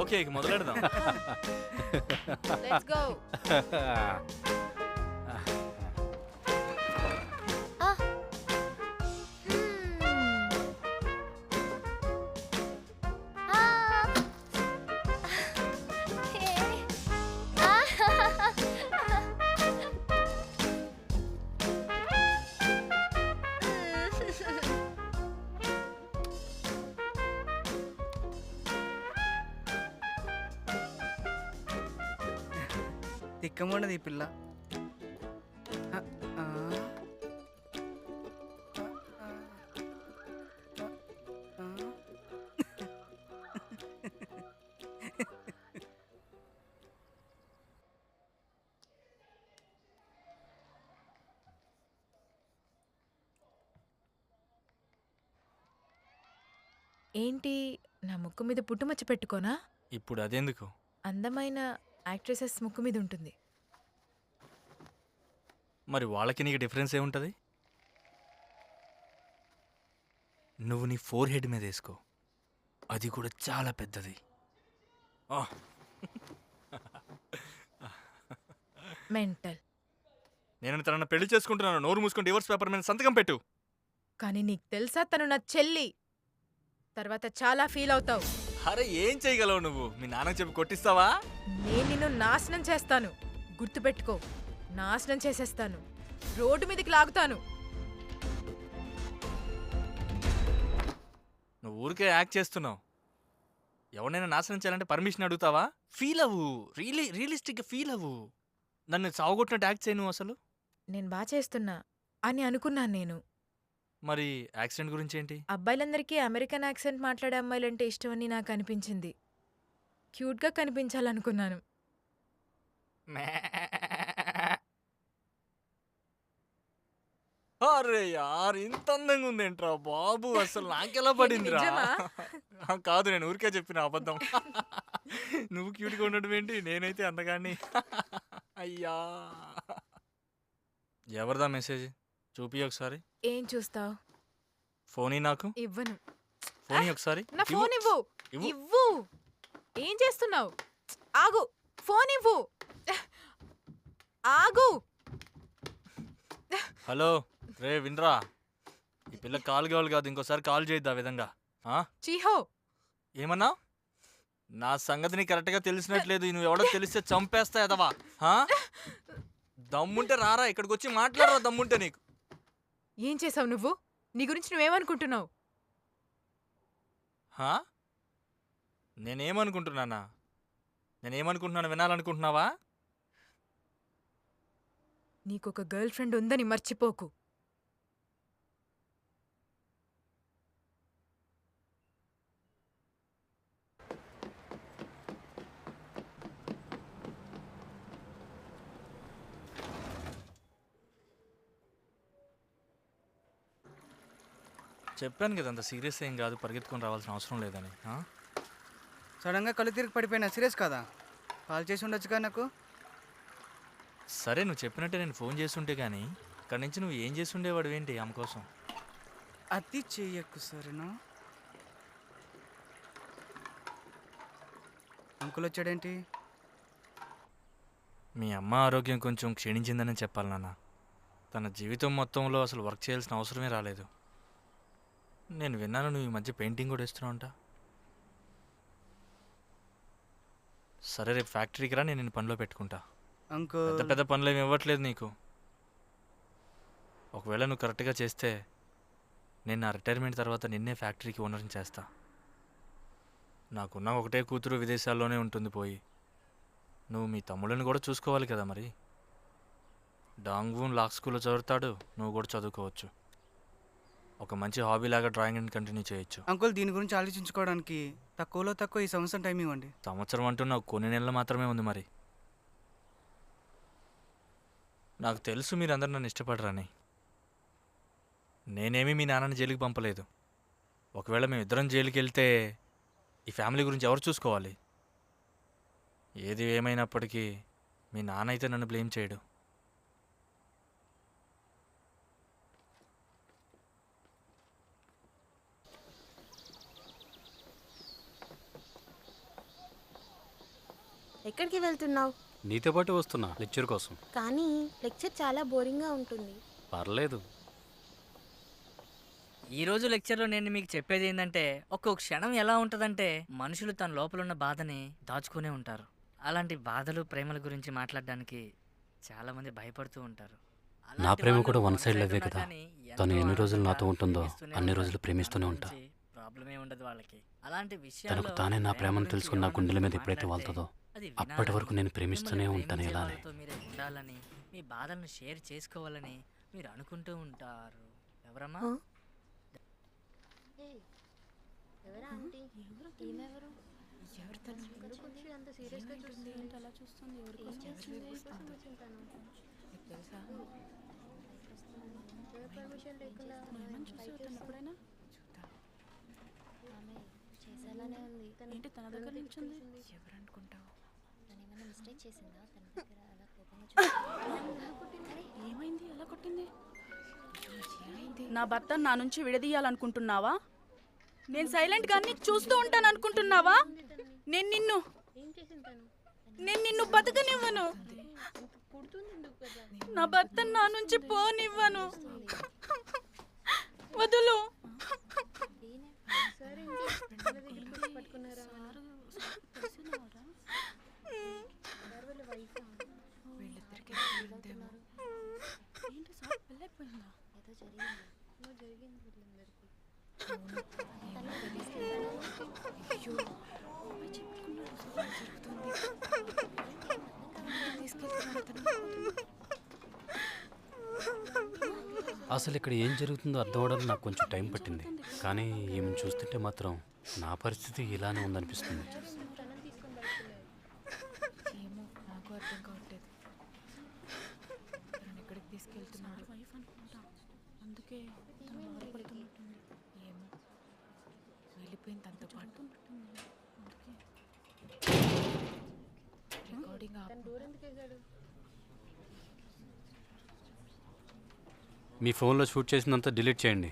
ఓకే ఇక మొదలెడదాం. Let's go. తిక్కముండదు ఈ పిల్ల. ఆ, ఆ. ఏంటి నా ముక్కు మీద పుట్టుమచ్చ పెట్టుకోనా? ఇప్పుడు అదెందుకు? అందమైన యాక్ట్రెసెస్ ముక్కు మీద ఉంటుంది. మరి వాళ్ళకి నీకు డిఫరెన్స్ ఏముంటుంది? నువ్వు నీ 4 మీద వేసుకో, అది కూడా చాలా పెద్దది. మెంటల్. నేను తనను పెళ్లి చేసుకుంటున్నాను. నోరు మూసుకొని డివోర్స్ పేపర్ మీద సంతకం పెట్టు. కానీ నీకు తెలుసా తను నా చెల్లి. తర్వాత చాలా ఫీల్ అవుతావు. అరే ఏం చేయగలవు నువ్వు? మీ నాన్నకు చెప్పి కొట్టిస్తావా? నేను నిన్ను నాశనం చేస్తాను. గుర్తుపెట్టుకో, నాశనం చేసేస్తాను. రోడ్డు మీదకి లాగుతాను. నువ్వు ఊరికే యాక్ట్ చేస్తున్నావు. ఎవరినైనా నాశనం చేయాలంటే పర్మిషన్ అడుగుతావా? ఫీల్ అవ్వు, రియలిస్టిక్గా ఫీల్ అవ్వు. నన్ను సాగుకొట్టినట్టు యాక్ట్ చేయి నువ్వు. అసలు నేను బాగా చేస్తున్నా అని అనుకున్నాను నేను. మరి యాక్సిడెంట్ గురించి ఏంటి? అబ్బాయిలందరికీ అమెరికన్ యాక్సెంట్ మాట్లాడే అమ్మాయిలంటే ఇష్టమని నాకు అనిపించింది. క్యూట్గా కనిపించాలనుకున్నాను. అరే యార్ ఇంత అందంగా ఉందేంట్రా బాబు, అసలు నాకెలా పడిందిరా? నిజమా? కాదు, నేను ఊరికే చెప్పిన అబద్ధం. నువ్వు క్యూట్గా ఉండడం ఏంటి, నేనైతే అందగాన్ని. అయ్యా, ఎవరిదా మెసేజ్? చూపి ఒకసారి. ఏం చూస్తావు? ఫోన్ నాకు. ఇవ్వను. ఫోన్ ఒకసారి. నా ఫోన్ ఇవ్వు. ఇవ్వు. ఇవ్వు. ఏం చేస్తున్నావు? ఆగు. ఫోన్ ఇవ్వు. ఆగు. హలో రే వినరా, ఈ పిల్ల కాల్ కావాలి కాదు, ఇంకోసారి కాల్ చేయొద్దు ఆ విధంగా. చీహో. ఏమన్నా? నా సంగతిని కరెక్ట్గా తెలిసినట్లేదు, నువ్వు ఎవడో తెలిస్తే చంపేస్తా ఎదవా. దమ్ముంటే రారా ఇక్కడికి వచ్చి మాట్లాడరా, దమ్ముంటే నీకు. ఏం చేసావు నువ్వు? నీ గురించి నువ్వేమనుకుంటున్నావు? నేనేమనుకుంటున్నానా? నేనేమనుకుంటున్నాను వినాలనుకుంటున్నావా? నీకొక గర్ల్ ఫ్రెండ్ ఉందని మర్చిపోకు. చెప్పాను కదా, అంత సీరియస్ ఏం కాదు, పరిగెత్తుకొని రావాల్సిన అవసరం లేదని. సడన్గా కళ్ళు తిరిగి పడిపోయినా సీరియస్ కదా? కాల్ చేసి ఉండొచ్చుగా నాకు. సరే నువ్వు చెప్పినట్టే నేను ఫోన్ చేస్తుంటే కానీ ఇక్కడి నుంచి నువ్వు ఏం చేసి ఉండేవాడు ఏంటి ఆమె కోసం? అతి చెయ్యకు సరేనా? అంకుల్ వచ్చాడేంటి? మీ అమ్మ ఆరోగ్యం కొంచెం క్షీణించిందని చెప్పాలి నాన్న. తన జీవితం మొత్తంలో అసలు వర్క్ చేయాల్సిన అవసరమే రాలేదు. నేను విన్నాను నువ్వు ఈ మధ్య పెయింటింగ్ కూడా వేస్తున్నావు అంట. సరే రేపు ఫ్యాక్టరీకి రా, నేను నిన్ను పనిలో పెట్టుకుంటా. అంకుల్ పెద్ద పెద్ద పనులు ఏమి ఇవ్వట్లేదు నీకు. ఒకవేళ నువ్వు కరెక్ట్గా చేస్తే నేను నా రిటైర్మెంట్ తర్వాత నిన్నే ఫ్యాక్టరీకి ఓనర్ని చేస్తా. నాకున్న ఒకటే కూతురు విదేశాల్లోనే ఉంటుంది పోయి. నువ్వు మీ తమ్ముళ్ళని కూడా చూసుకోవాలి కదా మరి. డాంగ్వూన్ లాక్ స్కూల్లో చదువుతాడు, నువ్వు కూడా చదువుకోవచ్చు. ఒక మంచి హాబీలాగా డ్రాయింగ్ కంటిన్యూ చేయొచ్చు. అంకుల్ దీని గురించి ఆలోచించుకోవడానికి తక్కువలో తక్కువ ఈ సంవత్సరం టైం ఇవ్వండి. సంవత్సరం అంటున్నావు, కొన్ని నెలలు మాత్రమే ఉంది మరి. నాకు తెలుసు మీరందరూ నన్ను ఇష్టపడరని. నేనేమీ మీ నాన్నని జైలుకి పంపలేదు. ఒకవేళ మేము ఇద్దరం జైలుకి వెళ్తే ఈ ఫ్యామిలీ గురించి ఎవరు చూసుకోవాలి? ఏది ఏమైనప్పటికీ మీ నాన్న అయితే నన్ను బ్లేమ్ చేయడు. ఎక్కడికి వెళ్తున్నావు? నీతో పాటు వస్తున్నా లెక్చర్ కోసం. కానీ లెక్చర్ చాలా బోరింగ్గా ఉంటుంది. పర్లేదు. ఈరోజు లెక్చర్లో నేను మీకు చెప్పేది ఏంటంటే, ఒక్కో క్షణం ఎలా ఉంటుందంటే మనుషులు తన లోపల ఉన్న బాధని దాచుకునే ఉంటారు. అలాంటి బాధలు ప్రేమల గురించి మాట్లాడడానికి చాలామంది భయపడుతూ ఉంటారు. నా ప్రేమ కూడా వన్ సైడ్ లవ్వే కదా. తను ఎన్ని రోజులు నాతో ఉంటుందో అన్ని రోజులు ప్రేమిస్తూనే ఉంటా. ప్రాబ్లమే ఉండదు వాళ్ళకి. అలాంటి తనకు తానే నా ప్రేమను తెలుసుకుని నా గుండెల మీద ఎప్పుడైతే వాళ్తుందో అప్పటి వరకు నేను ప్రేమిస్తూనే ఉంటాను. ఇలానే మీరే ఉండాలని, మీ బాధలను షేర్ చేసుకోవాలని మీరు అనుకుంటూ ఉంటారు. ఎవరమ్మా? ఏంటి తన దగ్గర నిల్చుంది? ఏమైంది? ఎలా కొట్టింది? నా భర్త నా నుంచి విడదీయాలనుకుంటున్నావా? నేను సైలెంట్ గా అన్ని చూస్తూ ఉంటాను అనుకుంటున్నావా? నేను నిన్ను బతకనివ్వను. నా భర్త నా నుంచి పోనివ్వను. వదులు. అసలు ఇక్కడ ఏం జరుగుతుందో అర్థం అవడానికి నాకు కొంచెం టైం పట్టింది. కానీ ఈమెను చూస్తుంటే మాత్రం నా పరిస్థితి ఇలానే ఉందనిపిస్తుంది. ఏమో నాకు అర్థం కావట్లేదు. ఎక్కడికి తీసుకెళ్తున్నాడు? ఓకే తను బాధపడుతున్నట్టుంది. ఏమో వెళ్ళిపోయింది తనతో పాటు. రికార్డింగ్ ఆపు. మీ ఫోన్లో షూట్ చేసినంత డిలీట్ చేయండి.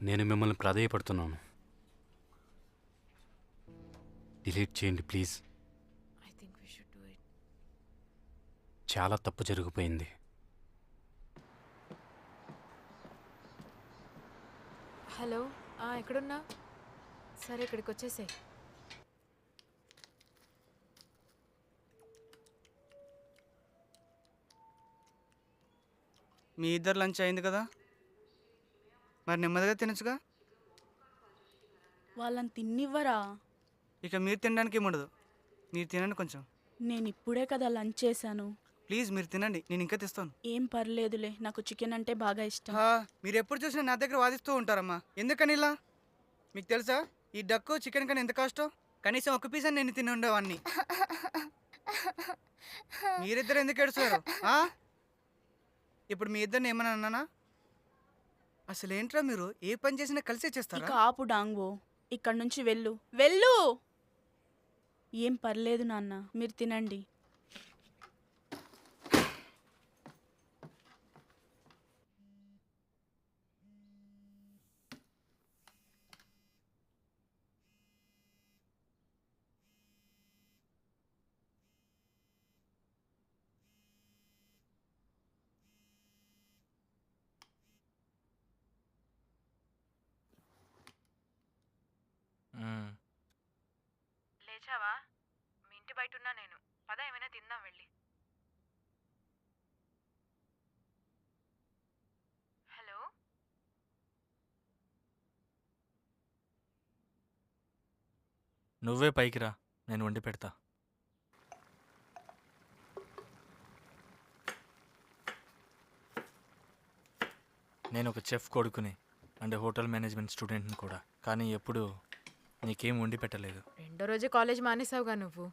నేను మిమ్మల్ని ప్రాధేయపడుతున్నాను. డిలీట్ చేయండి please. I think we should do it. చాలా తప్పు జరిగిపోయింది. హలో ఎక్కడున్నా? సరే ఇక్కడికి వచ్చేసాయి. మీ ఇద్దరు లంచ్ అయింది కదా, మరి నెమ్మదిగా తినచ్చుగా. వాళ్ళని తిన్నివ్వరా? ఇక మీరు తినడానికి ఏముండదు. మీరు తినండి కొంచెం. నేను ఇప్పుడే కదా లంచ్ చేశాను. ప్లీజ్ మీరు తినండి, నేను ఇంకా తెస్తాను. ఏం పర్లేదులే, నాకు చికెన్ అంటే బాగా ఇష్టం. మీరు ఎప్పుడు చూసినా నా దగ్గర వాదిస్తూ ఉంటారమ్మా. ఎందుకని ఇలా? మీకు తెలుసా ఈ డక్కు చికెన్ కన్నా ఎంత కాస్టో? కనీసం ఒక పీస్ అని నేను తిని ఉండేవాడిని. మీరిద్దరు ఎందుకు ఏడుస్తున్నారు? ఇప్పుడు మీ ఇద్దరిని ఏమన్నా అన్నానా? అసలు ఏంట్రా మీరు ఏ పని చేసినా కలిసే ఇక చేస్తారా? ఆపు డాంగో, ఇక్కడి నుంచి వెళ్ళు వెళ్ళు. ఏం పర్లేదు నాన్న, మీరు తినండి. మ్మ్. లేచావా? మీ ఇంటి బయట ఉన్నా నేను. పద ఏమైనా తిందాం వెళ్ళి. హలో నువ్వే పైకి రా, నేను వండి పెడతా. నేను ఒక చెఫ్ కొడుకుని అండ్ హోటల్ మేనేజ్మెంట్ స్టూడెంట్ని కూడా, కానీ ఎప్పుడు నీకేం వండి పెట్టలేదు. రెండో రోజు కాలేజ్ మానేసావుగా నువ్వు.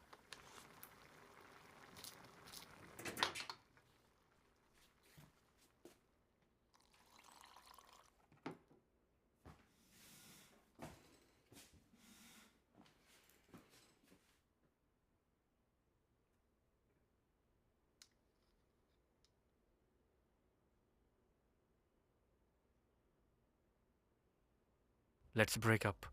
Let's break up.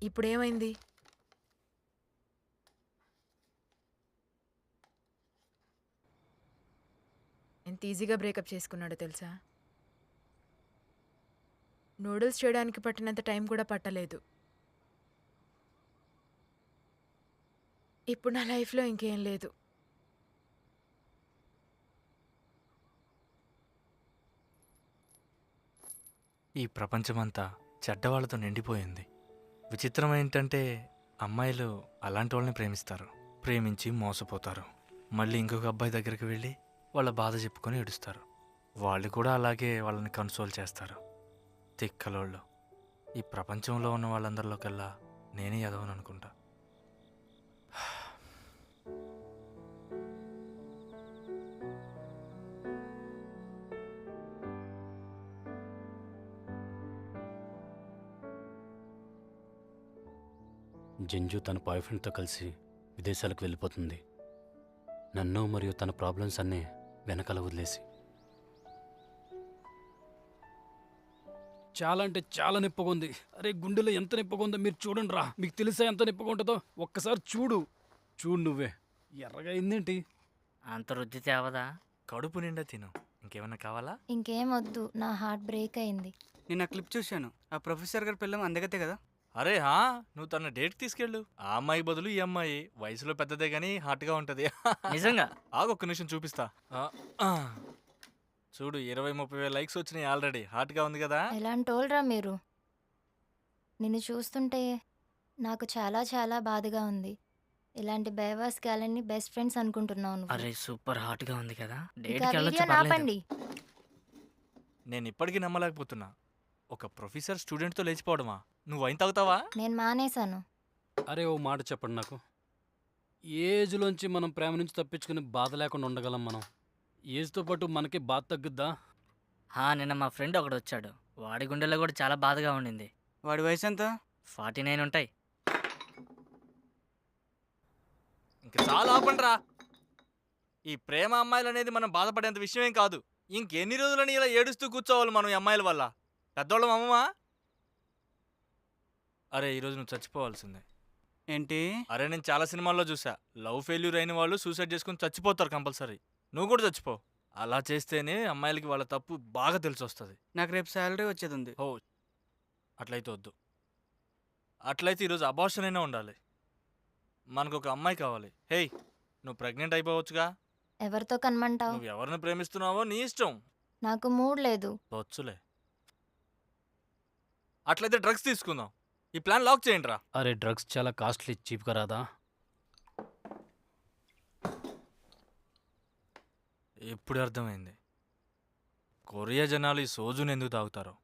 ఇప్పుడేమైంది? ఎంత ఈజీగా బ్రేకప్ చేసుకున్నాడో తెలుసా? నూడిల్స్ చేయడానికి పట్టినంత టైం కూడా పట్టలేదు. ఇప్పుడు నా లైఫ్లో ఇంకేం లేదు. ఈ ప్రపంచమంతా చెడ్డవాళ్ళతో నిండిపోయింది. విచిత్రం ఏంటంటే అమ్మాయిలు అలాంటి వాళ్ళని ప్రేమిస్తారు, ప్రేమించి మోసపోతారు, మళ్ళీ ఇంకొక అబ్బాయి దగ్గరికి వెళ్ళి వాళ్ళ బాధ చెప్పుకొని ఏడుస్తారు. వాళ్ళు కూడా అలాగే వాళ్ళని కన్సోల్ చేస్తారు. తిక్కలోళ్ళు. ఈ ప్రపంచంలో ఉన్న వాళ్ళందరిలో కల్లా నేనే ఎదవను అనుకుంటా. జంజు తన బాయ్ ఫ్రెండ్తో కలిసి విదేశాలకు వెళ్ళిపోతుంది. నన్ను మరియు తన ప్రాబ్లమ్స్ అన్నీ వెనకాల వదిలేసి. చాలా అంటే చాలా నొప్పిగా ఉంది. అరే గుండెలో ఎంత నొప్పిగా ఉందో మీరు చూడండి రా. మీకు తెలుసా ఎంత నొప్పిగా ఉంటుందో? ఒక్కసారి చూడు నువ్వే. ఎర్రగా అయిందేంటి? అంత రుద్ది తేవదా? కడుపు నిండా తిను. ఇంకేమన్నా కావాలా? ఇంకేం వద్దు, నా హార్ట్ బ్రేక్ అయింది. నేను ఆ క్లిప్ చూశాను. ఆ ప్రొఫెసర్ గారి పిల్లం అందగతే కదా. అరే నువ్వు తన డేట్కి తీసుకెళ్ళు. ఆ అమ్మాయి బదులు ఈ అమ్మాయి వయసులో పెద్దదే కానీ హార్ట్గా ఉంటుంది. నిజంగా? ఆగొక్క నిమిషం చూపిస్తా. చూడు 20-30 వేల లైక్స్ వచ్చినాయి ఆల్రెడీ. హార్ట్గా ఉంది కదా. ఎలాంటి వాళ్ళరా మీరు? నిన్ను చూస్తుంటే నాకు చాలా చాలా బాధగా ఉంది. ఇలాంటి బేవాస్ గ్యాలని బెస్ట్ ఫ్రెండ్స్ అనుకుంటున్నావు నువ్వు. అరే సూపర్ హాట్ గా ఉంది కదా, ఇక డేట్కి వెళ్ళొచ్చు వీడియో పర్లేదు. ఆపండి. నేను ఇప్పటికీ నమ్మలేకపోతున్నా. ఒక ప్రొఫెసర్ స్టూడెంట్తో లేచిపోవడమా? నువ్వు వైన్ తాగుతావా? నేను మానేశాను. అరే ఓ మాట చెప్పండి నాకు, ఏజ్లోంచి మనం ప్రేమ నుంచి తప్పించుకుని బాధ లేకుండా ఉండగలం మనం? ఏజ్తో పాటు మనకి బాధ తగ్గుద్దా? నిన్న మా ఫ్రెండ్ ఒకడు వచ్చాడు. వాడి గుండెలో కూడా చాలా బాధగా ఉండింది. వాడి వయసు ఎంత? 49 ఉంటాయి. ఇంక చాలా ఆపండ్రా. ఈ ప్రేమ అమ్మాయిలు అనేది మనం బాధపడేంత విషయం ఏం కాదు. ఇంకెన్ని రోజులని ఇలా ఏడుస్తూ కూర్చోవాలి మనం ఈ అమ్మాయిల వల్ల? పెద్దోళ్ళం అమ్మమ్మా. అరే ఈరోజు నువ్వు చచ్చిపోవాల్సిందే. ఏంటి? అరే నేను చాలా సినిమాల్లో చూసా, లవ్ ఫెయిల్యూర్ అయిన వాళ్ళు సూసైడ్ చేసుకుని చచ్చిపోతారు కంపల్సరీ. నువ్వు కూడా చచ్చిపో. అలా చేస్తేనే అమ్మాయిలకి వాళ్ళ తప్పు బాగా తెలిసి వస్తుంది. నాకు రేపు శాలరీ వచ్చేది ఉంది. ఓ అట్లయితే వద్దు. అట్లయితే ఈరోజు అబార్షన్ అయినా ఉండాలి. మనకు ఒక అమ్మాయి కావాలి. హేయ్, నువ్వు ప్రెగ్నెంట్ అయిపోవచ్చుగా. ఎవరితో కనమంటావు? నువ్వు ఎవరిని ప్రేమిస్తున్నావో నీ ఇష్టం. నాకు మూడ్ లేదు. వచ్చులే. అట్లయితే డ్రగ్స్ తీసుకుందాం. ఈ ప్లాన్ లాక్ చేయండి రా. అరే డ్రగ్స్ చాలా కాస్ట్లీ, చీప్గా రాదా? ఎప్పుడు అర్థమైంది కొరియా జనాలు ఈ సోజుని ఎందుకు తాగుతారో.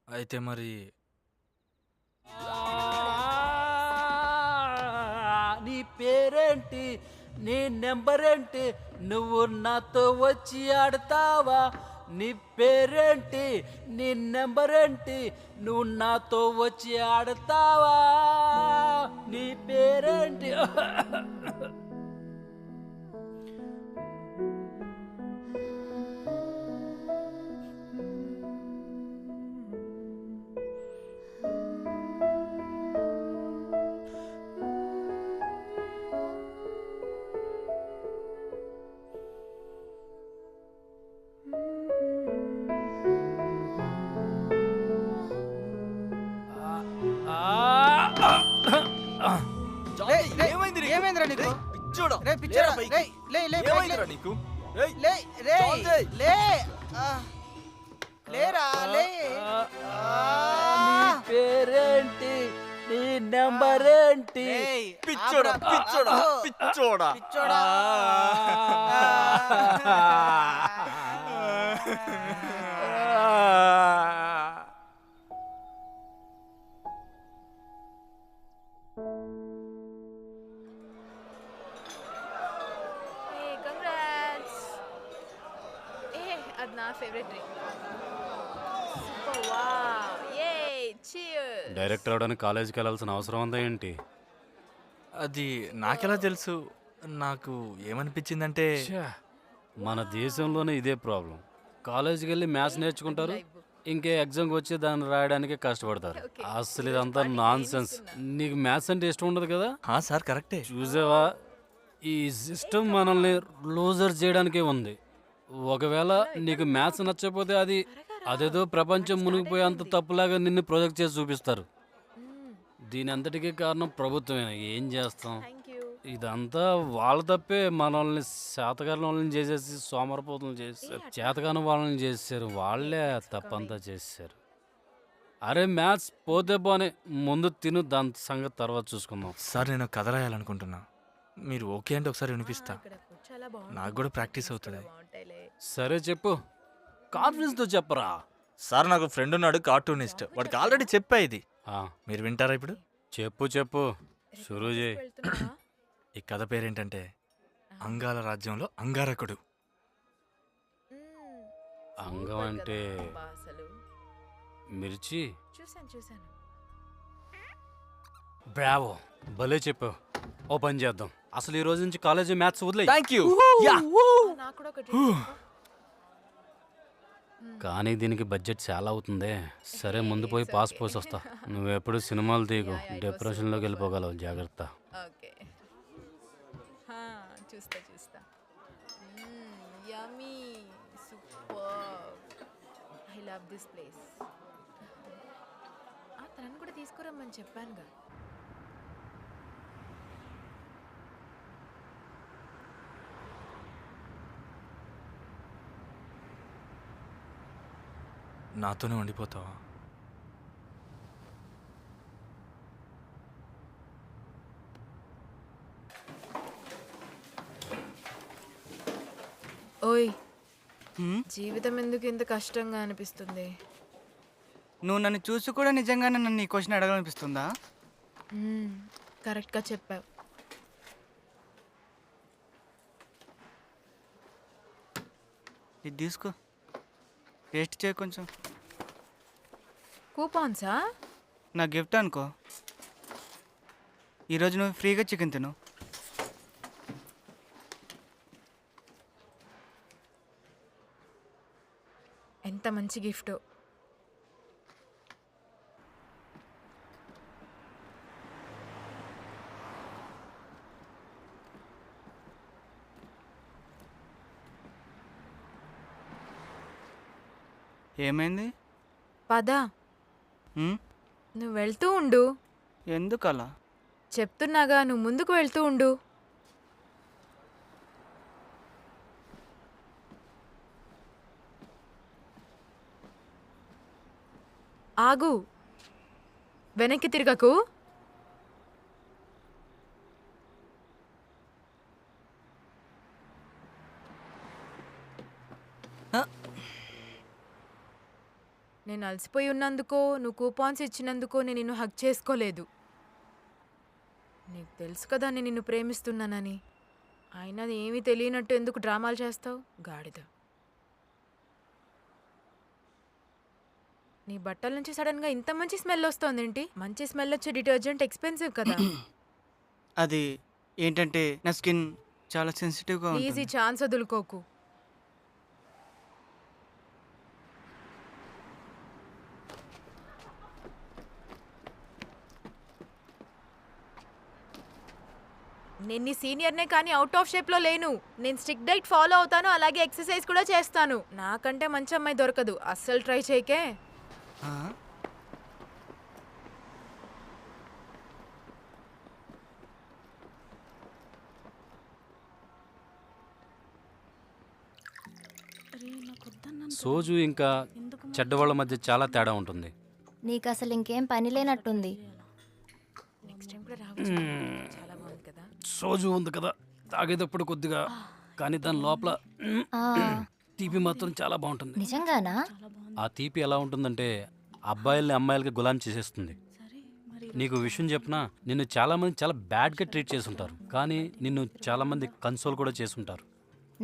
అయితే మరి నీ పేరేంటి, నీ నెంబర్ ఏంటి, నువ్వు నాతో వచ్చి ఆడతావా? నీ పేరేంటి, నీ నెంబర్ ఏంటి, నువ్వు నాతో వచ్చి ఆడతావా? నీ పేరేంటి? ఏమైందిరా నీకు? పిచ్చోడా. రే పిచ్చోడా, లేరా పైకి. రేయ్, లే లే పైకి ఏమైందిరా లే. నీకు? ఏయ్, లే రే చాలు. లే ఆ, లేరా లే. నీ పేరేంటి, నీ నెంబర్ ఏంటి? ఏయ్, పిచ్చోడా ఆపురా, పిచ్చోడా ఆపు. పిచ్చోడా. పిచ్చోడా. కంగ్రాట్స్. అది నా ఫేవరెట్ డ్రింక్. Super wow. యే చీర్స్. డైరెక్టర్ అవడానికి కాలేజీకి వెళ్ళాల్సిన అవసరం ఉందా ఏంటి? అది నాకెలా తెలుసు? నాకు ఏమనిపించిందంటే మన దేశంలోనే ఇదే ప్రాబ్లం. కాలేజీకి వెళ్ళి మ్యాథ్స్ నేర్చుకుంటారు, ఇంకే ఎగ్జామ్కి వచ్చి దాన్ని రాయడానికి కష్టపడతారు. అసలు ఇదంతా నాన్ సెన్స్. నీకు మ్యాథ్స్ అంటే ఇష్టం ఉండదు కదా? సార్ కరెక్టే. చూసావా, ఈ సిస్టమ్ మనల్ని లూజర్ చేయడానికే ఉంది. ఒకవేళ నీకు మ్యాథ్స్ నచ్చకపోతే అదేదో ప్రపంచం మునిగిపోయేంత తప్పులాగా నిన్ను ప్రొజెక్ట్ చేసి చూపిస్తారు. దీని అంతటికీ కారణం ప్రభుత్వమే. ఏం చేస్తాం? ఇదంతా వాళ్ళ తప్పే. మనల్ని శాతకాని వాళ్ళని చేసేసి సోమరపోతులు చేశారు, చేతకాని వాళ్ళని చేశారు. వాళ్ళే తప్పంతా చేశారు. అరే మ్యాథ్స్ పోతే పోనే, ముందు తిను, దాని సంగతి తర్వాత చూసుకుందాం. సార్ నేను కథ రాయాలనుకుంటున్నా. మీరు ఓకే అంటే ఒకసారి వినిపిస్తా. నాకు కూడా ప్రాక్టీస్ అవుతుంది. సరే చెప్పు, కాన్ఫిడెన్స్తో చెప్పరా. సార్ నాకు ఫ్రెండ్ ఉన్నాడు, కార్టూనిస్ట్. వాడికి ఆల్రెడీ చెప్పా ఇది. ఆ, మీరు వింటారా ఇప్పుడు? చెప్పు చెప్పు, షురూ చేయి. ఈ కథ పేరేంటంటే అంగాల రాజ్యంలో అంగారకుడు. అంగం అంటే మిర్చి. చూసాను. బ్రావో, భలే చెప్పావు. ఓ పని చేద్దాం, అసలు ఈ రోజు నుంచి కాలేజీ మ్యాథ్స్ వదిలే. Thank you. నాకు కూడా ఒకటి. కానీ దీనికి బడ్జెట్ చాలా అవుతుంది. సరే ముందు పోయి పాస్ పోసి వస్తా. నువ్వెప్పుడు సినిమాలు తీయకు, డిప్రెషన్లోకి వెళ్ళిపోగలవు. జాగ్రత్త. ఓకే. చూస్తా. Yummy. Super. I love this place. తనని కూడా తీసుకురమ్మని చెప్పానుగా. నాతోనే ఉండిపోతావా? ఓయ్ హ్మ్? జీవితం ఎందుకు ఇంత కష్టంగా అనిపిస్తుంది? నువ్వు నన్ను చూసి కూడా నిజంగానే నన్ను ఈ క్వశ్చన్ అడగాలనిపిస్తుందా? కరెక్ట్గా చెప్పావు. ఇది తీసుకో, టేస్ట్ చేయ కొంచెం. కూపాన్సా? నా గిఫ్ట్ అనుకో. ఈరోజు నువ్వు ఫ్రీగా చికెన్ తిను. ఎంత మంచి గిఫ్టో. ఏమైంది? పద, హ్మ్? నువ్వు వెళ్తూ ఉండు. ఎందుకు అలా? చెప్తున్నాగా, నువ్వు ముందుకు వెళ్తూ ఉండు. ఆగు, వెనక్కి తిరగకు. నేను అలసిపోయి ఉన్నందుకో, నువ్వు కూపాన్స్ ఇచ్చినందుకో నేను నిన్ను హగ్ చేసుకోలేదు. నీకు తెలుసు కదా నేను నిన్ను ప్రేమిస్తున్నానని. అయినా అది ఏమీ తెలియనట్టు ఎందుకు డ్రామాలు చేస్తావు గాడిద? నీ బట్టల నుంచి సడన్గా ఇంత మంచి స్మెల్ వస్తోందేంటి? మంచి స్మెల్ వచ్చే డిటర్జెంట్ ఎక్స్పెన్సివ్ కదా. అది ఏంటంటే నా స్కిన్ చాలా సెన్సిటివ్గా ప్లీజ్ ఈ ఉంటుంది. ఛాన్స్ వదులుకోకు. నేను నీ సీనియర్నే కానీ అవుట్ ఆఫ్ షేప్లో లేను. నేను స్ట్రిక్ట్ డైట్ ఫాలో అవుతాను, అలాగే ఎక్సర్సైజ్ కూడా చేస్తాను. నాకంటే మంచి అమ్మాయి దొరకదు, అస్సలు ట్రై చేయకే. ఆ? సోజు ఇంకా చెడ్డవాళ్ళ మధ్య చాలా తేడా ఉంటుంది. నీకు అసలు ఇంకేం పని లేనట్టుంది. నెక్స్ట్ టైం కూడా రావచ్చు. చాలా బాగుంది కదా. సోజు ఉంది కదా, తాగేటప్పుడు కొద్దిగా, కానీ దాని లోపల ఆ, తీపి మాత్రం చాలా బాగుంటుంది. నిజంగానా? ఆ తీపి ఎలా ఉంటుందంటే అబ్బాయిల్ని అమ్మాయిలకి గులాం చేసేస్తుంది. నీకు విషయం చెప్పినా, నిన్ను చాలా మంది చాలా బ్యాడ్గా ట్రీట్ చేసుంటారు, కానీ నిన్ను చాలా మంది కన్సోల్ కూడా చేసుంటారు.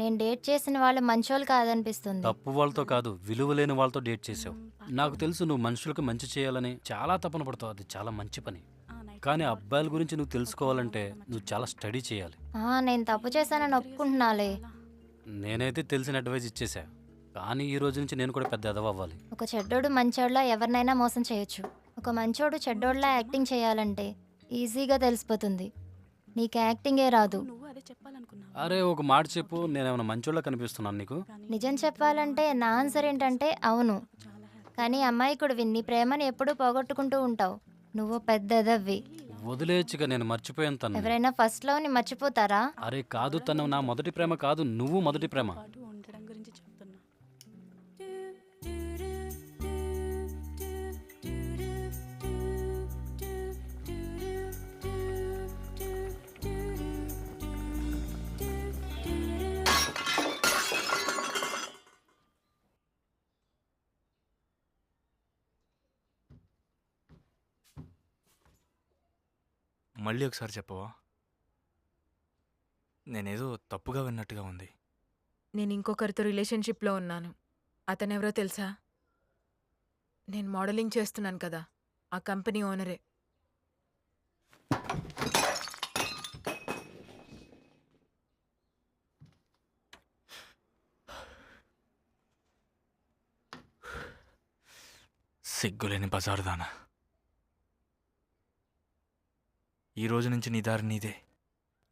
నేను డేట్ చేసిన వాళ్ళు మంచోళ్ళు కాదనిపిస్తుంది. తప్పు వాళ్ళతో కాదు, విలువ లేని వాళ్ళతో డేట్ చేసావు. నాకు తెలుసు నువ్వు మనుషులకు మంచి చేయాలని చాలా తపన పడతావు, అది చాలా మంచి పని. కానీ అబ్బాయిల గురించి నువ్వు తెలుసుకోవాలంటే నువ్వు చాలా స్టడీ చేయాలి. నేను తప్పు చేశానని ఒప్పుకుంటున్నాలే. నేనైతే తెలిసిన అడ్వైజ్ ఇచ్చేసా, కానీ ఈ రోజు నుంచి నేను కూడా పెద్ద ఎదవ అవ్వాలి. ఒక చెడ్డోడు మంచోడ్లా ఎవరినైనా మోసం చేయొచ్చు. ఒక మంచోడు చెడ్డోడ్లా యాక్టింగ్ చేయాలంటే ఈజీగా తెలిసిపోతుంది. నీకు యాక్టింగే రాదు. నువ్వు అదే చెప్పాలనుకున్నావు. అరే ఒక మాట చెప్పు, నేనేమైనా మంచోళ్ళ కనిపిస్తున్నాను నీకు? నిజం చెప్పాలంటే నా ఆన్సర్ ఏంటంటే అవును. కానీ అమ్మాయికుడివి, నీ ప్రేమని ఎప్పుడూ పోగొట్టుకుంటూ ఉంటావు. నువ్వు పెద్దదవ్వి. వదిలేయచ్చుగా, నేను మర్చిపోయాను తను. ఎవరైనా ఫస్ట్ లవ్ ని మర్చిపోతారా? అరే కాదు, తను నా మొదటి ప్రేమ కాదు, నువ్వు మొదటి ప్రేమ. పాటు ఉండడం గురించి చెప్తున్నా. మళ్ళీ ఒకసారి చెప్పవా? నేనేదో తప్పుగా విన్నట్టుగా ఉంది. నేను ఇంకొకరితో రిలేషన్షిప్లో ఉన్నాను. అతనెవరో తెలుసా? నేను మోడలింగ్ చేస్తున్నాను కదా, ఆ కంపెనీ ఓనరే. సిగ్గులేని బజారుదానా. ఈ రోజు నుంచి నీ దారి నీదే.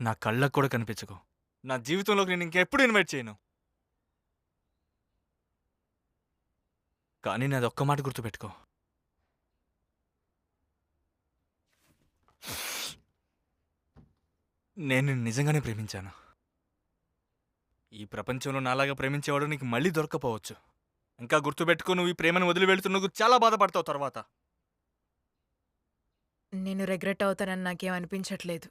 నా కళ్ళకు కూడా కనిపించకు. నా జీవితంలోకి నేను ఇంకెప్పుడు ఇన్వైట్ చేయను. కానీ నాది ఒక్క మాట గుర్తుపెట్టుకో, నేను నిన్ను నిజంగానే ప్రేమించాను. ఈ ప్రపంచంలో నాలాగా ప్రేమించేవాడు నీకు మళ్ళీ దొరకపోవచ్చు. ఇంకా గుర్తుపెట్టుకో, నువ్వు ఈ ప్రేమను వదిలి వెళ్తున్నందుకు చాలా బాధపడతావు తర్వాత. నేను రిగ్రెట్ అవుతానని నాకేం అనిపించట్లేదు.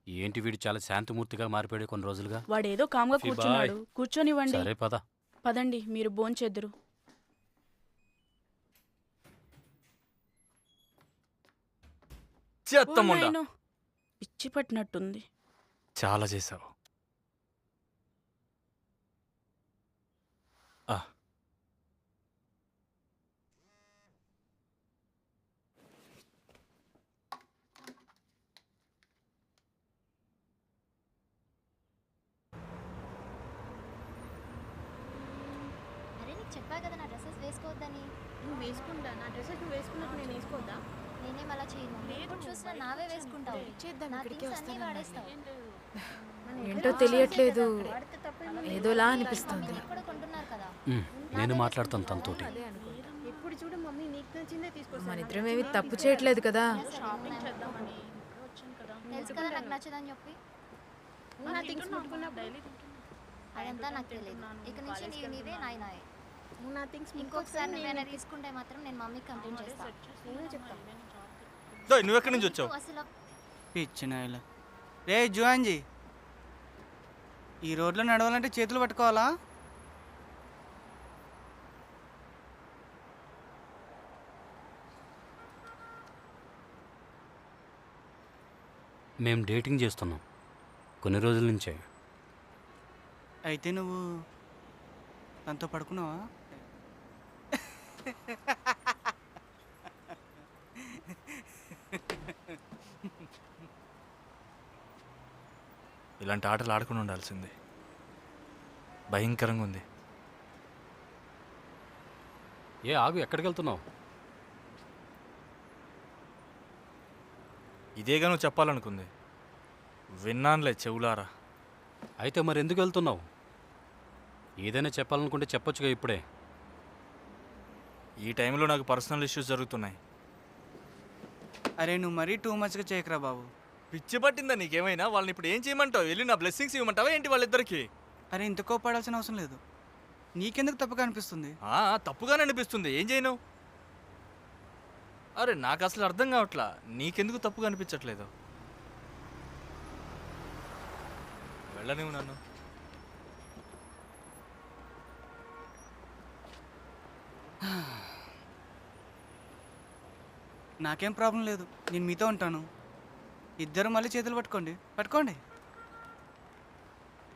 ఏంటి వీడు చాలా శాంతిమూర్తిగా మారిపోయాడు కొన్ని రోజులుగా. వాడేదో కామ్గా ఫీ బాయ్. కూర్చున్నాడు. కూర్చొనివ్వండి. సరే పద. పదండి, మీరు భోంచెద్దురు. చెత్తముండా నాయనో, పిచ్చి పట్టినట్టుంది. చాలా చేసావు. ఆ, అరే నీకు చెప్పా కదా నా డ్రెస్సెస్ వేసుకోవద్దని. నువ్వు వేసుకుంటా, నా డ్రెస్సెస్ నువ్వు వేసుకున్నట్టు నేను వేసుకోవద్దా? నేనేం అలా చేయను. ఎప్పుడు చూసినా నావే వేసుకుంటావు. చేద్దాం, నా ఇక్కడికే థింగ్స్ అన్నీ వస్తాను. వాడేస్తావు. ఏంటో తెలియట్లేదు, వాడితే తప్పేమో లేదు. ఏదోలా అనిపిస్తుంది. మీరు కూడా కొంటున్నారు కదా. నేను మాట్లాడతాను తనతోటి. ఎప్పుడు చూడు మమ్మీ నీకు నచ్చిందే తీసుకొస్తాను. మన ఇద్దరం ఏమి తప్పు చేయట్లేదు కదా. షాపింగ్ చేద్దామని వచ్చాను కదా. తెలుసు కదా నాకు నచ్చదని చెప్పి. నువ్వు నా థింగ్స్ ముట్టుకున్నప్పుడు డైలీ తింటున్నాను. అదంతా నాకు తెలియదు. ఇక నుంచి నీవి నీవే నాయి నాయే. నువ్వు నా థింగ్స్ ఇంకొకసారి నువ్వేనా తీసుకుంటే మాత్రం నేను మమ్మీకి కంప్లైంట్ చేస్తాను. నేను చెప్తాను. డేయ్, నువ్వెక్కడి నుంచి వచ్చావు? అసలు పిచ్చిన ఇలా. రే జువాన్జీ, ఈ రోడ్లో నడవాలంటే చేతులు పట్టుకోవాలా? మేము డేటింగ్ చేస్తున్నాం కొన్ని రోజుల నుంచే. అయితే నువ్వు తనతో పడుకున్నావా? ఇలాంటి ఆటలు ఆడుకుని ఉండాల్సింది. భయంకరంగా ఉంది. ఏ ఆగు, ఎక్కడికి వెళ్తున్నావు? ఇదేగా నువ్వు చెప్పాలనుకుంది. విన్నానులే చెవులారా. అయితే మరి ఎందుకు వెళ్తున్నావు? ఏదైనా చెప్పాలనుకుంటే చెప్పొచ్చుగా ఇప్పుడే. ఈ టైంలో నాకు పర్సనల్ ఇష్యూస్ జరుగుతున్నాయి. అరే నువ్వు మరీ టూ మచ్గా చేయకరా బాబు. పిచ్చి పట్టిందా నీకేమైనా? వాళ్ళని ఇప్పుడు ఏం చేయమంటావు? వెళ్ళి నా బ్లెస్సింగ్స్ ఇవ్వమంటావా ఏంటి వాళ్ళిద్దరికి? అరే ఇంత కోపడాల్సిన అవసరం లేదు. నీకెందుకు తప్పుగా అనిపిస్తుంది? తప్పుగానే అనిపిస్తుంది. ఏం చేయను? అరే నాకు అసలు అర్థం కావట్లా. నీకెందుకు తప్పుగా అనిపించట్లేదు? వెళ్ళనివ్వు నన్ను. నాకేం ప్రాబ్లం లేదు, నేను మీతో ఉంటాను. ఇద్దరు మళ్ళీ చేతులు పట్టుకోండి, పట్టుకోండి.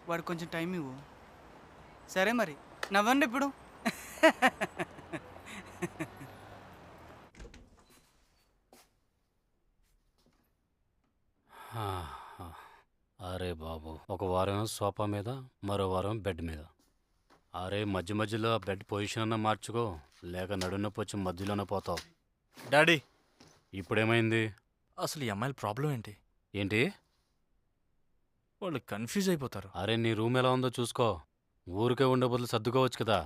వాడు కొంచెం టైం ఇవ్వు. సరే మరి నవ్వండి ఇప్పుడు. అరే బాబు, ఒక వారం సోఫా మీద, మరో వారం బెడ్ మీద. అరే మధ్య మధ్యలో బెడ్ పొజిషన్ అన్నా మార్చుకో, లేక నడునొప్పి వచ్చి మధ్యలోనే పోతావు. డాడీ, ఇప్పుడేమైంది? అసలు ఈ అమ్మాయిల ప్రాబ్లం ఏంటి? ఏంటి? వాళ్ళు కన్ఫ్యూజ్ అయిపోతారు. అరే నీ రూమ్ ఎలా ఉందో చూసుకో. ఊరికే ఉండే బదులు సర్దుకోవచ్చు కదా.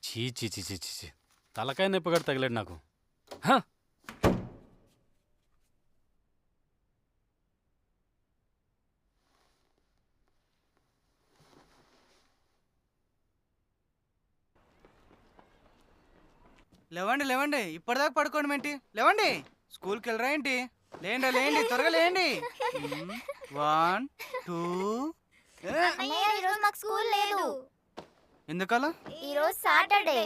చీ చీ చీ చీ చీ చీ. తలకాయ నొప్పిగడ తగిలాడు నాకు. హ! లేవండి లేవండి, ఇప్పటిదాకా పడుకోండి ఏంటి? లేవండి, స్కూల్కి వెళ్ళరా ఏంటి? లేండి లేండి, త్వరగా లేండి. 1 2. ఈరోజు మాకు స్కూల్ లేదు. ఎందుకలా? ఈరోజు సాటర్డే.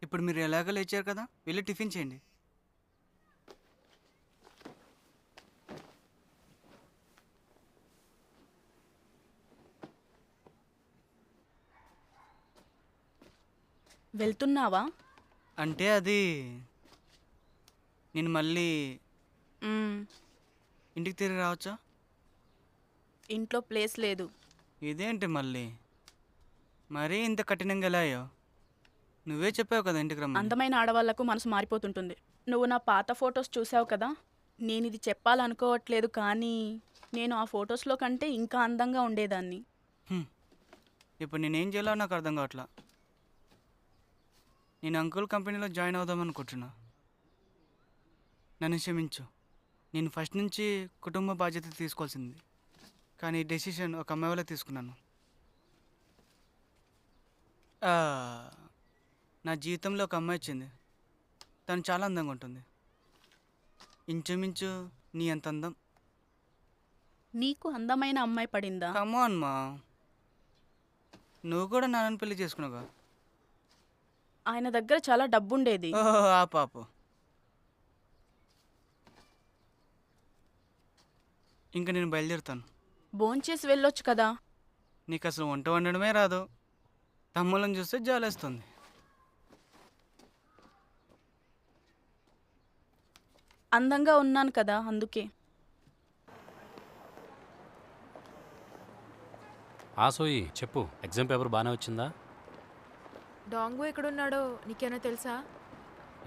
ఇప్పుడు మీరు ఎలాగో లేచారు కదా, వెళ్ళి టిఫిన్ చేయండి. వెళ్తున్నావా? అంటే అది నేను మళ్ళీ ఇంటికి తిరిగి రావచ్చా? ఇంట్లో ప్లేస్ లేదు. ఇదేంటి మళ్ళీ మరీ ఇంత కఠినంగా ఎలా అయ్యో? నువ్వే చెప్పావు కదా ఇంటికి రమ్మని. అందమైన ఆడవాళ్లకు మనసు మారిపోతుంటుంది. నువ్వు నా పాత ఫొటోస్ చూసావు కదా. నేను ఇది చెప్పాలనుకోవట్లేదు, కానీ నేను ఆ ఫొటోస్లో కంటే ఇంకా అందంగా ఉండేదాన్ని. ఇప్పుడు నేనేం చేయాలో నాకు అర్థం కావట్లా. నేను అంకుల్ కంపెనీలో జాయిన్ అవుదాం అనుకుంటున్నా. నన్ను క్షమించు. నేను ఫస్ట్ నుంచి కుటుంబ బాధ్యత తీసుకోవాల్సింది, కానీ ఈ డెసిషన్ ఒక అమ్మాయి వల్ల తీసుకున్నాను. నా జీవితంలో ఒక అమ్మాయి వచ్చింది. తను చాలా అందంగా ఉంటుంది, ఇంచుమించు నీ అంత అందం. నీకు అందమైన అమ్మాయి పడిందా? కమాన్ మా, నువ్వు కూడా నాన్నని పెళ్లి చేసుకున్నావుగా. ఆయన దగ్గర చాలా డబ్బుండేది. ఓహో ఆ పాపు. ఇంకా నేను బయలుదేరుతాను. భోంచేసి వెళ్ళొచ్చు కదా. నీకు అసలు వంట వండడమే రాదు. తమ్ముళ్ళని చూస్తే జాలేస్తుంది. అందంగా ఉన్నాను కదా అందుకే. సోయి చెప్పు, ఎగ్జామ్ పేపర్ బాగానే వచ్చిందా? డాంగు ఎక్కడున్నాడో నీకేమైనా తెలుసా?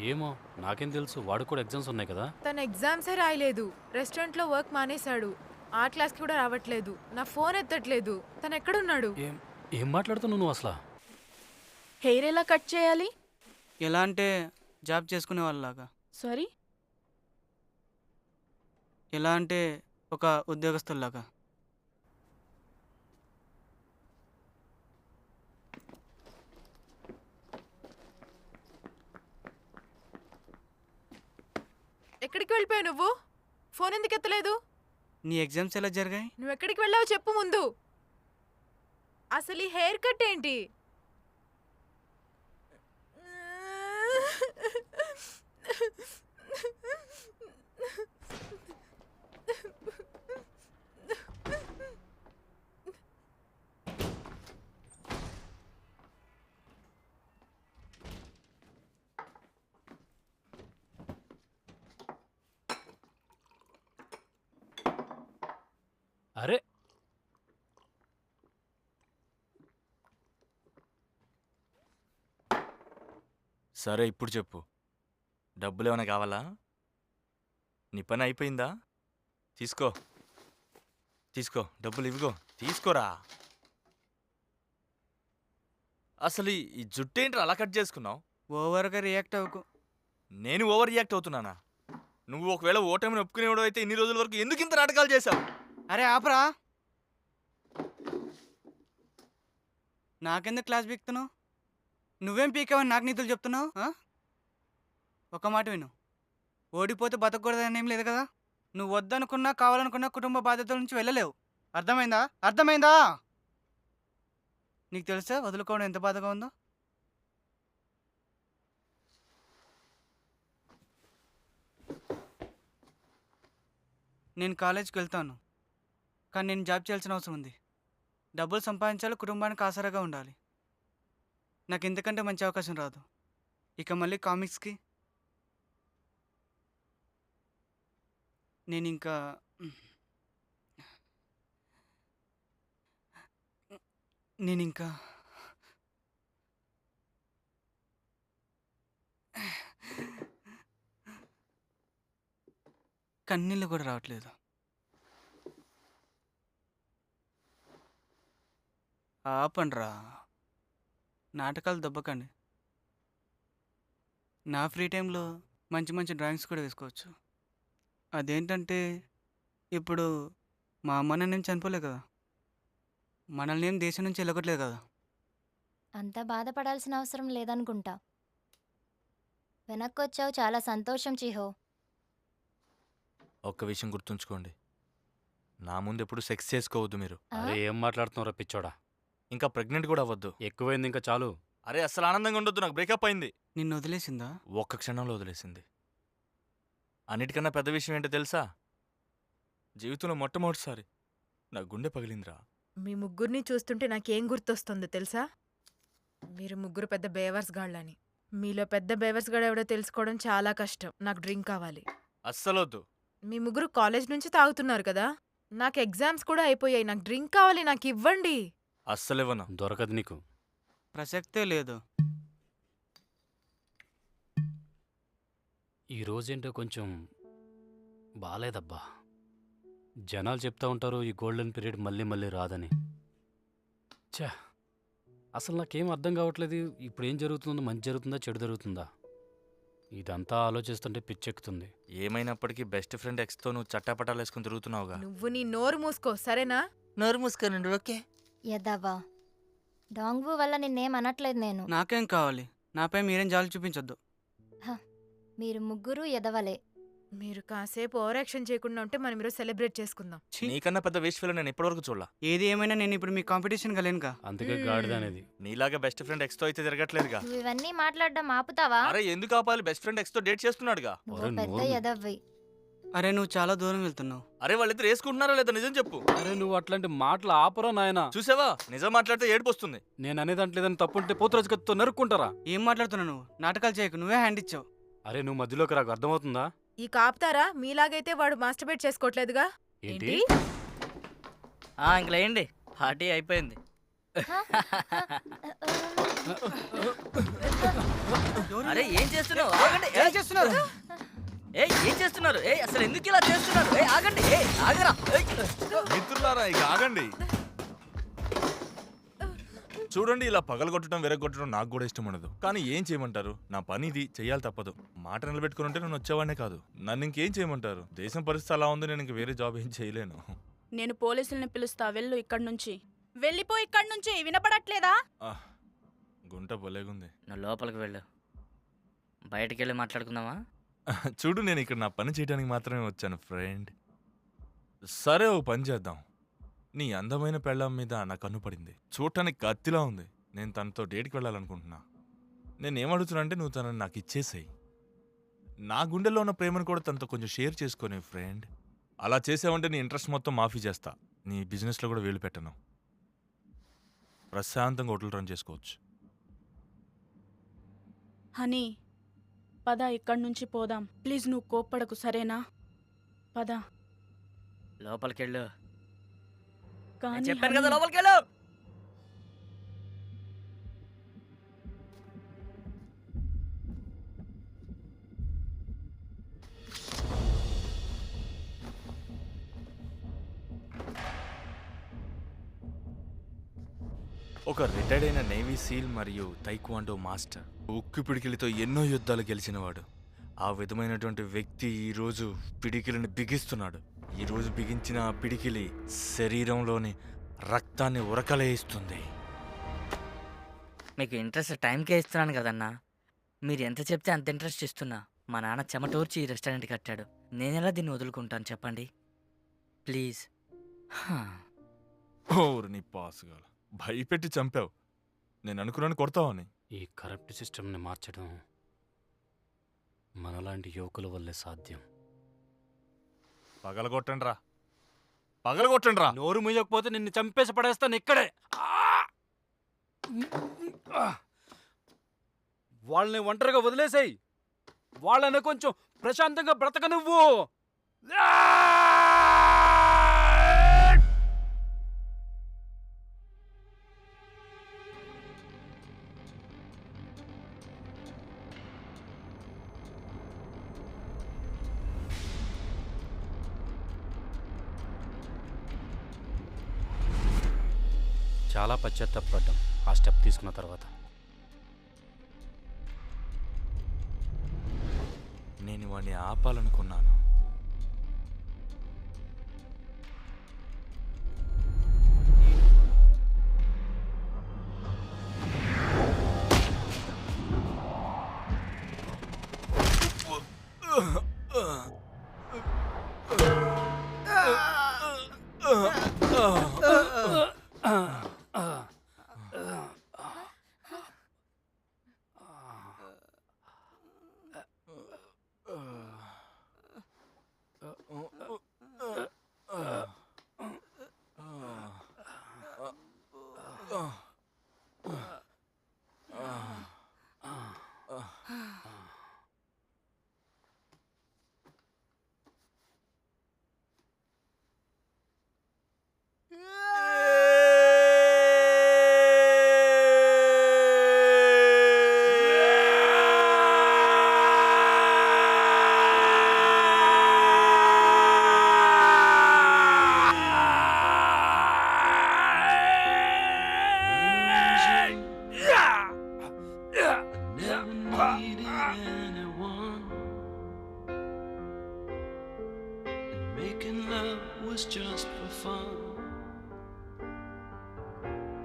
ఏమో నాకేం తెలుసు, వాడు కూడా ఎగ్జామ్స్ ఉన్నాయి కదా. తన ఎగ్జామ్సే రాయలేదు, రెస్టారెంట్లో వర్క్ మానేశాడు, ఆర్ట్ క్లాస్కి కూడా రావట్లేదు, నా ఫోన్ ఎత్తట్లేదు. తను ఎక్కడున్నాడు? ఏం ఏం మాట్లాడుతున్నావు నువ్వు అసలు? హెయిర్ ఎలా కట్ చేయాలి? ఎలా అంటే జాబ్ చేసుకునే వాళ్ళలాగా. సారీ, ఎలా అంటే ఒక ఉద్యోగస్తుల్లాగా. ఎక్కడికి వెళ్ళిపోయావు నువ్వు? ఫోన్ ఎందుకు ఎత్తలేదు? నీ ఎగ్జామ్స్ ఎలా జరిగాయి? నువ్వు ఎక్కడికి వెళ్ళావు చెప్పు ముందు. అసలు ఈ హెయిర్ కట్ ఏంటి? అరే సరే ఇప్పుడు చెప్పు, డబ్బులు ఏమైనా కావాలా? నీ పని అయిపోయిందా? తీసుకో తీసుకో, డబ్బులు ఇవిగో తీసుకోరా. అసలు ఈ జుట్టేంట్రా అలా కట్ చేసుకున్నావు? ఓవర్గా రియాక్ట్ అవ్వకు. నేను ఓవర్ రియాక్ట్ అవుతున్నానా? నువ్వు ఒకవేళ ఓటమిని ఒప్పుకునేవాడు అయితే ఇన్ని రోజుల వరకు ఎందుకు ఇంత నాటకాలు చేశావు? అరే ఆపరా, నాకెందుకు క్లాస్ పీకుతున్నావు? నువ్వేం పీకావని నాకు నీతులు చెప్తున్నావు? ఒక మాట విను, ఓడిపోతే బతకూడదని ఏం లేదు కదా. నువ్వు వద్దనుకున్నా కావాలనుకున్నా కుటుంబ బాధ్యతల నుంచి వెళ్ళలేవు. అర్థమైందా? అర్థమైందా? నీకు తెలుసా వదులుకోవడం ఎంత బాధగా ఉందో? నేను కాలేజీకి వెళ్తాను, కానీ నేను జాబ్ చేయాల్సిన అవసరం ఉంది. డబ్బులు సంపాదించాలి, కుటుంబానికి ఆసరాగా ఉండాలి. నాకు ఇంతకంటే మంచి అవకాశం రాదు. ఇక మళ్ళీ కామిక్స్కి నేను ఇంకా కన్నీళ్ళు కూడా రావట్లేదు. ఆపండ్రా, నాటకాలు దెబ్బకండి. నా ఫ్రీ టైంలో మంచి మంచి డ్రాయింగ్స్ కూడా వేసుకోవచ్చు. అదేంటంటే ఇప్పుడు మా అమ్మ నేను చనిపోలే కదా, మనల్ని ఏం దేశం నుంచి వెళ్ళగట్లేదు కదా. అంత బాధపడాల్సిన అవసరం లేదనుకుంటా. వెనక్కొచ్చావు, చాలా సంతోషం చిహో. ఒక్క విషయం గుర్తుంచుకోండి, నా ముందు ఎప్పుడు సెక్స్ చేసుకోవద్దు మీరు. అరే ఏం మాట్లాడుతున్నారా పిచ్చోడా? ఇంకా ప్రెగ్నెంట్ కూడా అవ్వద్దు. ఎక్కువైంది ఇంకా చాలు. అరే అసలు ఆనందంగా ఉండొద్దు, నాకు బ్రేకప్ అయింది. నిన్ను వదిలేసిందా? ఒక్క క్షణంలో వదిలేసింది. అన్నిటికన్నా పెద్ద విషయం ఏంటో తెలుసా? జీవితంలో మొట్టమొదటిసారి నా గుండె పగిలిందిరా. మీ ముగ్గురిని చూస్తుంటే నాకేం గుర్తొస్తుందో తెలుసా? మీరు ముగ్గురు పెద్ద బేవర్స్ గాళ్ళని. మీలో పెద్ద బేవర్స్ గాడు ఎవడో తెలుసుకోవడం చాలా కష్టం. నాకు డ్రింక్ కావాలి. అస్సలొద్దు. మీ ముగ్గురు కాలేజ్ నుంచి తాగుతున్నారు కదా, నాకు ఎగ్జామ్స్ కూడా అయిపోయాయి. నాకు డ్రింక్ కావాలి, నాకు ఇవ్వండి. అస్సలివ్వను. దొరకదు నీకు. ప్రసక్తే లేదు. ఈ రోజేంటో కొంచెం బాలేదబ్బా. జనాలు చెప్తా ఉంటారు ఈ గోల్డెన్ పీరియడ్ మళ్ళీ మళ్ళీ రాదని. ఛా, అసలు నాకేం అర్థం కావట్లేదు. ఇప్పుడు ఏం జరుగుతుందో, మంచి జరుగుతుందా చెడు జరుగుతుందా? ఇదంతా ఆలోచిస్తుంటే పిచ్చెక్కుతుంది. ఏమైనప్పటికీ బెస్ట్ ఫ్రెండ్ ఎక్స్తో నువ్వు చట్టాపటాలు వేసుకుని తిరుగుతున్నావుగా. నువ్వు నీ నోరు మూసుకో, సరేనా? నోరు మూసుకోనండి. ఓకే. యదవా, డాంగ్వు వల్ల నిన్నేం అనట్లేదు నేను. నాకేం కావాలి? నాపై మీరేం జాలి చూపించొద్దు. మీరు ముగ్గురు ఎదవలే. మీరు కాసేపు ఓవర్ యాక్షన్ చేయకుండా ఉంటే మనం ఈరోజు సెలబ్రేట్ చేసుకుందాం. నీకన్నా పెద్ద వేస్ట్ ఫెలో నేను ఇప్పటివరకు చూడలా. ఏది ఏమైనా నేను ఇప్పుడు మీ కాంపిటీషన్ కలేనుగా. అందుకే గాడిద అనేది. నీలాగా బెస్ట్ ఫ్రెండ్ ఎక్స్ తో అయితే తిరగట్లేదుగా. నువ్వు ఇవన్నీ మాట్లాడడం ఆపుతావా? అరే ఎందుకు ఆపాలి? బెస్ట్ ఫ్రెండ్ ఎక్స్ తో డేట్ చేస్తున్నాడుగా. నువ్వు ఒరే, పెద్ద నోరు. ఎదవ్వి. అరే నువ్వు చాలా దూరం వెళ్తున్నావు. అరే వాళ్ళిద్దరు వేసుకుంటున్నారా లేదా నిజం చెప్పు. అరే నువ్వు అట్లాంటి మాటలు ఆపరా నాయనా. చూసావా నిజం మాట్లాడితే ఏడుపు వస్తుంది. నేను అనేదాంట్లేదని తప్పుంటే పోతురాజు కత్తితో నరుక్కుంటారా? ఏం మాట్లాడుతున్నావు నువ్వు? నాటకాలు చేయకు, నువ్వే హ్యాండ్ ఇచ్చావు. అరే నువ్వు మధ్యలోకి రాకు, అర్థమవుతుందా? ఈ కాపుతారా? మీలాగైతే వాడు మాస్టర్బేట్ చేసుకోవట్లేదుగా. ఏంటి? ఇంక లేండి, పార్టీ అయిపోయింది. అరే ఏం చేస్తున్నావు? ఆగండి. ఏం చేస్తున్నారు? ఏం చేస్తున్నారు? అసలు ఎందుకు ఇలా చేస్తున్నారు? ఆగండి. ఆగరా. మిత్రులారా ఇక ఆగండి. చూడండి ఇలా పగలగొట్టడం విరగొట్టడం నాకు కూడా ఇష్టం ఉండదు. కానీ ఏం చేయమంటారు? నా పని ఇది, చెయ్యాలి తప్పదు. మాట నిలబెట్టుకుని ఉంటే నేను వచ్చేవాడినే కాదు. నన్ను ఇంకేం చేయమంటారు? దేశం పరిస్థితి అలా ఉంది, నేను ఇంక వేరే జాబ్ ఏం చేయలేను. నేను పోలీసుల్ని పిలుస్తా, వెళ్ళు ఇక్కడి నుంచి. వెళ్ళిపో ఇక్కడి నుంచి, వినపడట్లేదా? గుంట బొలేగుంది. నువ్వు లోపలికి వెళ్ళు, బయటికి వెళ్ళి మాట్లాడుకుందామా? చూడు నేను ఇక్కడ నా పని చేయడానికి మాత్రమే వచ్చాను ఫ్రెండ్. సరే ఓ పని చేద్దాం. నీ అందమైన పెళ్ళాం మీద నా కన్ను పడింది. చూడటానికి కత్తిలా ఉంది. నేను తనతో డేట్కి వెళ్ళాలనుకుంటున్నా. నేనేమడుగుతున్నా అంటే నువ్వు తనని నాకు ఇచ్చేసేయి. నా గుండెల్లో ఉన్న ప్రేమను కూడా తనతో కొంచెం షేర్ చేసుకునే ఫ్రెండ్. అలా చేసావంటే నీ ఇంట్రెస్ట్ మొత్తం మాఫీ చేస్తా. నీ బిజినెస్లో కూడా వేలు పెట్టను. ప్రశాంతంగా హోటల్ రన్ చేసుకోవచ్చు. హనీ, పద ఇక్కడి నుంచి పోదాం. ప్లీజ్ నువ్వు కోప్పడకు, సరేనా? పద. లోపలికి వెళ్ళు. కానీ చెప్పాను కదా హనీ, లోపలికి వెళ్ళు. ఒక రిటైర్డ్ అయిన నేవీ సీల్ మరియు తైక్వాండో మాస్టర్. ఉక్కు పిడికిలితో ఎన్నో యుద్ధాలు గెలిచినవాడు. ఆ విధమైనటువంటి వ్యక్తి ఈరోజు పిడికిలిని బిగిస్తున్నాడు. ఈరోజు బిగించిన ఆ పిడికిలి శరీరంలోని రక్తాన్ని ఉరకలేయిస్తుంది. మీకు ఇంట్రెస్ట్ టైంకే ఇస్తున్నాను కదన్నా. మీరు ఎంత చెప్తే అంత ఇంట్రెస్ట్ ఇస్తున్నా. మా నాన్న చెమటోర్చి ఈ రెస్టారెంట్ కట్టాడు. నేనెలా దీన్ని వదులుకుంటాను చెప్పండి? ప్లీజ్. ఓరు నీ పాసుగాల భయపెట్టి చంపావు. నేను అనుకున్నాను కొడతావని. ఈ కరప్ట్ సిస్టమ్ని మార్చడం మనలాంటి యువకుల వల్లే సాధ్యం. పగలగొట్టండి రా, పగలగొట్టండి రా. నోరు ముయ్యకపోతే నిన్ను చంపేసి పడేస్తాను ఇక్కడే. వాళ్ళని ఒంటరిగా వదిలేసాయి. వాళ్ళని కొంచెం ప్రశాంతంగా బ్రతక నువ్వు. చాలా పశ్చాత్తాపడ్డాం ఆ స్టెప్ తీసుకున్న తర్వాత. నేను వాడిని ఆపాలనుకున్నాను.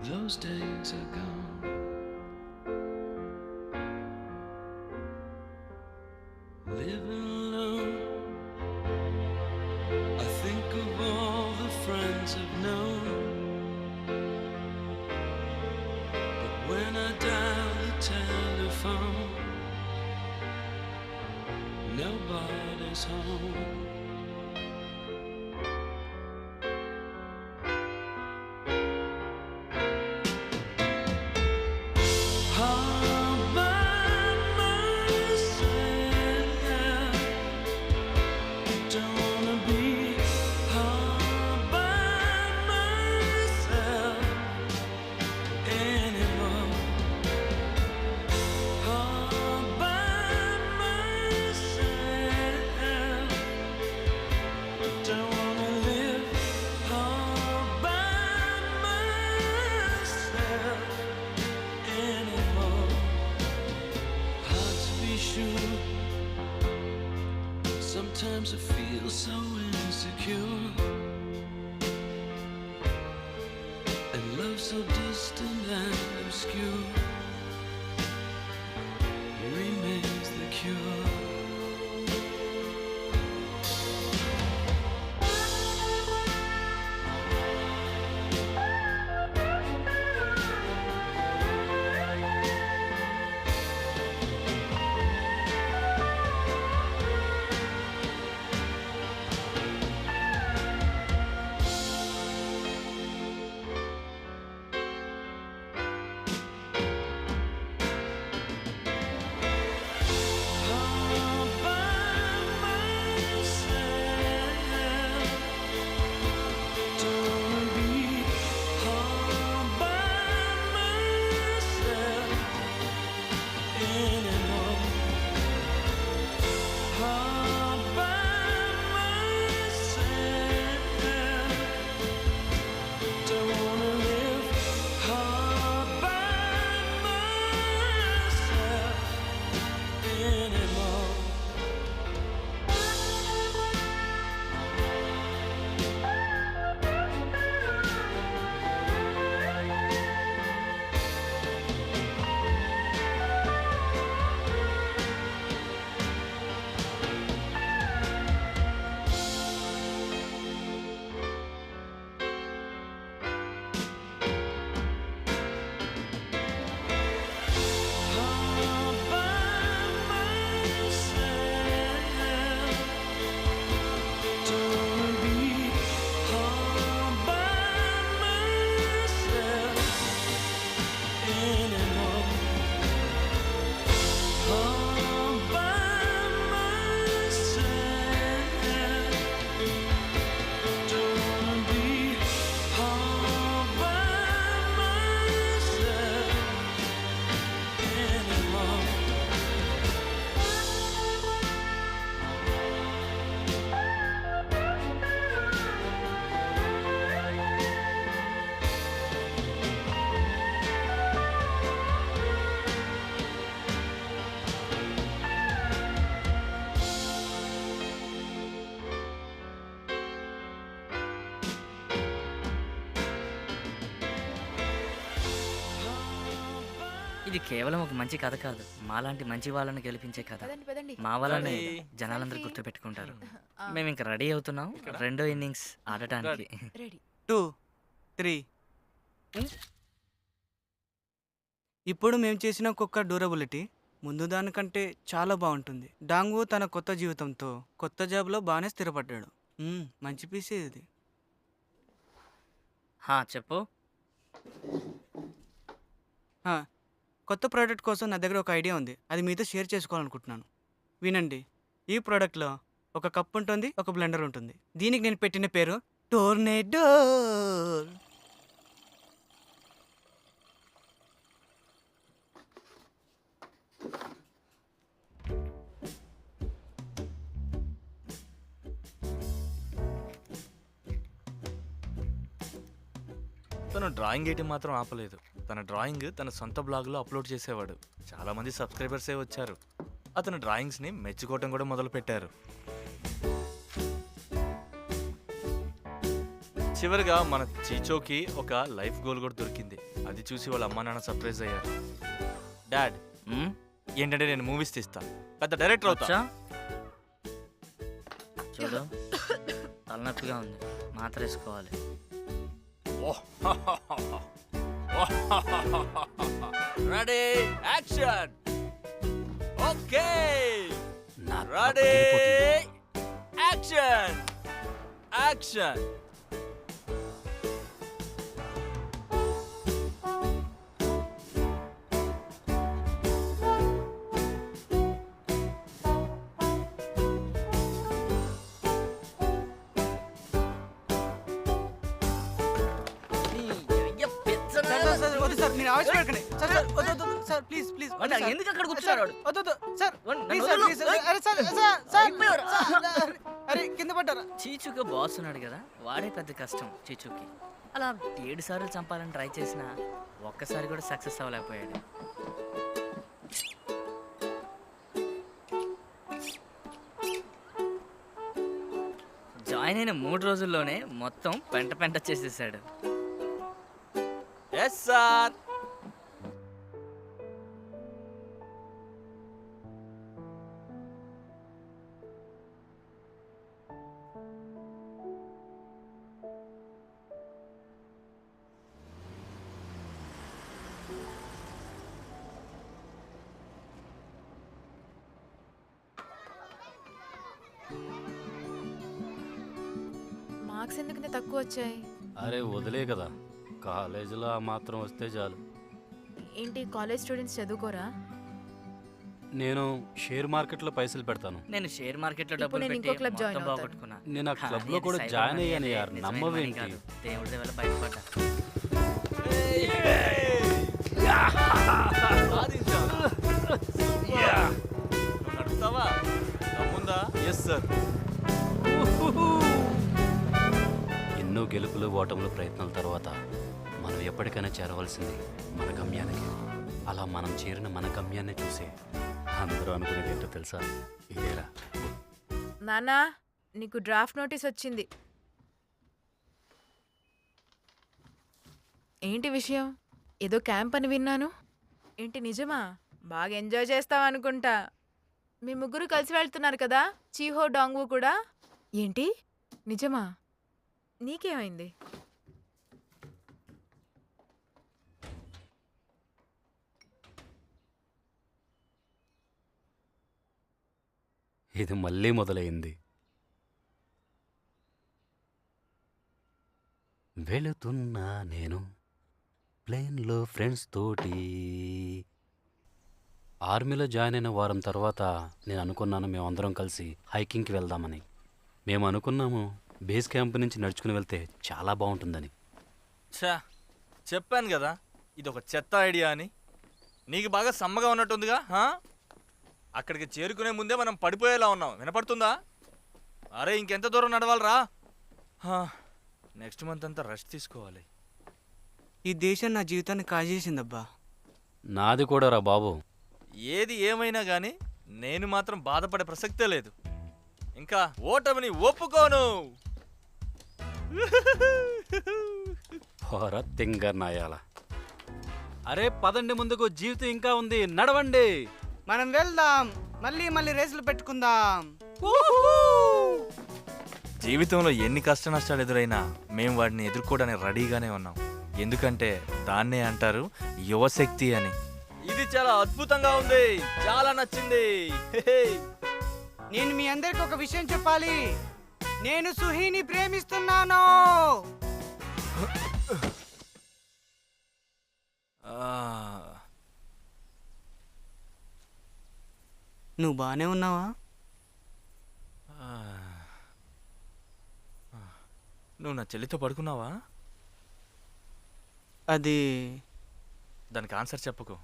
Those days are gone. Living alone home. All by myself. Don't wanna be all by myself anymore. All by myself. Don't wanna live all by myself anymore. Hard to be sure. Sometimes I feel so insecure, and love so distant and obscure remains the cure. All by myself. Don't wanna be all by myself anymore. All by myself. Don't wanna live all by myself anymore. All by myself. Don't wanna be all by myself anymore. All by myself. Don't wanna be all by myself anymore. ఇది కేవలం ఒక మంచి కథ కాదు, మాలాంటి మంచి వాళ్ళని గెలిపించే కథ. పదండి పదండి మా వల్లనే Ready. జనాలందరూ గుర్తుపెట్టుకుంటారు. మేము ఇంకా రెడీ అవుతున్నాం రెండో ఇన్నింగ్స్ ఆడటానికి. రెడీ 2 3. ఇప్పుడు మేము చేసిన కుక్క డ్యూరబిలిటీ ముందు దానికంటే చాలా బాగుంటుంది. డాంగు తన కొత్త జీవితంతో కొత్త జాబ్లో బాగానే స్థిరపడ్డాడు. మంచి పీసే ఇది. హా చెప్పు. ఆ, కొత్త ప్రోడక్ట్ కోసం నా దగ్గర ఒక ఐడియా ఉంది. అది మీతో షేర్ చేసుకోవాలనుకుంటున్నాను. వినండి. ఈ ప్రోడక్ట్లో ఒక కప్ ఉంటుంది, ఒక బ్లెండర్ ఉంటుంది. దీనికి నేను పెట్టిన పేరు టోర్నేడో. తను డ్రాయింగ్ వేయటం మాత్రం ఆపలేదు. తన డ్రాయింగ్ తన సొంత బ్లాగ్లో అప్లోడ్ చేసేవాడు. చాలామంది సబ్స్క్రైబర్సే వచ్చారు. అతను డ్రాయింగ్స్ని మెచ్చుకోవటం కూడా మొదలుపెట్టారు. చివరిగా మన చీచోకి ఒక లైఫ్ గోల్ కూడా దొరికింది. అది చూసి వాళ్ళ అమ్మా నాన్న సర్ప్రైజ్ అయ్యారు. డాడ్ మ్మ్? ఏంటంటే నేను మూవీస్ తీస్తా, పెద్ద డైరెక్టర్ అవుతా. వచ్చా? చూడు తలనొప్పిగా ఉంది, మాత్ర వేసుకోవాలి. Ready action. ఓకే నా రెడీ పక్కకి వెళ్ళిపోతుంది. Action action. సార్ వద్దు సార్, మీరు ఆవేశపడకండి సార్. సార్ వద్దు వద్దు సార్, ప్లీజ్ ప్లీజ్ ఎందుకు అక్కడ కూర్చున్నాడు వాడు? వద్దు వద్దు సార్, వన్ ప్లీజ్ నన్ను సార్, వదలు. Please sir. అరే సార్ సార్ సార్ అయిపోయారు. సార్, అరే కింద పడ్డారా? చీచుగా బాస్ ఉన్నాడు కదా, వాడే పెద్ద కష్టం చీచుకి. అలా 7 సార్లు చంపాలని ట్రై చేసినా ఒక్కసారి కూడా సక్సెస్ అవ్వలేకపోయాడు. జాయిన్ అయిన 3 రోజుల్లోనే మొత్తం పెంట పెంట చేసేసాడు. Yes sir. మార్క్స్ ఎందుకు తక్కువ వచ్చాయి? అరే వదిలే కదా, కాలేజీలో ఆ మాత్రం వస్తే చాలు. ఏంటి కాలేజ్ స్టూడెంట్స్ చదువుకోరా? నేను షేర్ మార్కెట్లో పైసలు పెడతాను. నేను షేర్ మార్కెట్ లో ఇప్పుడు డబ్బులు నేను పెట్టి ఇంకో club join మొత్తం అవుతాను. పోగొట్టుకున్నా. నేను ఆ క్లబ్లో కానీ కూడా అది జాయిన్ సైబర్ అయ్యాను మనీ యార్, నిజమైన నమ్మవేంటి? మనీ కాదు. దేవుడి వల్ల బయటపడ్డా. నడుస్తావా? దమ్ముందా? Yes sir. ఎన్నో గెలుపులు ఓటములు ప్రయత్నాల తర్వాత మనం ఎప్పటికైనా చేరవలసింది మన గమ్యానికి. అలా మనం చేరిన మన గమ్యాన్ని చూసి అందరూ అనుకునేది ఏంటో తెలుసా? ఇదేరా. నానా, నీకు డ్రాఫ్ట్ నోటీస్ వచ్చింది. ఏంటి విషయం? ఏదో క్యాంప్ అని విన్నాను. ఏంటి నిజమా? బాగా ఎంజాయ్ చేస్తావు అనుకుంటా. మీ ముగ్గురు కలిసి వెళ్తున్నారు కదా, చీహో డాంగు కూడా. ఏంటి నిజమా? నీకేమైంది? ఇది మళ్ళీ మొదలైంది. వెళుతున్నా నేను ప్లేన్లో ఫ్రెండ్స్ తోటి. ఆర్మీలో జాయిన్ అయిన వారం తర్వాత నేను అనుకున్నాను మేమందరం కలిసి హైకింగ్కి వెళ్దామని. మేము అనుకున్నాము బేస్ క్యాంప్ నుంచి నడుచుకుని వెళ్తే చాలా బాగుంటుందని. ఛా, చెప్పాను కదా ఇది ఒక చెత్త ఐడియా అని. నీకు బాగా సమ్మగా ఉన్నట్టుందిగా. అక్కడికి చేరుకునే ముందే మనం పడిపోయేలా ఉన్నాం. వినపడుతుందా? అరే ఇంకెంత దూరం నడవాలరా? నెక్స్ట్ మంత్ అంతా రెస్ట్ తీసుకోవాలి. ఈ దేశం నా జీవితాన్ని కాజేసిందబ్బా. నాది కూడా రా బాబు. ఏది ఏమైనా కానీ నేను మాత్రం బాధపడే ప్రసక్తే లేదు. ఇంకా ఓటమిని ఒప్పుకోను. తింగర్ నాయాల. అరే పదండి ముందుకు, జీవితం ఇంకా ఉంది, నడవండి. మనం వెళ్దాం, మళ్ళీ మళ్ళీ రేసులు పెట్టుకుందాం. జీవితంలో ఎన్ని కష్ట నష్టాలు ఎదురైనా మేము వాటిని ఎదుర్కోవడానికి రెడీగానే ఉన్నాం. ఎందుకంటే దాన్నే అంటారు యువశక్తి అని. ఇది చాలా అద్భుతంగా ఉంది, చాలా నచ్చింది. నేను మీ అందరికి ఒక విషయం చెప్పాలి. నేను సుహీని ప్రేమిస్తున్నాను. నువ్వు బానే ఉన్నావా? నువ్వు నా చెల్లితో పడుకున్నావా? అది దానికి ఆన్సర్ చెప్పకు,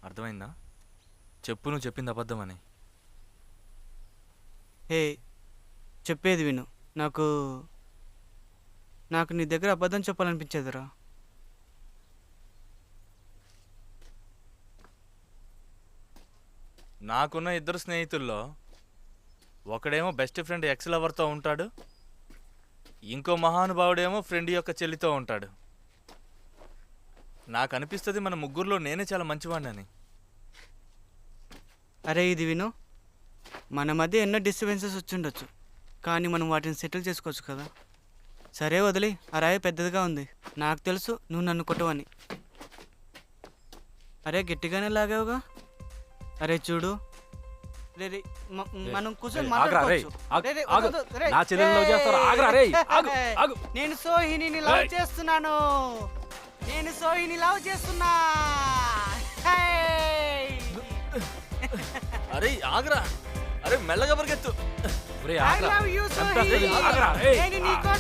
అర్థమైందా? చెప్పు, నువ్వు చెప్పింది అబద్ధమని. హే, చెప్పేది విను. నాకు నీ దగ్గర అబద్ధం చెప్పాలనిపించేదిరా. నాకున్న 2 స్నేహితుల్లో ఒకడేమో బెస్ట్ ఫ్రెండ్ ఎక్స్ లవర్తో ఉంటాడు, ఇంకో మహానుభావుడేమో ఫ్రెండ్ యొక్క చెల్లితో ఉంటాడు. నాకు అనిపిస్తుంది మన ముగ్గురులో నేనే చాలా మంచివాడిని. అరే ఇది విను, మన మధ్య ఎన్నో డిస్టర్బెన్సెస్ వచ్చిండొచ్చు, కానీ మనం వాటిని సెటిల్ చేసుకోవచ్చు కదా. సరే వదిలి, ఆ రాయి పెద్దదిగా ఉంది. నాకు తెలుసు నువ్వు నన్ను కొట్టవని. అరే గట్టిగానే లాగావుగా. అరే చూడు, రే రే మనం కూర్చొని ఆగ్రా రే మాట్లాడుకోవచ్చు. రే, రే, ఆగు. వద్దు, రే. నా చెల్లెల్ని లవ్ చేస్తారా? ఆగ్రా రే ఆగు ఆగు. నేను సోహిని లవ్ ఏయ్. చేస్తున్నాను. నేను సోహిని లవ్ చేస్తున్నా. హేయ్. అరే ఆగ్రా, అరే మెల్లగా పరిగెత్తు. ఒరేయ్, I ఆగ్రా. love you, చంపేస్తా. సోహి. ఆగ్రా, ఏయ్. నేను నీకోసం